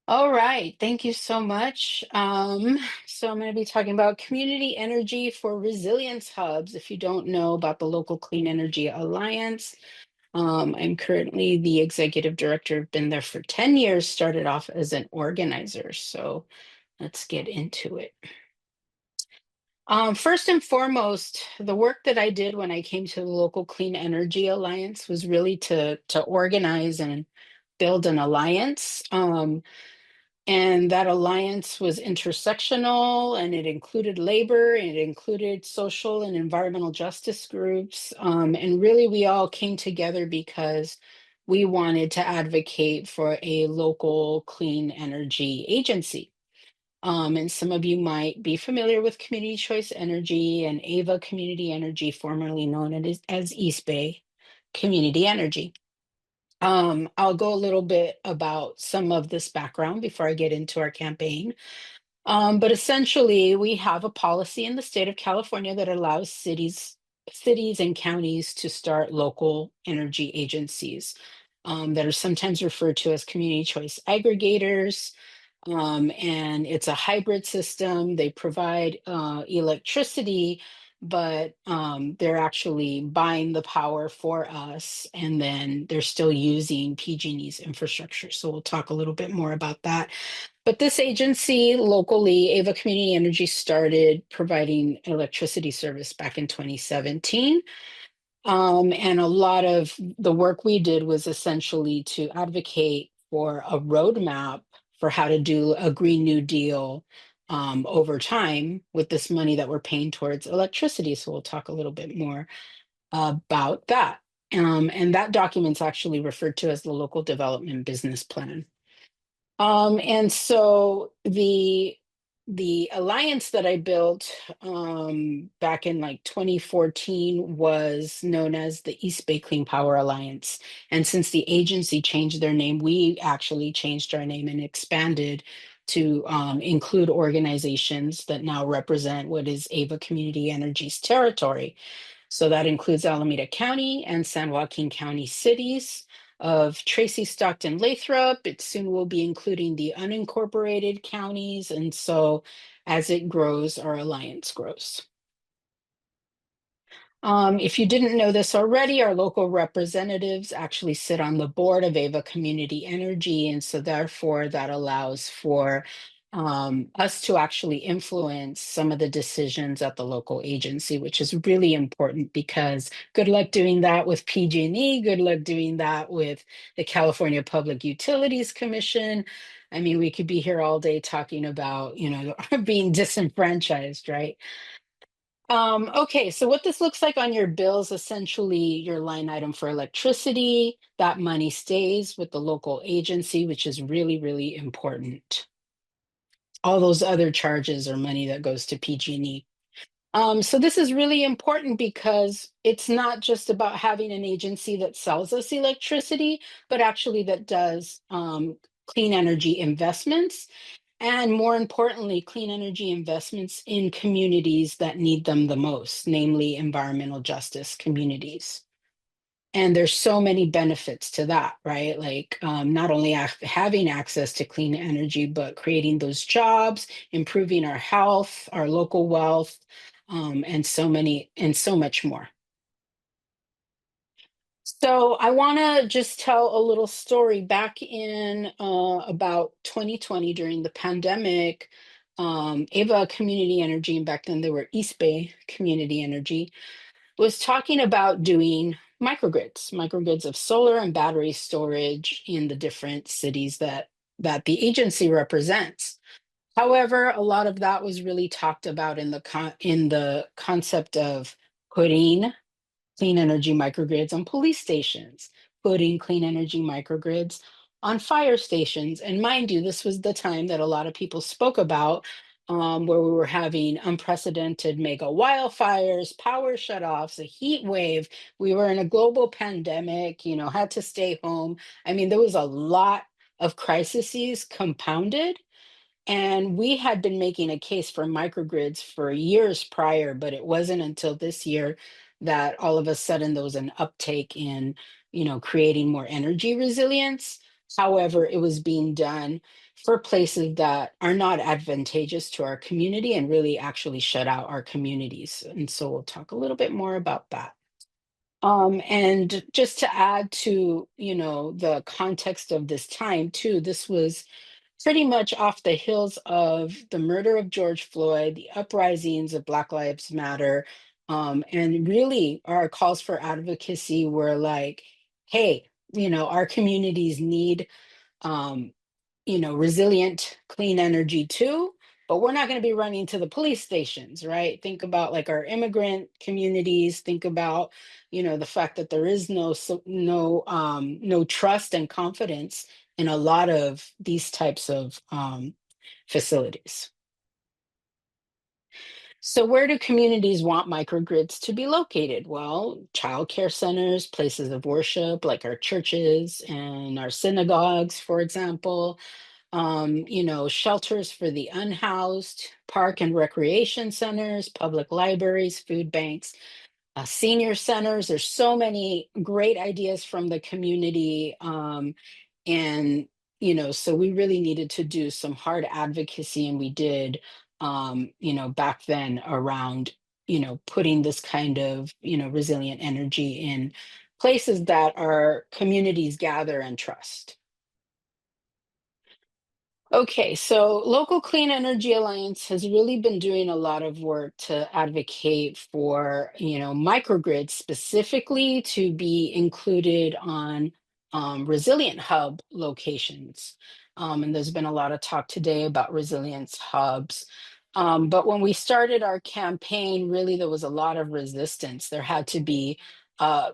All right, thank you so much. So I'm going to be talking about community energy for resilience hubs. If you don't know about the Local Clean Energy Alliance, I'm currently the executive director. I've been there for 10 years, started off as an organizer. So let's get into it. First and foremost, the work that I did when I came to the Local Clean Energy Alliance was really to organize and build an alliance. And that alliance was intersectional and it included labor and it included social and environmental justice groups. And really, we all came together because we wanted to advocate for a local clean energy agency. And some of you might be familiar with Community Choice Energy and AVA Community Energy, formerly known as East Bay Community Energy. I'll go a little bit about some of this background before I get into our campaign. But essentially, we have a policy in the state of California that allows cities and counties to start local energy agencies that are sometimes referred to as community choice aggregators. And it's a hybrid system. They provide electricity, but they're actually buying the power for us, and then they're still using PG&E's infrastructure. So we'll talk a little bit more about that. But this agency locally, Ava Community Energy, started providing electricity service back in 2017. And a lot of the work we did was essentially to advocate for a roadmap for how to do a Green New Deal over time with this money that we're paying towards electricity. So we'll talk a little bit more about that. And that document's actually referred to as the Local Development Business Plan. And so the alliance that I built back in like 2014 was known as the East Bay Clean Power Alliance. And since the agency changed their name, we actually changed our name and expanded to include organizations that now represent what is Ava Community Energy's territory. So that includes Alameda County and San Joaquin County cities of Tracy, Stockton, Lathrop. It soon will be including the unincorporated counties. And so as it grows, our alliance grows. If you didn't know this already, our local representatives actually sit on the board of Ava Community Energy. And so therefore that allows for us to actually influence some of the decisions at the local agency, which is really important because good luck doing that with PG&E, good luck doing that with the California Public Utilities Commission. I mean, we could be here all day talking about, being disenfranchised, right? Okay, so what this looks like on your bills, essentially your line item for electricity, that money stays with the local agency, which is really, really important. All those other charges are money that goes to PG&E. So this is really important because it's not just about having an agency that sells us electricity, but actually that does clean energy investments. And more importantly, clean energy investments in communities that need them the most, namely environmental justice communities. And there's so many benefits to that, right? Like not only having access to clean energy, but creating those jobs, improving our health, our local wealth, and so much more. So I want to just tell a little story. Back in about 2020 during the pandemic, Ava Community Energy, and back then they were East Bay Community Energy, was talking about doing microgrids of solar and battery storage in the different cities that the agency represents. However, a lot of that was really talked about in the concept of putting clean energy microgrids on police stations, putting clean energy microgrids on fire stations. And mind you, this was the time that a lot of people spoke about where we were having unprecedented mega wildfires, power shutoffs, a heat wave. We were in a global pandemic, had to stay home. I mean, there was a lot of crises compounded. And we had been making a case for microgrids for years prior, but it wasn't until this year that all of a sudden there was an uptake in, creating more energy resilience. However, it was being done for places that are not advantageous to our community and really actually shut out our communities. And so we'll talk a little bit more about that. And just to add to, the context of this time too, this was pretty much off the heels of the murder of George Floyd, the uprisings of Black Lives Matter, and really our calls for advocacy were like, hey, our communities need um, resilient, clean energy too, but we're not going to be running to the police stations, right? Think about like our immigrant communities, think about, the fact that there is no trust and confidence in a lot of these types of facilities. So where do communities want microgrids to be located? Well, childcare centers, places of worship like our churches and our synagogues, for example, shelters for the unhoused, park and recreation centers, public libraries, food banks, senior centers. There's so many great ideas from the community. And, so we really needed to do some hard advocacy, and we did, back then around, putting this kind of, resilient energy in places that our communities gather and trust. Okay, so Local Clean Energy Alliance has really been doing a lot of work to advocate for, microgrids specifically to be included on resilient hub locations. And there's been a lot of talk today about resilience hubs. But when we started our campaign, really there was a lot of resistance. There had to be a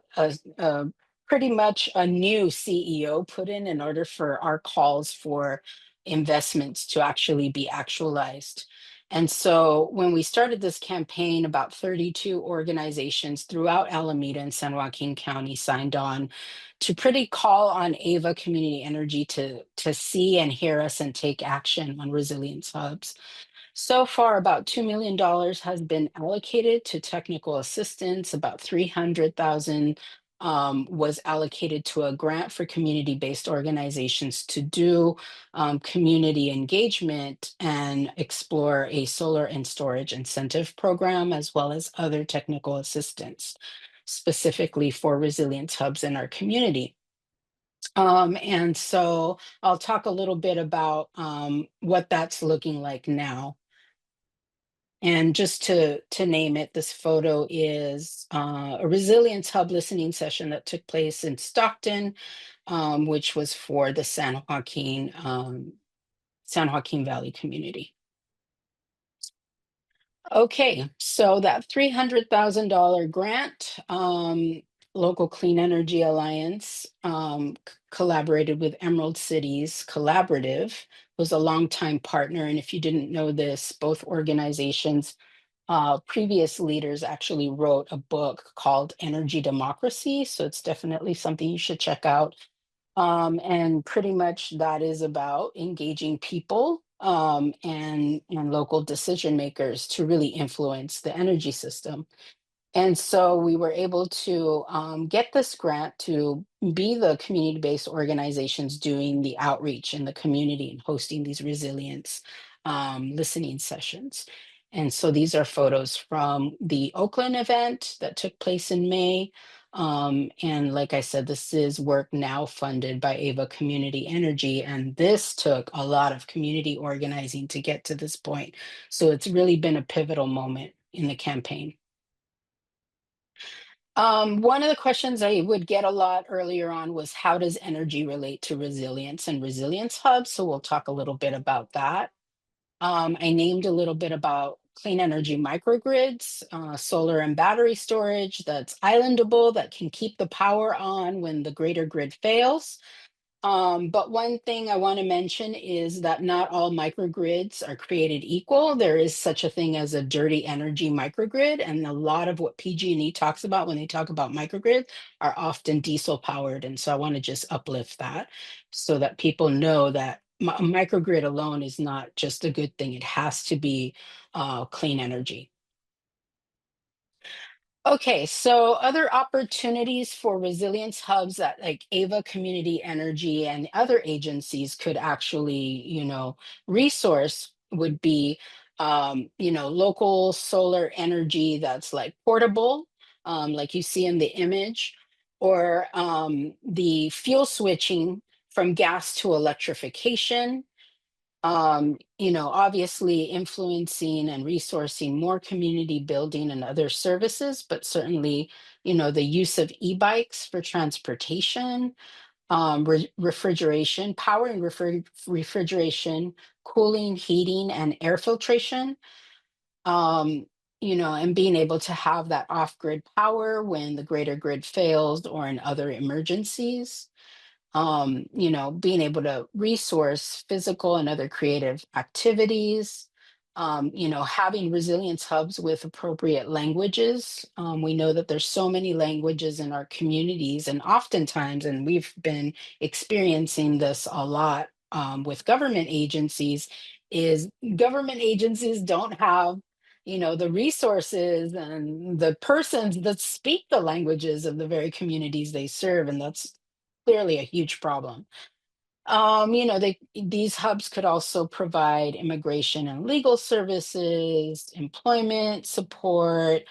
pretty much a new CEO put in order for our calls for investments to actually be actualized. And so when we started this campaign, about 32 organizations throughout Alameda and San Joaquin County signed on to pretty call on Ava Community Energy to see and hear us and take action on resilience hubs. So far, about $2 million has been allocated to technical assistance, about 300,000 was allocated to a grant for community-based organizations to do community engagement and explore a solar and storage incentive program, as well as other technical assistance, specifically for resilience hubs in our community. And so I'll talk a little bit about what that's looking like now. And just to name it, this photo is a resilience hub listening session that took place in Stockton, which was for the San Joaquin Valley community. Okay, so that $300,000 grant, Local Clean Energy Alliance collaborated with Emerald Cities Collaborative, was a longtime partner. And if you didn't know this, both organizations, previous leaders actually wrote a book called Energy Democracy. So it's definitely something you should check out. And pretty much that is about engaging people and local decision makers to really influence the energy system. And so we were able to get this grant to be the community-based organizations doing the outreach in the community and hosting these resilience listening sessions. And so these are photos from the Oakland event that took place in May. And like I said, this is work now funded by Ava Community Energy. And this took a lot of community organizing to get to this point. So it's really been a pivotal moment in the campaign. One of the questions I would get a lot earlier on was, how does energy relate to resilience and resilience hubs? So we'll talk a little bit about that. I named a little bit about clean energy microgrids, solar and battery storage that's islandable, that can keep the power on when the greater grid fails. But one thing I want to mention is that not all microgrids are created equal. There is such a thing as a dirty energy microgrid, and a lot of what PG&E talks about when they talk about microgrid are often diesel powered. And so I want to just uplift that so that people know that a microgrid alone is not just a good thing. It has to be clean energy. Okay, so other opportunities for resilience hubs that like Ava Community Energy and other agencies could actually, resource would be, local solar energy that's like portable, like you see in the image, or the fuel switching from gas to electrification, obviously influencing and resourcing more community building and other services, but certainly, the use of e-bikes for transportation, refrigeration, power and refrigeration, cooling, heating, and air filtration. And being able to have that off-grid power when the greater grid fails or in other emergencies. Being able to resource physical and other creative activities, having resilience hubs with appropriate languages. We know that there's so many languages in our communities, and oftentimes, and we've been experiencing this a lot with government agencies, is government agencies don't have the resources and the persons that speak the languages of the very communities they serve, and that's clearly a huge problem. These hubs could also provide immigration and legal services, employment support,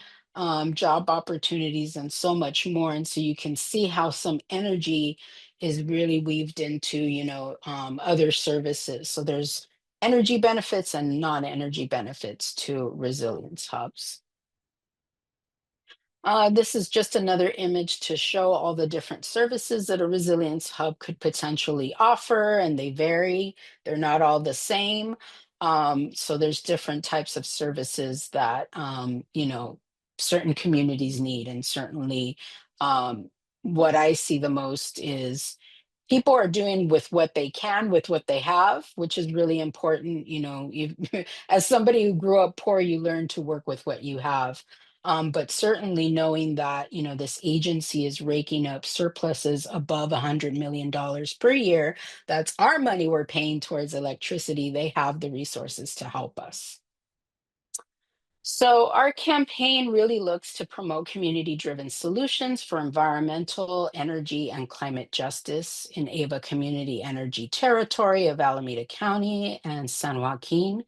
job opportunities, and so much more. And so you can see how some energy is really weaved into, other services. So there's energy benefits and non-energy benefits to resilience hubs. This is just another image to show all the different services that a resilience hub could potentially offer, and they vary. They're not all the same. So there's different types of services that, certain communities need. And certainly what I see the most is people are doing with what they can, with what they have, which is really important. As somebody who grew up poor, you learn to work with what you have. But certainly knowing that, this agency is raking up surpluses above $100 million per year, that's our money we're paying towards electricity. They have the resources to help us. So our campaign really looks to promote community-driven solutions for environmental, energy, and climate justice in Ava Community Energy Territory of Alameda County and San Joaquin.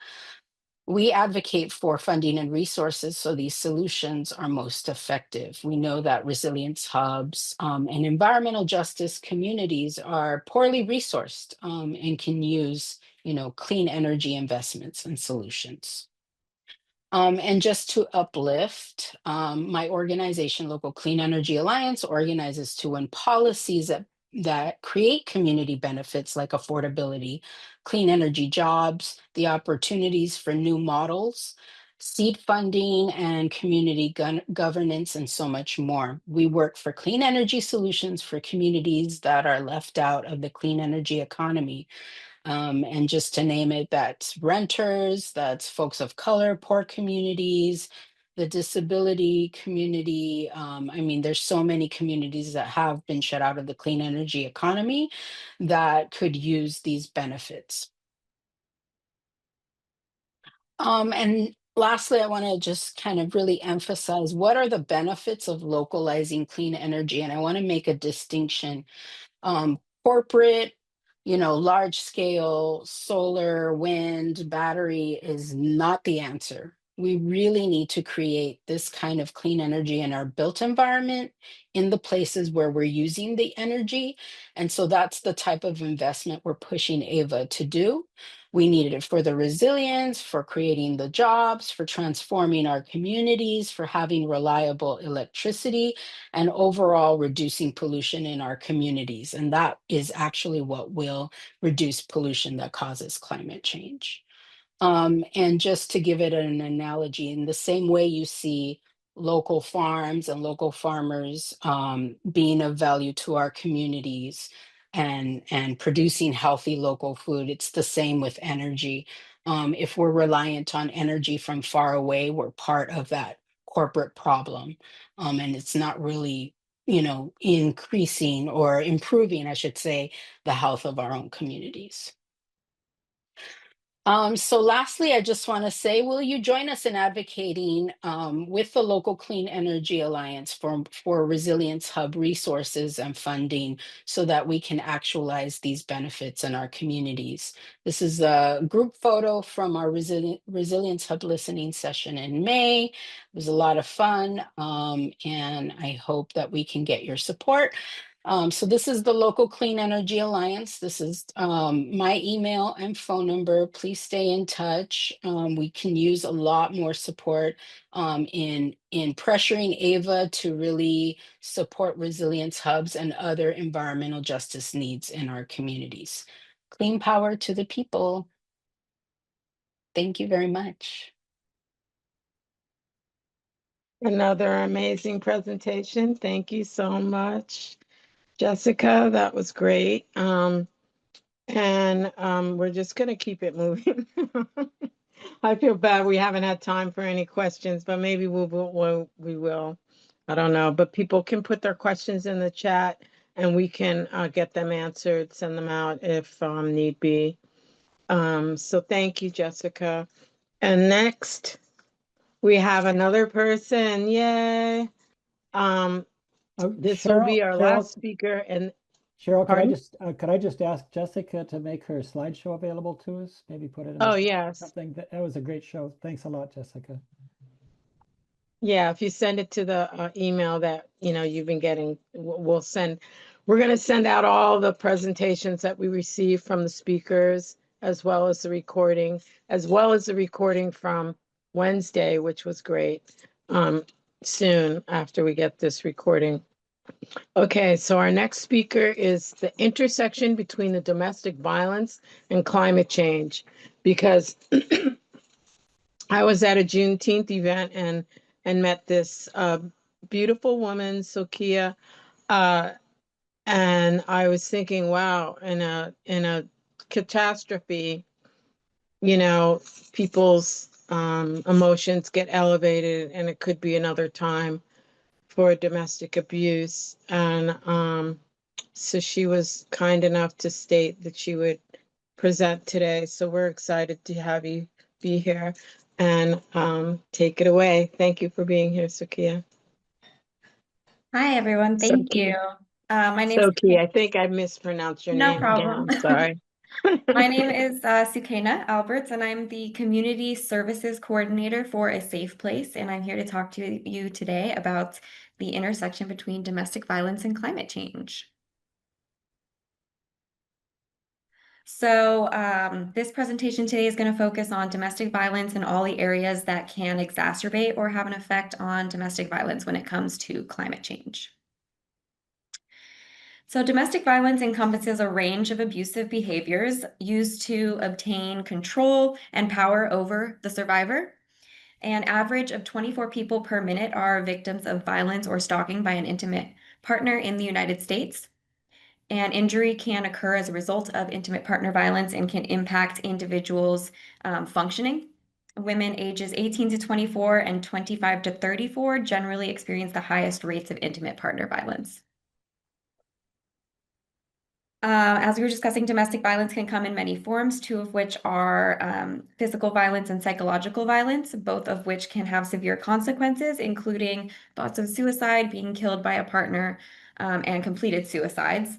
We advocate for funding and resources so these solutions are most effective. We know that resilience hubs and environmental justice communities are poorly resourced and can use, clean energy investments and solutions. And just to uplift, my organization, Local Clean Energy Alliance, organizes to win policies that create community benefits like affordability, clean energy jobs, the opportunities for new models, seed funding, and community governance, and so much more. We work for clean energy solutions for communities that are left out of the clean energy economy. And just to name it, that's renters, that's folks of color, poor communities, the disability community. There's so many communities that have been shut out of the clean energy economy that could use these benefits. And lastly, I want to just kind of really emphasize what are the benefits of localizing clean energy. And I want to make a distinction. Corporate, large scale solar, wind, battery is not the answer. We really need to create this kind of clean energy in our built environment in the places where we're using the energy. And so that's the type of investment we're pushing Ava to do. We needed it for the resilience, for creating the jobs, for transforming our communities, for having reliable electricity, and overall reducing pollution in our communities. And that is actually what will reduce pollution that causes climate change. And just to give it an analogy, in the same way you see local farms and local farmers being of value to our communities and producing healthy local food, it's the same with energy. If we're reliant on energy from far away, we're part of that corporate problem. And it's not really, increasing or improving, I should say, the health of our own communities. So lastly, I just want to say, will you join us in advocating with the Local Clean Energy Alliance for Resilience Hub resources and funding so that we can actualize these benefits in our communities? This is a group photo from our Resilience Hub listening session in May. It was a lot of fun, and I hope that we can get your support. So this is the Local Clean Energy Alliance. This is my email and phone number. Please stay in touch. We can use a lot more support in pressuring Ava to really support resilience hubs and other environmental justice needs in our communities. Clean power to the people. Thank you very much. Another amazing presentation. Thank you so much, Jessica. That was great. And we're just going to keep it moving. I feel bad we haven't had time for any questions, but maybe we will. I don't know, but people can put their questions in the chat and we can get them answered, send them out if need be. So thank you, Jessica. And next, we have another person. Yay. This will be our last speaker. And Cheryl, pardon? could I just ask Jessica to make her slideshow available to us? Maybe put it in Oh, yes. something. That was a great show. Thanks a lot, Jessica. Yeah, if you send it to the email that you've been getting, we'll send. We're going to send out all the presentations that we receive from the speakers, as well as the recording, from Wednesday, which was great. Soon after we get this recording. Okay, so our next speaker is the intersection between the domestic violence and climate change, because I was at a Juneteenth event and met this beautiful woman, Sokia, and I was thinking, wow, in a catastrophe, people's emotions get elevated, and it could be another time for domestic abuse. And so she was kind enough to state that she would present today. So we're excited to have you be here. and take it away. Thank you for being here, Sukiya. Hi, everyone. Thank you. My name's Soki, I think I mispronounced your No name again. problem. I'm sorry. My name is Sukaina Alberts, and I'm the Community Services Coordinator for A Safe Place, and I'm here to talk to you today about the intersection between domestic violence and climate change. So this presentation today is going to focus on domestic violence and all the areas that can exacerbate or have an effect on domestic violence when it comes to climate change. So domestic violence encompasses a range of abusive behaviors used to obtain control and power over the survivor. An average of 24 people per minute are victims of violence or stalking by an intimate partner in the United States. And injury can occur as a result of intimate partner violence and can impact individuals' functioning. Women ages 18 to 24 and 25 to 34 generally experience the highest rates of intimate partner violence. As we were discussing, domestic violence can come in many forms, two of which are physical violence and psychological violence, both of which can have severe consequences, including thoughts of suicide, being killed by a partner, and completed suicides.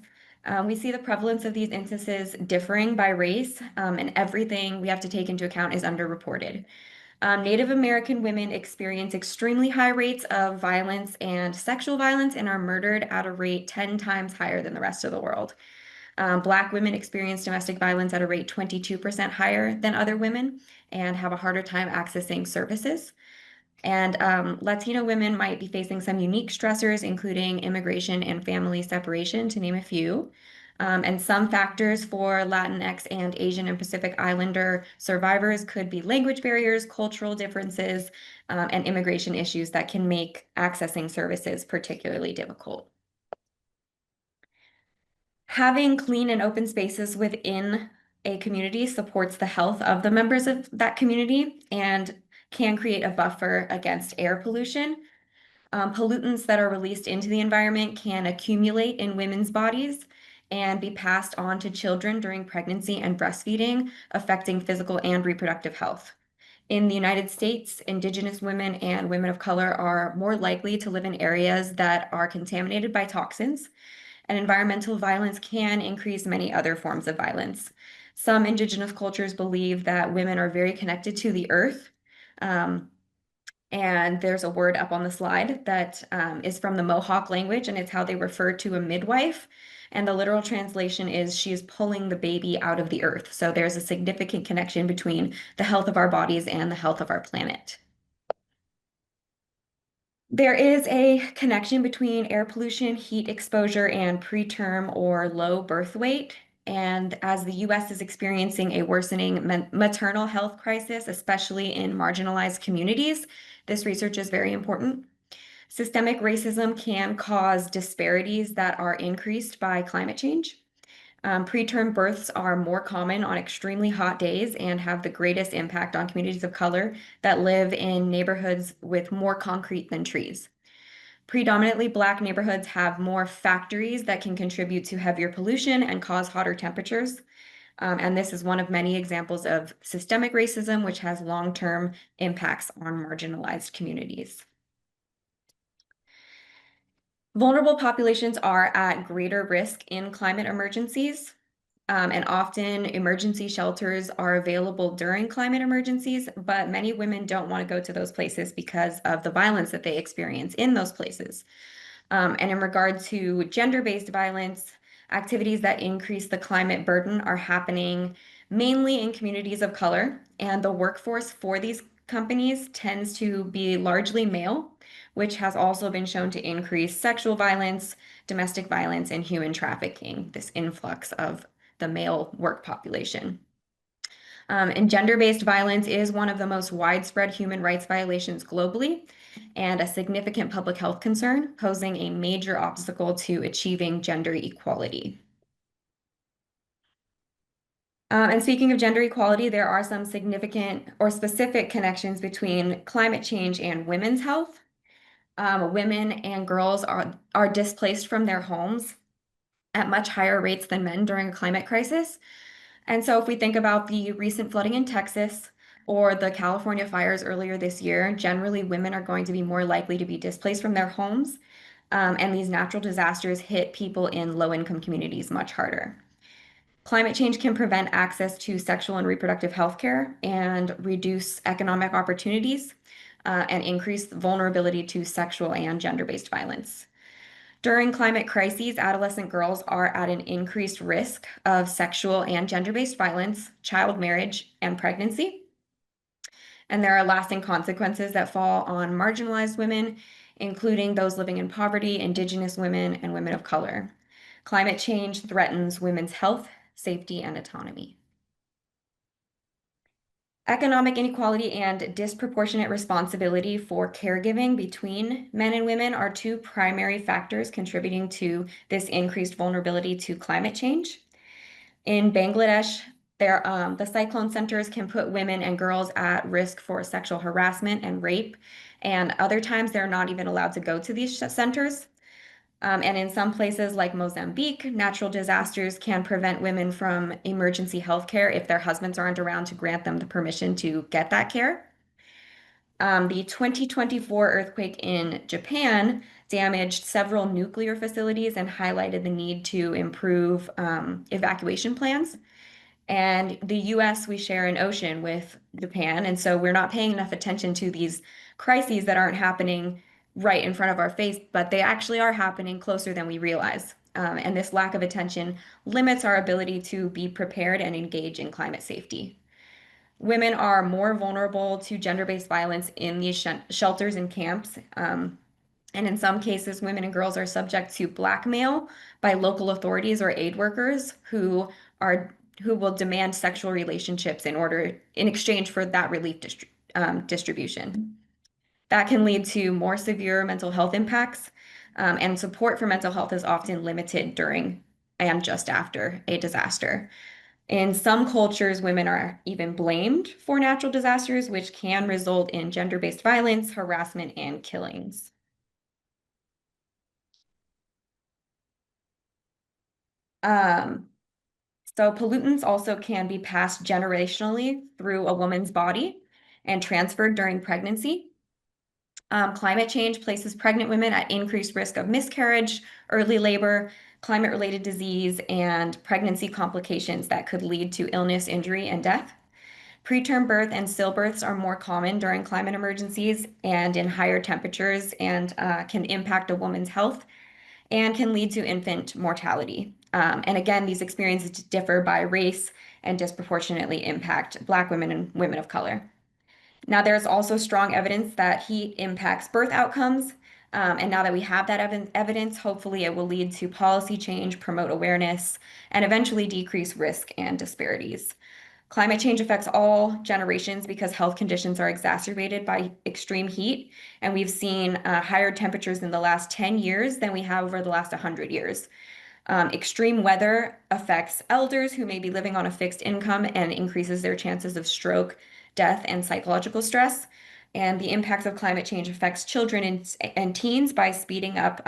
We see the prevalence of these instances differing by race, and everything we have to take into account is underreported. Native American women experience extremely high rates of violence and sexual violence and are murdered at a rate 10 times higher than the rest of the world. Black women experience domestic violence at a rate 22% higher than other women and have a harder time accessing services. And Latino women might be facing some unique stressors, including immigration and family separation, to name a few. And some factors for Latinx and Asian and Pacific Islander survivors could be language barriers, cultural differences, and immigration issues that can make accessing services particularly difficult. Having clean and open spaces within a community supports the health of the members of that community and can create a buffer against air pollution. Pollutants that are released into the environment can accumulate in women's bodies and be passed on to children during pregnancy and breastfeeding, affecting physical and reproductive health. In the United States, Indigenous women and women of color are more likely to live in areas that are contaminated by toxins, and environmental violence can increase many other forms of violence. Some Indigenous cultures believe that women are very connected to the earth. And there's a word up on the slide that is from the Mohawk language, and it's how they refer to a midwife. And the literal translation is she is pulling the baby out of the earth. So there's a significant connection between the health of our bodies and the health of our planet. There is a connection between air pollution, heat exposure, and preterm or low birth weight. And as the US is experiencing a worsening maternal health crisis, especially in marginalized communities, this research is very important. Systemic racism can cause disparities that are increased by climate change. Preterm births are more common on extremely hot days and have the greatest impact on communities of color that live in neighborhoods with more concrete than trees. Predominantly Black neighborhoods have more factories that can contribute to heavier pollution and cause hotter temperatures. And this is one of many examples of systemic racism, which has long-term impacts on marginalized communities. Vulnerable populations are at greater risk in climate emergencies. And often emergency shelters are available during climate emergencies, but many women don't want to go to those places because of the violence that they experience in those places. And in regard to gender-based violence, activities that increase the climate burden are happening mainly in communities of color, and the workforce for these companies tends to be largely male, which has also been shown to increase sexual violence, domestic violence, and human trafficking, this influx of the male work population. And gender-based violence is one of the most widespread human rights violations globally and a significant public health concern, posing a major obstacle to achieving gender equality. And speaking of gender equality, there are some significant or specific connections between climate change and women's health. Women and girls are displaced from their homes at much higher rates than men during a climate crisis. And so if we think about the recent flooding in Texas, or the California fires earlier this year, generally women are going to be more likely to be displaced from their homes. And these natural disasters hit people in low-income communities much harder. Climate change can prevent access to sexual and reproductive health care and reduce economic opportunities and increase vulnerability to sexual and gender-based violence. During climate crises, adolescent girls are at an increased risk of sexual and gender-based violence, child marriage, and pregnancy. And there are lasting consequences that fall on marginalized women, including those living in poverty, Indigenous women, and women of color. Climate change threatens women's health, safety, and autonomy. Economic inequality and disproportionate responsibility for caregiving between men and women are two primary factors contributing to this increased vulnerability to climate change. In Bangladesh, the cyclone centers can put women and girls at risk for sexual harassment and rape, and other times they're not even allowed to go to these centers. And in some places like Mozambique, natural disasters can prevent women from emergency health care if their husbands aren't around to grant them the permission to get that care. The 2024 earthquake in Japan damaged several nuclear facilities and highlighted the need to improve evacuation plans. And the US, we share an ocean with Japan, and so we're not paying enough attention to these crises that aren't happening right in front of our face, but they actually are happening closer than we realize. And this lack of attention limits our ability to be prepared and engage in climate safety. Women are more vulnerable to gender-based violence in these shelters and camps. And in some cases, women and girls are subject to blackmail by local authorities or aid workers who will demand sexual relationships in exchange for that relief distribution. That can lead to more severe mental health impacts, and support for mental health is often limited during and just after a disaster. In some cultures, women are even blamed for natural disasters, which can result in gender-based violence, harassment, and killings. So pollutants also can be passed generationally through a woman's body and transferred during pregnancy. Climate change places pregnant women at increased risk of miscarriage, early labor, climate-related disease, and pregnancy complications that could lead to illness, injury, and death. Preterm birth and stillbirths are more common during climate emergencies and in higher temperatures, and can impact a woman's health and can lead to infant mortality. And again, these experiences differ by race and disproportionately impact Black women and women of color. Now, there's also strong evidence that heat impacts birth outcomes. And now that we have that evidence, hopefully it will lead to policy change, promote awareness, and eventually decrease risk and disparities. Climate change affects all generations because health conditions are exacerbated by extreme heat, and we've seen higher temperatures in the last 10 years than we have over the last 100 years. Extreme weather affects elders who may be living on a fixed income and increases their chances of stroke, death, and psychological stress. And the impacts of climate change affects children and teens by speeding up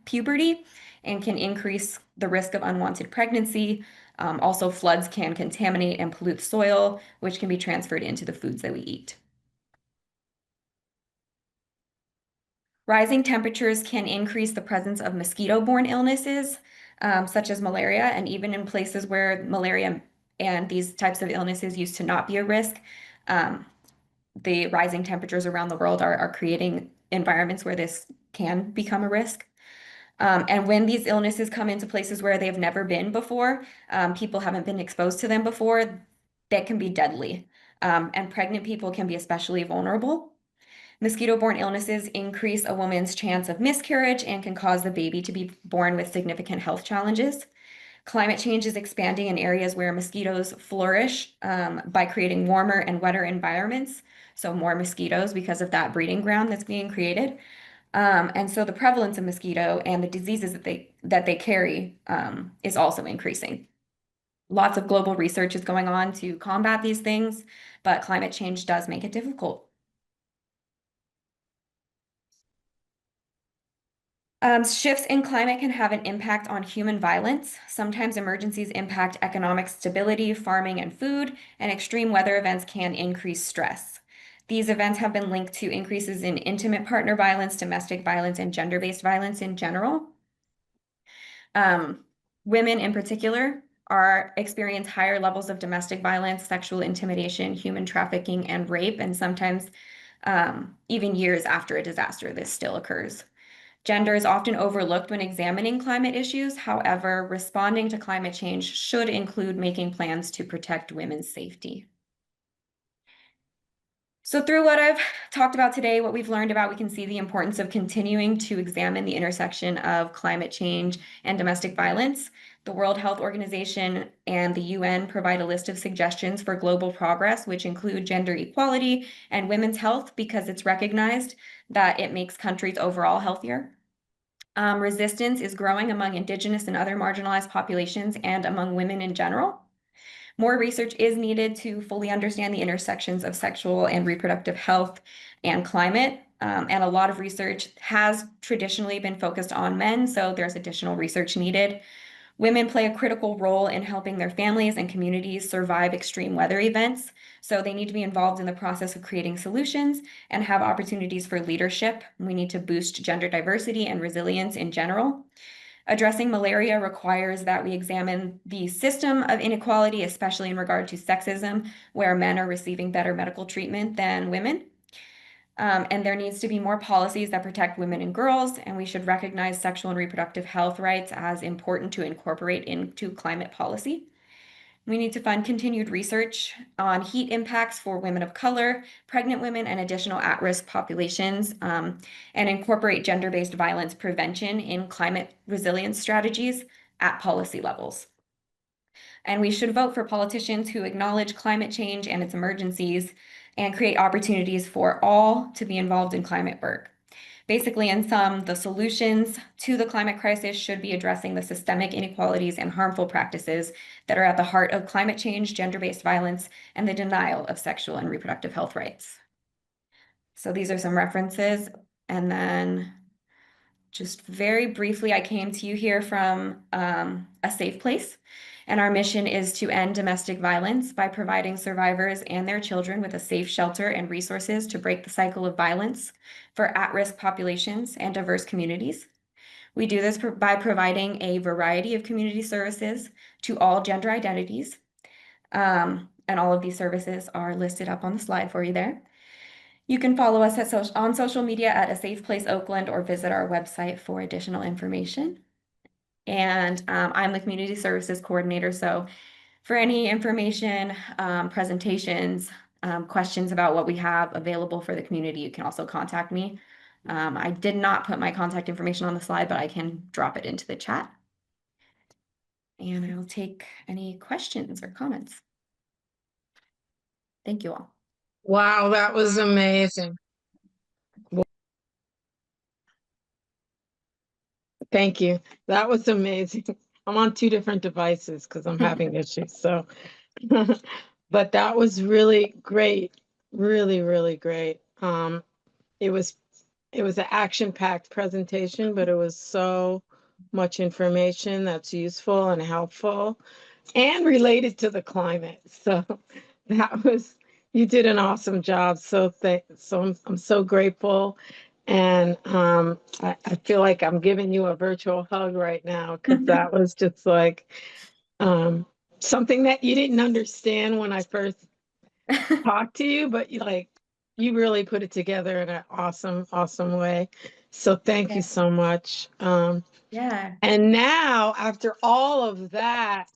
puberty and can increase the risk of unwanted pregnancy. Also, floods can contaminate and pollute soil, which can be transferred into the foods that we eat. Rising temperatures can increase the presence of mosquito-borne illnesses, such as malaria, and even in places where malaria and these types of illnesses used to not be a risk, the rising temperatures around the world are creating environments where this can become a risk. And when these illnesses come into places where they've never been before, people haven't been exposed to them before, that can be deadly. And pregnant people can be especially vulnerable. Mosquito-borne illnesses increase a woman's chance of miscarriage and can cause the baby to be born with significant health challenges. Climate change is expanding in areas where mosquitoes flourish by creating warmer and wetter environments. So more mosquitoes because of that breeding ground that's being created. And so the prevalence of mosquito and the diseases that they carry is also increasing. Lots of global research is going on to combat these things, but climate change does make it difficult. Shifts in climate can have an impact on human violence. Sometimes emergencies impact economic stability, farming and food, and extreme weather events can increase stress. These events have been linked to increases in intimate partner violence, domestic violence, and gender-based violence in general. Women in particular experience higher levels of domestic violence, sexual intimidation, human trafficking, and rape, and sometimes even years after a disaster, this still occurs. Gender is often overlooked when examining climate issues. However, responding to climate change should include making plans to protect women's safety. So through what I've talked about today, what we've learned about, we can see the importance of continuing to examine the intersection of climate change and domestic violence. The World Health Organization and the UN provide a list of suggestions for global progress, which include gender equality and women's health, because it's recognized that it makes countries overall healthier. Resistance is growing among Indigenous and other marginalized populations and among women in general. More research is needed to fully understand the intersections of sexual and reproductive health and climate. And a lot of research has traditionally been focused on men, so there's additional research needed. Women play a critical role in helping their families and communities survive extreme weather events, so they need to be involved in the process of creating solutions and have opportunities for leadership. We need to boost gender diversity and resilience in general. Addressing malaria requires that we examine the system of inequality, especially in regard to sexism, where men are receiving better medical treatment than women. And there needs to be more policies that protect women and girls, and we should recognize sexual and reproductive health rights as important to incorporate into climate policy. We need to fund continued research on heat impacts for women of color, pregnant women, and additional at-risk populations, and incorporate gender-based violence prevention in climate resilience strategies at policy levels. And we should vote for politicians who acknowledge climate change and its emergencies and create opportunities for all to be involved in climate work. Basically, in sum, the solutions to the climate crisis should be addressing the systemic inequalities and harmful practices that are at the heart of climate change, gender-based violence, and the denial of sexual and reproductive health rights. So these are some references. And then just very briefly, I came to you here from A Safe Place. And our mission is to end domestic violence by providing survivors and their children with a safe shelter and resources to break the cycle of violence for at-risk populations and diverse communities. We do this by providing a variety of community services to all gender identities. And all of these services are listed up on the slide for you there. You can follow us on social media at A Safe Place Oakland or visit our website for additional information. And I'm the Community Services Coordinator, so for any information, presentations, questions about what we have available for the community, you can also contact me. I did not put my contact information on the slide, but I can drop it into the chat. And I will take any questions or comments. Thank you all. Wow, that was amazing. Thank you. That was amazing. I'm on 2 different devices because I'm having issues. So, but that was really great. Really, really great. It was an action-packed presentation, but it was so much information that's useful and helpful and related to the climate. So you did an awesome job. So I'm so grateful. And I feel like I'm giving you a virtual hug right now because that was just like something that you didn't understand when I first talked to you, but you really put it together in an awesome, awesome way. So thank you so much. Yeah. And now, after all of that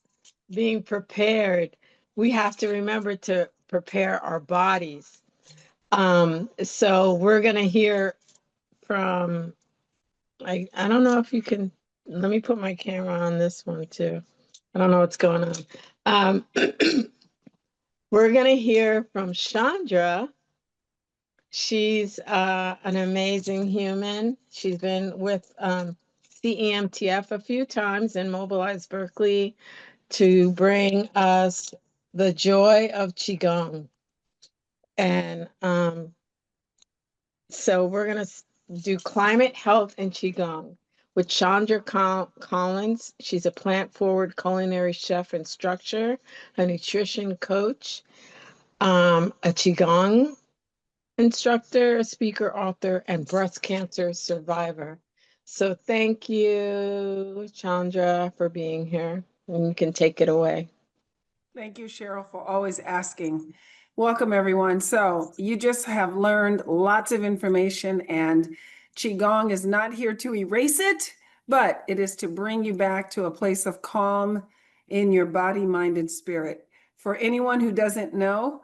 being prepared, we have to remember to prepare our bodies. So we're going to hear from, I don't know if you can, let me put my camera on this one too. I don't know what's going on. We're going to hear from Chandra. She's an amazing human. She's been with CEMTF a few times and Mobilize Berkeley to bring us the joy of Qigong. And so we're going to do climate, health, and Qigong. with Chandra Collins. She's a plant-forward culinary chef instructor, a nutrition coach, a Qigong instructor, a speaker, author, and breast cancer survivor. So thank you, Chandra, for being here. And you can take it away. Thank you, Cheryl, for always asking. Welcome, everyone. So you just have learned lots of information, and Qigong is not here to erase it, but it is to bring you back to a place of calm in your body, mind, and spirit. For anyone who doesn't know,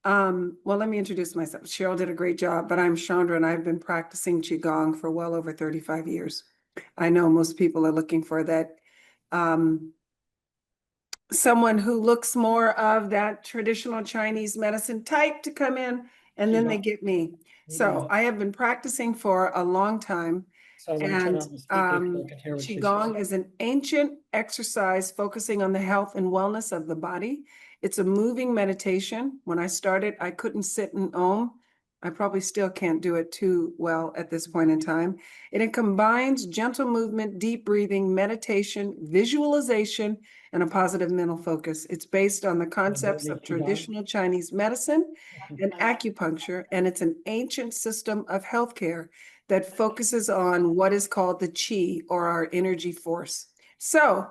well, let me introduce myself. Cheryl did a great job, but I'm Chandra, and I've been practicing Qigong for well over 35 years. I know most people are looking for that someone who looks more of that traditional Chinese medicine type to come in, and then they get me. So I have been practicing for a long time. So I want to turn And on the speaker so I can hear what she's Qigong saying. is an ancient exercise focusing on the health and wellness of the body. It's a moving meditation. When I started, I couldn't sit and Om. I probably still can't do it too well at this point in time. And it combines gentle movement, deep breathing, meditation, visualization, and a positive mental focus. It's based on the concepts of traditional Chinese medicine and acupuncture, and it's an ancient system of healthcare that focuses on what is called the qi, or our energy force. So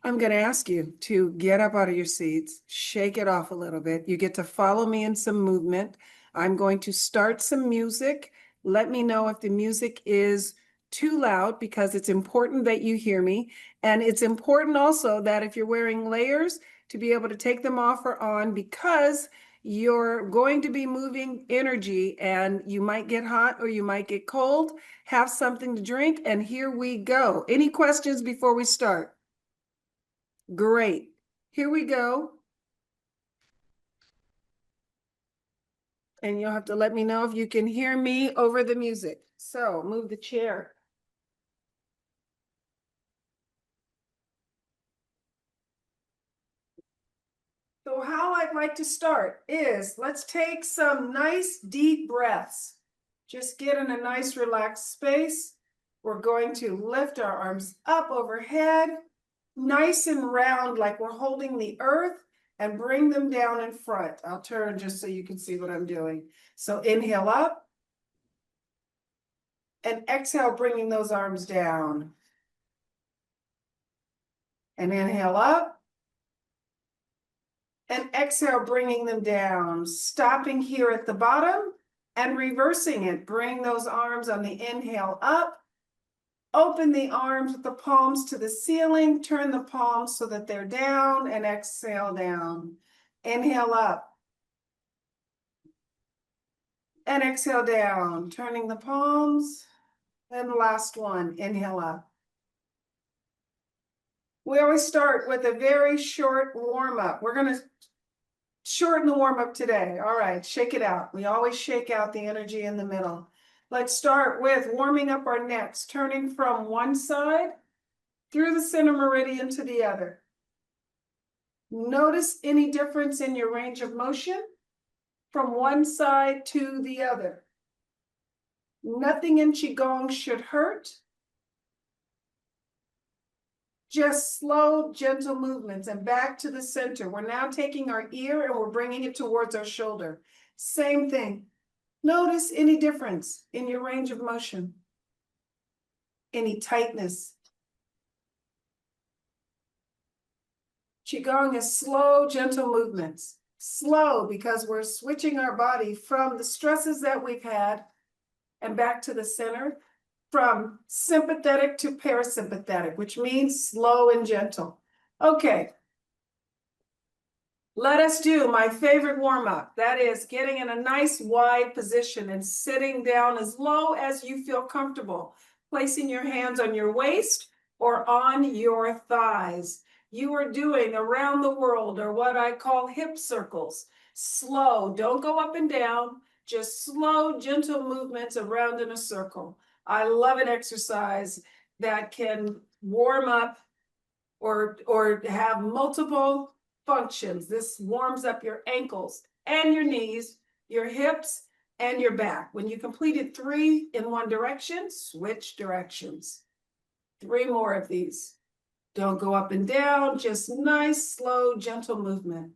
I'm going to ask you to get up out of your seats, shake it off a little bit. You get to follow me in some movement. I'm going to start some music. Let me know if the music is too loud, because it's important that you hear me. And it's important also that if you're wearing layers, to be able to take them off or on, because you're going to be moving energy and you might get hot or you might get cold. Have something to drink, and here we go. Any questions before we start? Great. Here we go. And you'll have to let me know if you can hear me over the music. So move the chair. So how I'd like to start is, let's take some nice deep breaths. Just get in a nice relaxed space. We're going to lift our arms up overhead, nice and round like we're holding the earth, and bring them down in front. I'll turn just so you can see what I'm doing. So inhale up and exhale, bringing those arms down. And inhale up. And exhale, bringing them down, stopping here at the bottom and reversing it. Bring those arms on the inhale up, open the arms with the palms to the ceiling, turn the palms so that they're down, and exhale down. Inhale up. And exhale down, turning the palms. And last one, inhale up. We always start with a very short warm-up. We're going to shorten the warm-up today. All right, shake it out. We always shake out the energy in the middle. Let's start with warming up our necks, turning from one side through the center meridian to the other. Notice any difference in your range of motion from one side to the other. Nothing in Qigong should hurt. Just slow, gentle movements, and back to the center. We're now taking our ear and we're bringing it towards our shoulder. Same thing. Notice any difference in your range of motion, any tightness. Qigong is slow, gentle movements. Slow because we're switching our body from the stresses that we've had and back to the center, from sympathetic to parasympathetic, which means slow and gentle. Okay. Let us do my favorite warm-up. That is getting in a nice wide position and sitting down as low as you feel comfortable, placing your hands on your waist or on your thighs. You are doing around the world, or what I call hip circles. Slow, don't go up and down, just slow, gentle movements around in a circle. I love an exercise that can warm up or have multiple functions. This warms up your ankles and your knees, your hips, and your back. When you completed 3 in one direction, switch directions. 3 more of these. Don't go up and down, just nice, slow, gentle movement.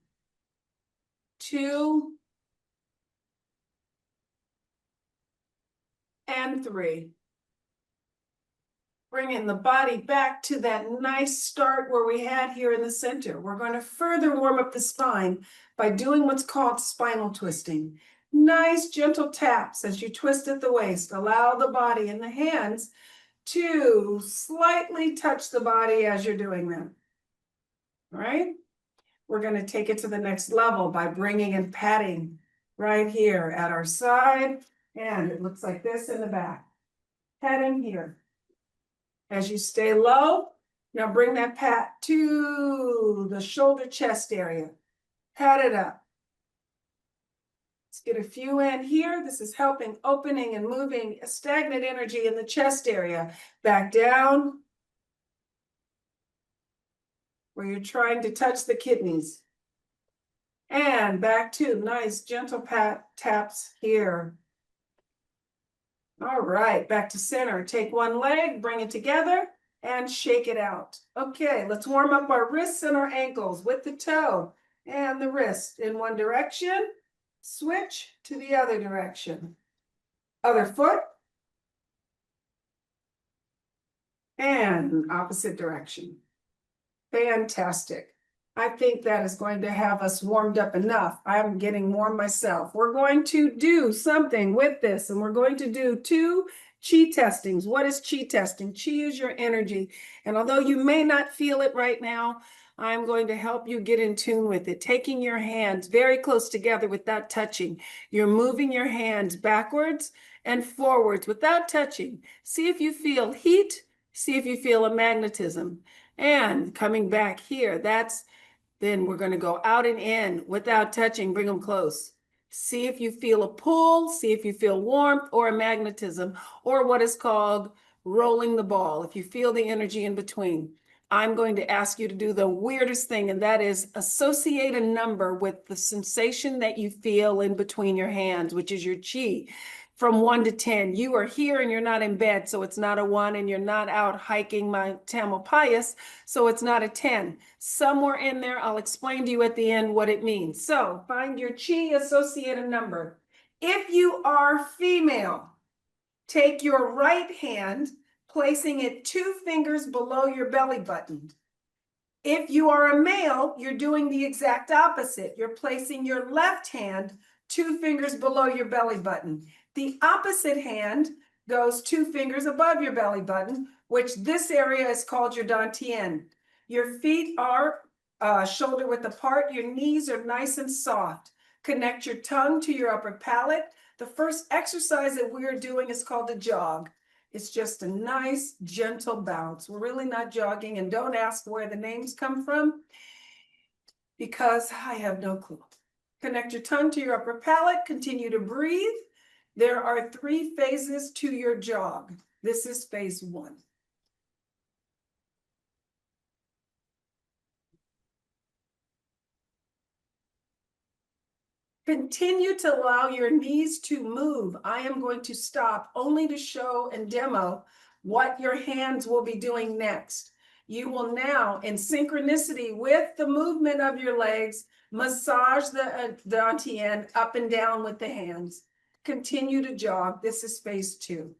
2 and 3. Bringing the body back to that nice start where we had here in the center. We're going to further warm up the spine by doing what's called spinal twisting. Nice gentle taps as you twist at the waist. Allow the body and the hands to slightly touch the body as you're doing them. All right? We're going to take it to the next level by bringing and patting right here at our side. And it looks like this in the back. Patting here. As you stay low, now bring that pat to the shoulder chest area. Pat it up. Let's get a few in here. This is helping opening and moving stagnant energy in the chest area. Back down where you're trying to touch the kidneys. And back to nice gentle pat taps here. All right, back to center. Take one leg, bring it together, and shake it out. Okay, let's warm up our wrists and our ankles with the toe and the wrist in one direction. Switch to the other direction. Other foot. And opposite direction. Fantastic. I think that is going to have us warmed up enough. I'm getting warm myself. We're going to do something with this, and we're going to do 2 chi testings. What is chi testing? Chi is your energy. And although you may not feel it right now, I'm going to help you get in tune with it. Taking your hands very close together without touching. You're moving your hands backwards and forwards without touching. See if you feel heat. See if you feel a magnetism. And coming back here, then we're going to go out and in without touching, bring them close. See if you feel a pull, see if you feel warmth or a magnetism, or what is called rolling the ball, if you feel the energy in between. I'm going to ask you to do the weirdest thing, and that is associate a number with the sensation that you feel in between your hands, which is your chi. From 1 to 10, you are here and you're not in bed, so it's not a 1, and you're not out hiking Mount Tamalpais, so it's not a 10. Somewhere in there, I'll explain to you at the end what it means. So find your chi, associate a number. If you are female, take your right hand, placing it 2 fingers below your belly button. If you are a male, you're doing the exact opposite. You're placing your left hand 2 fingers below your belly button. The opposite hand goes 2 fingers above your belly button, which this area is called your dantian. Your feet are shoulder width apart. Your knees are nice and soft. Connect your tongue to your upper palate. The first exercise that we're doing is called a jog. It's just a nice, gentle bounce. We're really not jogging, and don't ask where the names come from because I have no clue. Connect your tongue to your upper palate. Continue to breathe. There are 3 phases to your jog. This is phase 1. Continue to allow your knees to move. I am going to stop only to show and demo what your hands will be doing next. You will now, in synchronicity with the movement of your legs, massage the dantian up and down with the hands. Continue to jog. This is phase 2.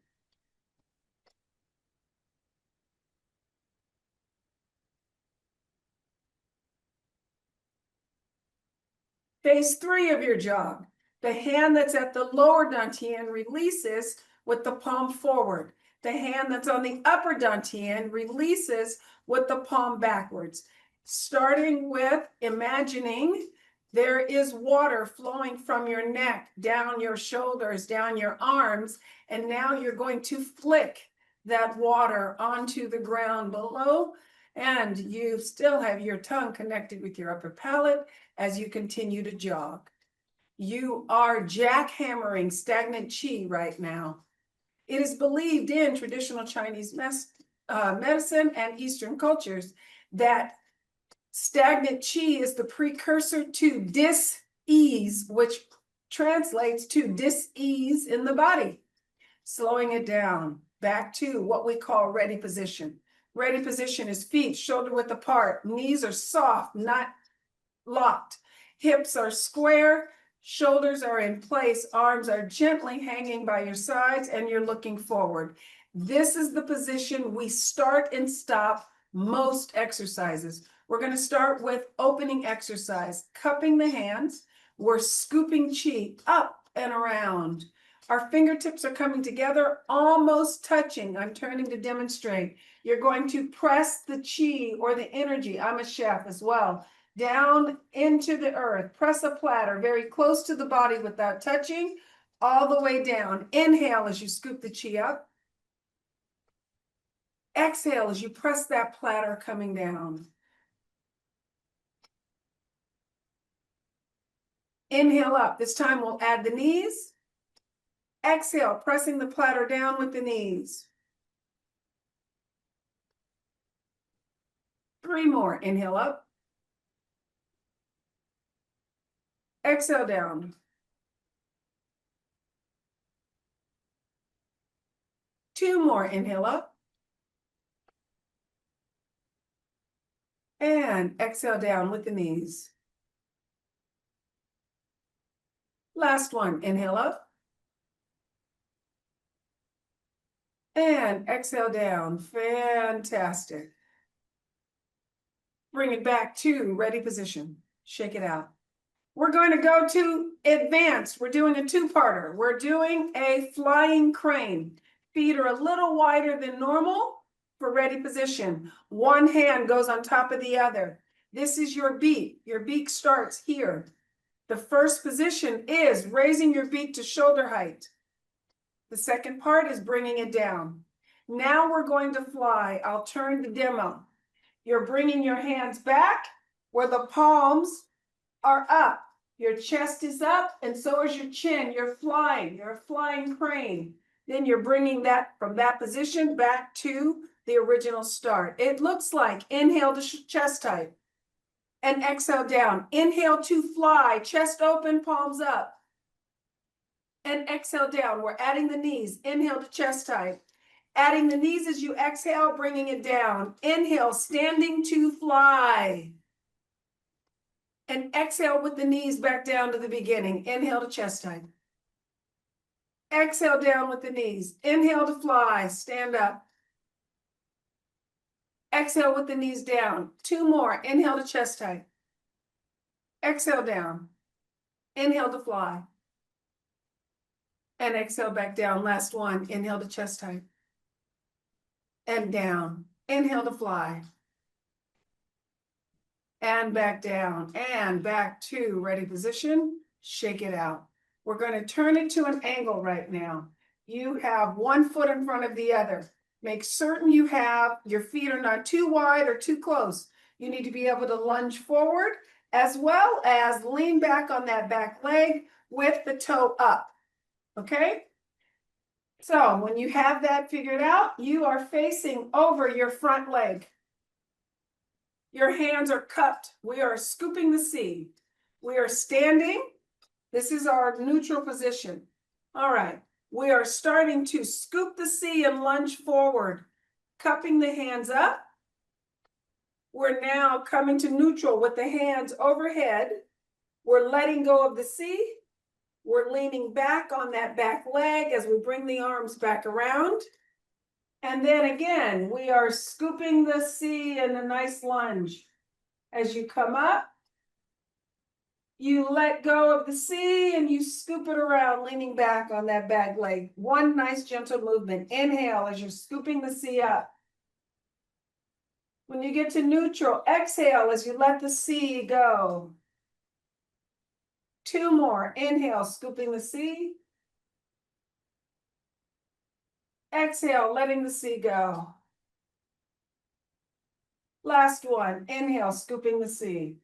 Phase 3 of your jog. The hand that's at the lower dantian releases with the palm forward. The hand that's on the upper dantian releases with the palm backwards. Starting with imagining there is water flowing from your neck, down your shoulders, down your arms, and now you're going to flick that water onto the ground below, and you still have your tongue connected with your upper palate as you continue to jog. You are jackhammering stagnant chi right now. It is believed in traditional Chinese medicine and Eastern cultures that stagnant chi is the precursor to dis-ease, which translates to dis-ease in the body. Slowing it down back to what we call ready position. Ready position is feet shoulder width apart. Knees are soft, not locked. Hips are square. Shoulders are in place. Arms are gently hanging by your sides and you're looking forward. This is the position we start and stop most exercises. We're going to start with opening exercise, cupping the hands. We're scooping chi up and around. Our fingertips are coming together, almost touching. I'm turning to demonstrate. You're going to press the chi or the energy. I'm a chef as well. Down into the earth. Press a platter very close to the body without touching, all the way down. Inhale as you scoop the chi up. Exhale as you press that platter coming down. Inhale up. This time we'll add the knees. Exhale, pressing the platter down with the knees. 3 more. Inhale up. Exhale down. 2 more. Inhale up. And exhale down with the knees. Last one. Inhale up. And exhale down. Fantastic. Bring it back to ready position. Shake it out. We're going to go to advanced. We're doing a two-parter. We're doing a flying crane. Feet are a little wider than normal for ready position. One hand goes on top of the other. This is your beak. Your beak starts here. The first position is raising your beak to shoulder height. The second part is bringing it down. Now we're going to fly. I'll turn the demo. You're bringing your hands back where the palms are up. Your chest is up and so is your chin. You're flying. You're a flying crane. Then you're bringing that from that position back to the original start. It looks like inhale to chest height and exhale down. Inhale to fly, chest open, palms up. And exhale down. We're adding the knees. Inhale to chest height. Adding the knees as you exhale, bringing it down. Inhale, standing to fly. And exhale with the knees back down to the beginning. Inhale to chest height. Exhale down with the knees. Inhale to fly, stand up. Exhale with the knees down. 2 more. Inhale to chest height. Exhale down. Inhale to fly. And exhale back down. Last one. Inhale to chest height. And down. Inhale to fly. And back down. And back to ready position. Shake it out. We're going to turn it to an angle right now. You have 1 foot in front of the other. Make certain you have your feet are not too wide or too close. You need to be able to lunge forward as well as lean back on that back leg with the toe up. Okay? So when you have that figured out, you are facing over your front leg. Your hands are cupped. We are scooping the seed. We are standing. This is our neutral position. All right. We are starting to scoop the sea and lunge forward, cupping the hands up. We're now coming to neutral with the hands overhead. We're letting go of the sea. We're leaning back on that back leg as we bring the arms back around. And then again, we are scooping the sea in a nice lunge. As you come up, you let go of the sea and you scoop it around, leaning back on that back leg. One nice gentle movement. Inhale as you're scooping the sea up. When you get to neutral, exhale as you let the sea go. 2 more. Inhale, scooping the sea. Exhale, letting the sea go. Last one. Inhale, scooping the sea.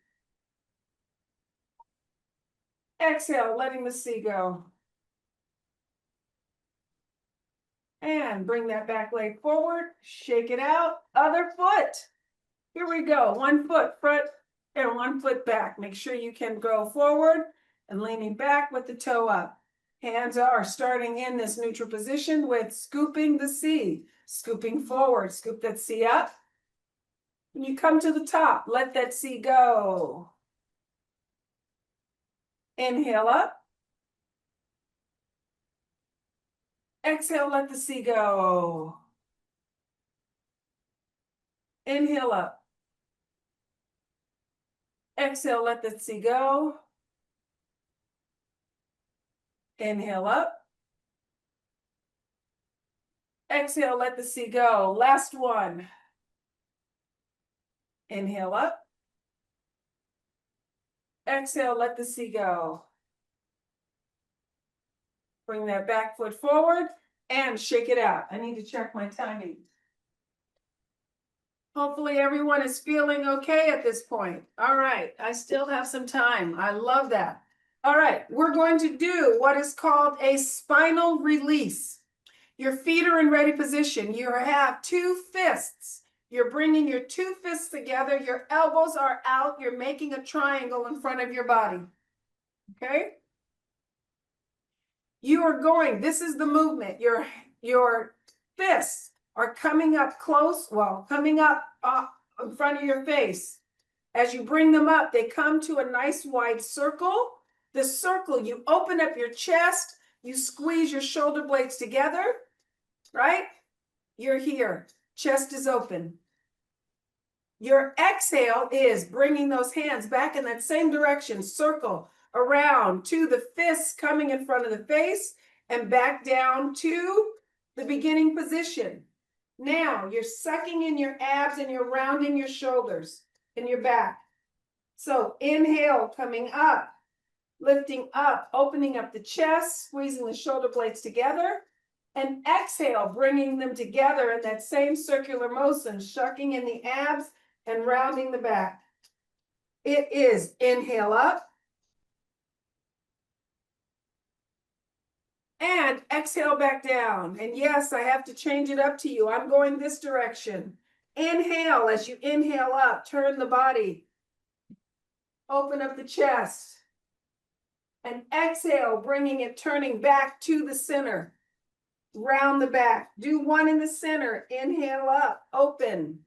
Exhale, letting the sea go. And bring that back leg forward. Shake it out. Other foot. Here we go. 1 foot front and 1 foot back. Make sure you can go forward and leaning back with the toe up. Hands are starting in this neutral position with scooping the C, scooping forward, scoop that C up. When you come to the top, let that C go. Inhale up. Exhale, let the C go. Inhale up. Exhale, let the C go. Inhale up. Exhale, let the C go. Last one. Inhale up. Exhale, let the C go. Bring that back foot forward and shake it out. I need to check my timing. Hopefully everyone is feeling okay at this point. All right, I still have some time. I love that. All right, we're going to do what is called a spinal release. Your feet are in ready position. You have two fists. You're bringing your two fists together. Your elbows are out. You're making a triangle in front of your body. Okay? You are going, this is the movement. Your fists are coming up close, coming up in front of your face. As you bring them up, they come to a nice wide circle. The circle, you open up your chest, you squeeze your shoulder blades together, right? You're here, chest is open. Your exhale is bringing those hands back in that same direction, circle around to the fists coming in front of the face and back down to the beginning position. Now you're sucking in your abs and you're rounding your shoulders and your back. So inhale, coming up, lifting up, opening up the chest, squeezing the shoulder blades together. And exhale, bringing them together in that same circular motion, shucking in the abs and rounding the back. It is inhale up. And exhale back down. And yes, I have to change it up to you. I'm going this direction. Inhale, as you inhale up, turn the body. Open up the chest. And exhale, bringing it, turning back to the center. Round the back. Do one in the center. Inhale up, open.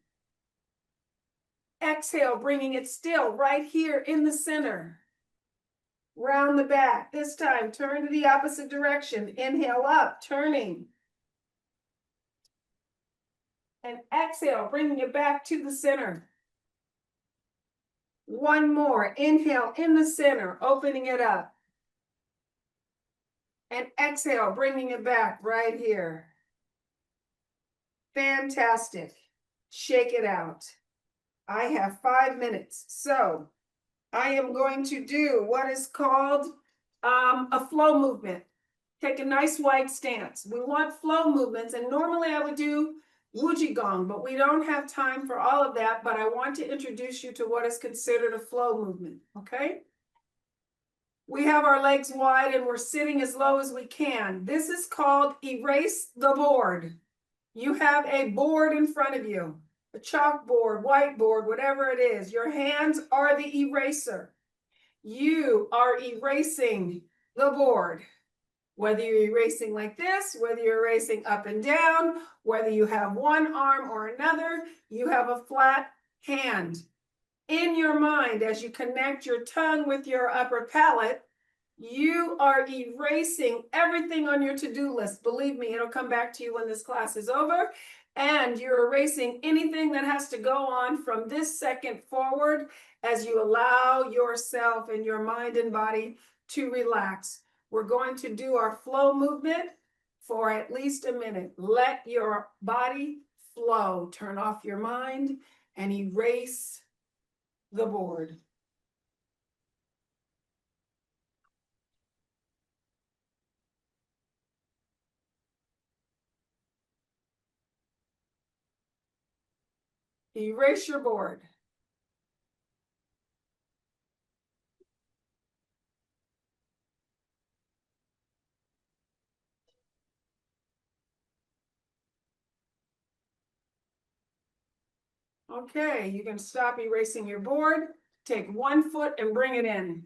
Exhale, bringing it still right here in the center. Round the back. This time, turn to the opposite direction. Inhale up, turning. And exhale, bringing it back to the center. One more. Inhale in the center, opening it up. And exhale, bringing it back right here. Fantastic. Shake it out. I have 5 minutes. So I am going to do what is called a flow movement. Take a nice wide stance. We want flow movements, and normally I would do Wujigong, but we don't have time for all of that, but I want to introduce you to what is considered a flow movement, okay? We have our legs wide and we're sitting as low as we can. This is called erase the board. You have a board in front of you, a chalkboard, whiteboard, whatever it is. Your hands are the eraser. You are erasing the board. Whether you're erasing like this, whether you're erasing up and down, whether you have one arm or another, you have a flat hand. In your mind, as you connect your tongue with your upper palate, you are erasing everything on your to-do list. Believe me, it'll come back to you when this class is over. And you're erasing anything that has to go on from this second forward as you allow yourself and your mind and body to relax. We're going to do our flow movement for at least a minute. Let your body flow. Turn off your mind and erase the board. Erase your board. Okay, you can stop erasing your board. Take one foot and bring it in.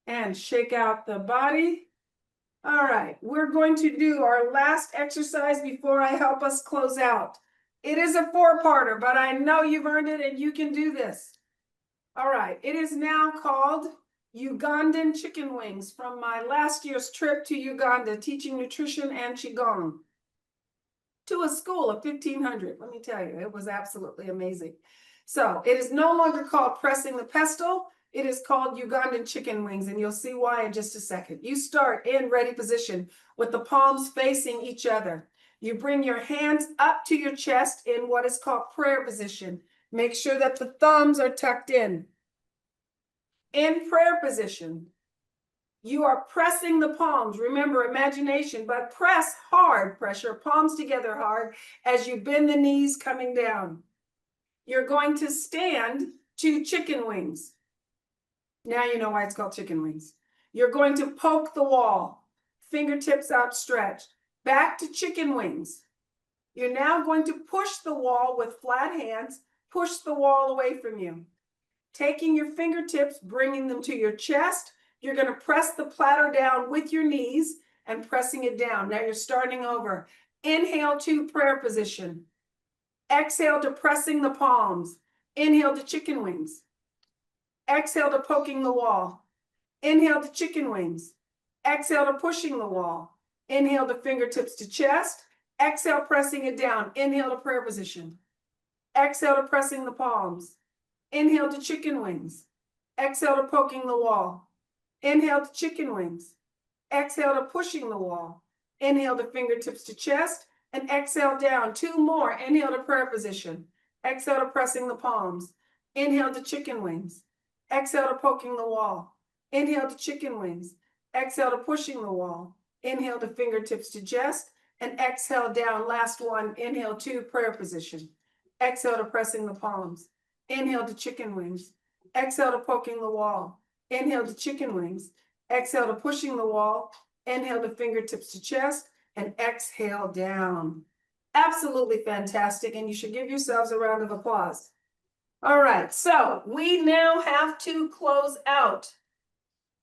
And shake out the body. All right, we're going to do our last exercise before I help us close out. It is a four-parter, but I know you've earned it and you can do this. All right, it is now called Ugandan chicken wings from my last year's trip to Uganda teaching nutrition and Qigong to a school of 1,500. Let me tell you, it was absolutely amazing. So it is no longer called pressing the pestle. It is called Ugandan chicken wings, and you'll see why in just a second. You start in ready position with the palms facing each other. You bring your hands up to your chest in what is called prayer position. Make sure that the thumbs are tucked in. In prayer position, you are pressing the palms. Remember, imagination, but press hard. Press your palms together hard as you bend the knees coming down. You're going to stand to chicken wings. Now you know why it's called chicken wings. You're going to poke the wall, fingertips outstretched, back to chicken wings. You're now going to push the wall with flat hands, push the wall away from you. Taking your fingertips, bringing them to your chest, you're going to press the platter down with your knees and pressing it down. Now you're starting over. Inhale to prayer position. Exhale to pressing the palms. Inhale to chicken wings. Exhale to poking the wall. Inhale to chicken wings. Exhale to pushing the wall. Inhale to fingertips to chest. Exhale, pressing it down. Inhale to prayer position. Exhale to pressing the palms. Inhale to chicken wings. Exhale to poking the wall. Inhale to chicken wings. Exhale to pushing the wall. Inhale to fingertips to chest. And exhale down. Two more. Inhale to prayer position. Exhale to pressing the palms. Inhale to chicken wings. Exhale to poking the wall. Inhale to chicken wings. Exhale to pushing the wall. Inhale to fingertips to chest. And exhale down. Last one. Inhale to prayer position. Exhale to pressing the palms. Inhale to chicken wings. Exhale to poking the wall. Inhale to chicken wings. Exhale to pushing the wall. Inhale to fingertips to chest. And exhale down. Absolutely fantastic. And you should give yourselves a round of applause. All right, so we now have to close out,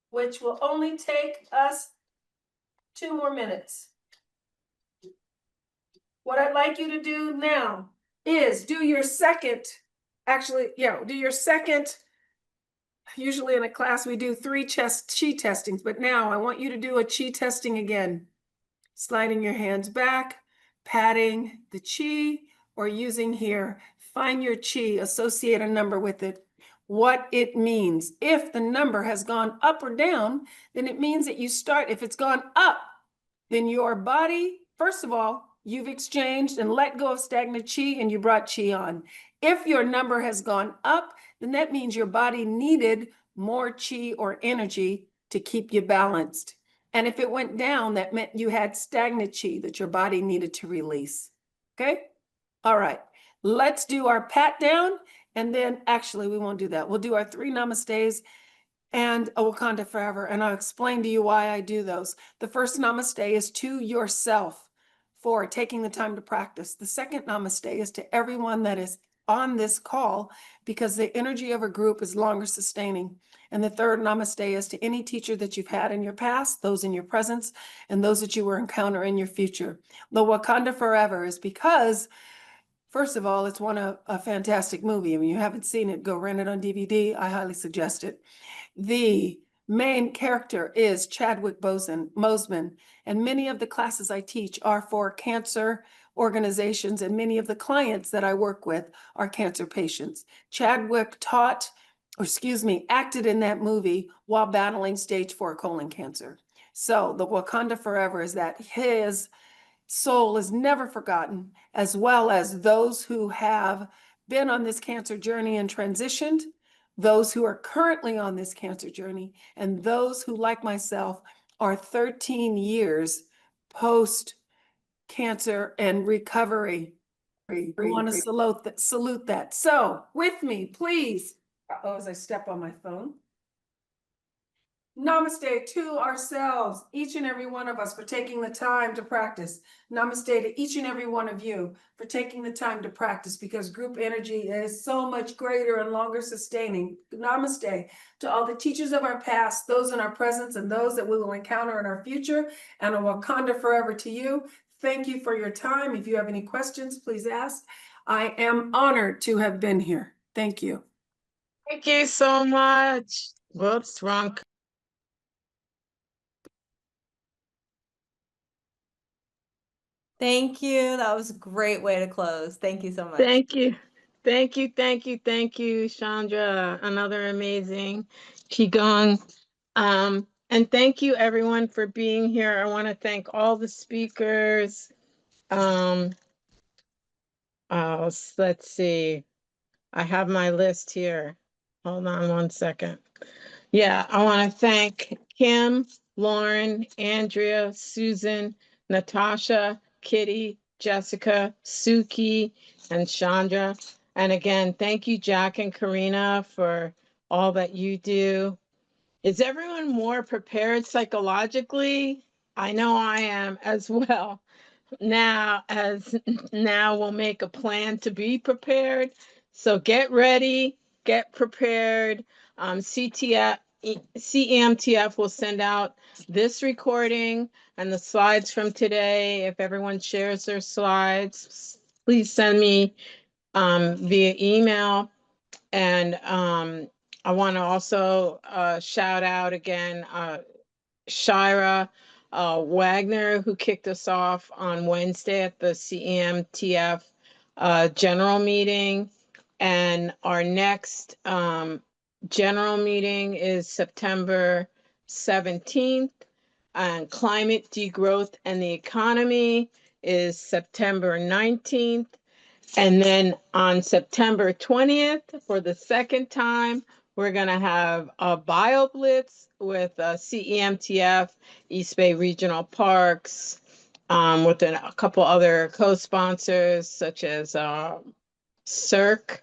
which will only take us 2 more minutes. What I'd like you to do now is do your second, do your second. Usually in a class, we do 3 chi testings, but now I want you to do a chi testing again. Sliding your hands back, patting the chi, or using here, find your chi, associate a number with it, what it means. If the number has gone up or down, then it means that you start, if it's gone up, then your body, first of all, you've exchanged and let go of stagnant chi and you brought chi on. If your number has gone up, then that means your body needed more chi or energy to keep you balanced. And if it went down, that meant you had stagnant chi that your body needed to release. Okay? All right. Let's do our pat down. And then actually, we won't do that. We'll do our 3 namastes and a Wakanda forever. And I'll explain to you why I do those. The first namaste is to yourself for taking the time to practice. The second namaste is to everyone that is on this call because the energy of a group is longer sustaining. And the third namaste is to any teacher that you've had in your past, those in your presence, and those that you will encounter in your future. The Wakanda forever is because, first of all, it's a fantastic movie. I mean, you haven't seen it, go rent it on DVD. I highly suggest it. The main character is Chadwick Boseman, and many of the classes I teach are for cancer organizations, and many of the clients that I work with are cancer patients. Chadwick acted in that movie while battling stage 4 colon cancer. So the Wakanda forever is that his soul is never forgotten, as well as those who have been on this cancer journey and transitioned, those who are currently on this cancer journey, and those who, like myself, are 13 years post-cancer and recovery. We want to salute that. So with me, please, as I step on my phone. Namaste to ourselves, each and every one of us, for taking the time to practice. Namaste to each and every one of you for taking the time to practice, because group energy is so much greater and longer sustaining. Namaste to all the teachers of our past, those in our presence, and those that we will encounter in our future. And a Wakanda forever to you. Thank you for your time. If you have any questions, please ask. I am honored to have been here. Thank you. Thank you so much. Whoops, wrong. Thank you. That was a great way to close. Thank you so much. Thank you. Thank you, thank you, thank you, Chandra. Another amazing Qigong. And thank you everyone for being here. I want to thank all the speakers. Let's see. I have my list here. Hold on one second. Yeah, I want to thank Kim, Lauren, Andrea, Susan, Natasha, Kitty, Jessica, Suki, and Chandra. And again, thank you, Jack and Karina, for all that you do. Is everyone more prepared psychologically? I know I am as well. Now we'll make a plan to be prepared. So get ready, get prepared. CEMTF will send out this recording and the slides from today. If everyone shares their slides, please send me via email. And I want to also shout out again Shira Wagner, who kicked us off on Wednesday at the CEMTF general meeting. And our next general meeting is September 17th. And climate degrowth and the economy is September 19th. And then on September 20th, for the second time, we're going to have a bio blitz with CEMTF, East Bay Regional Parks, with a couple other co-sponsors such as CERC,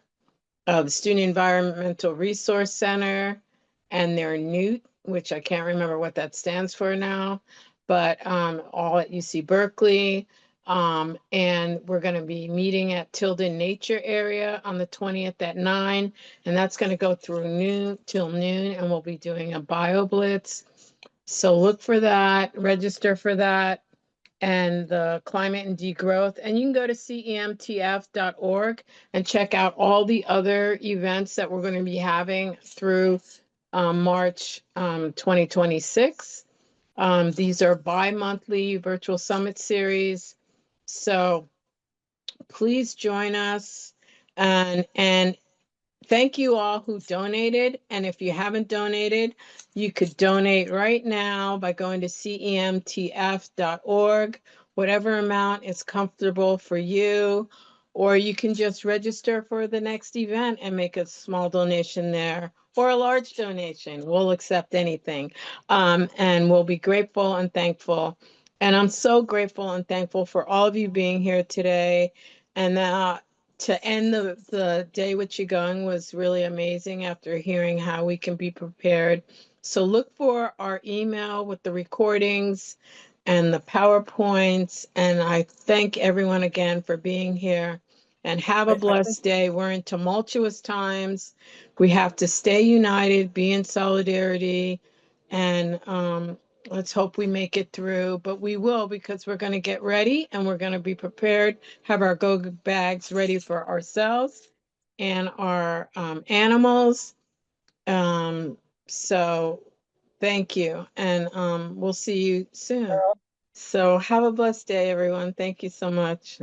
the Student Environmental Resource Center, and their NEWT, which I can't remember what that stands for now, but all at UC Berkeley. And we're going to be meeting at Tilden Nature Area on the 20th at 9, and that's going to go through noon till noon, and we'll be doing a bio blitz. So look for that, register for that, and the climate and degrowth. And you can go to CEMTF.org and check out all the other events that we're going to be having through March 2026. These are bi-monthly virtual summit series. So please join us, and thank you all who donated. And if you haven't donated, you could donate right now by going to CEMTF.org, whatever amount is comfortable for you, or you can just register for the next event and make a small donation there, or a large donation. We'll accept anything. And we'll be grateful and thankful. And I'm so grateful and thankful for all of you being here today. And to end the day with Qigong was really amazing after hearing how we can be prepared. So look for our email with the recordings and the PowerPoints. And I thank everyone again for being here, and have a blessed day. We're in tumultuous times. We have to stay united, be in solidarity, and let's hope we make it through, but we will, because we're going to get ready and we're going to be prepared, have our go bags ready for ourselves and our animals. So thank you. And we'll see you soon. So have a blessed day, everyone. Thank you so much.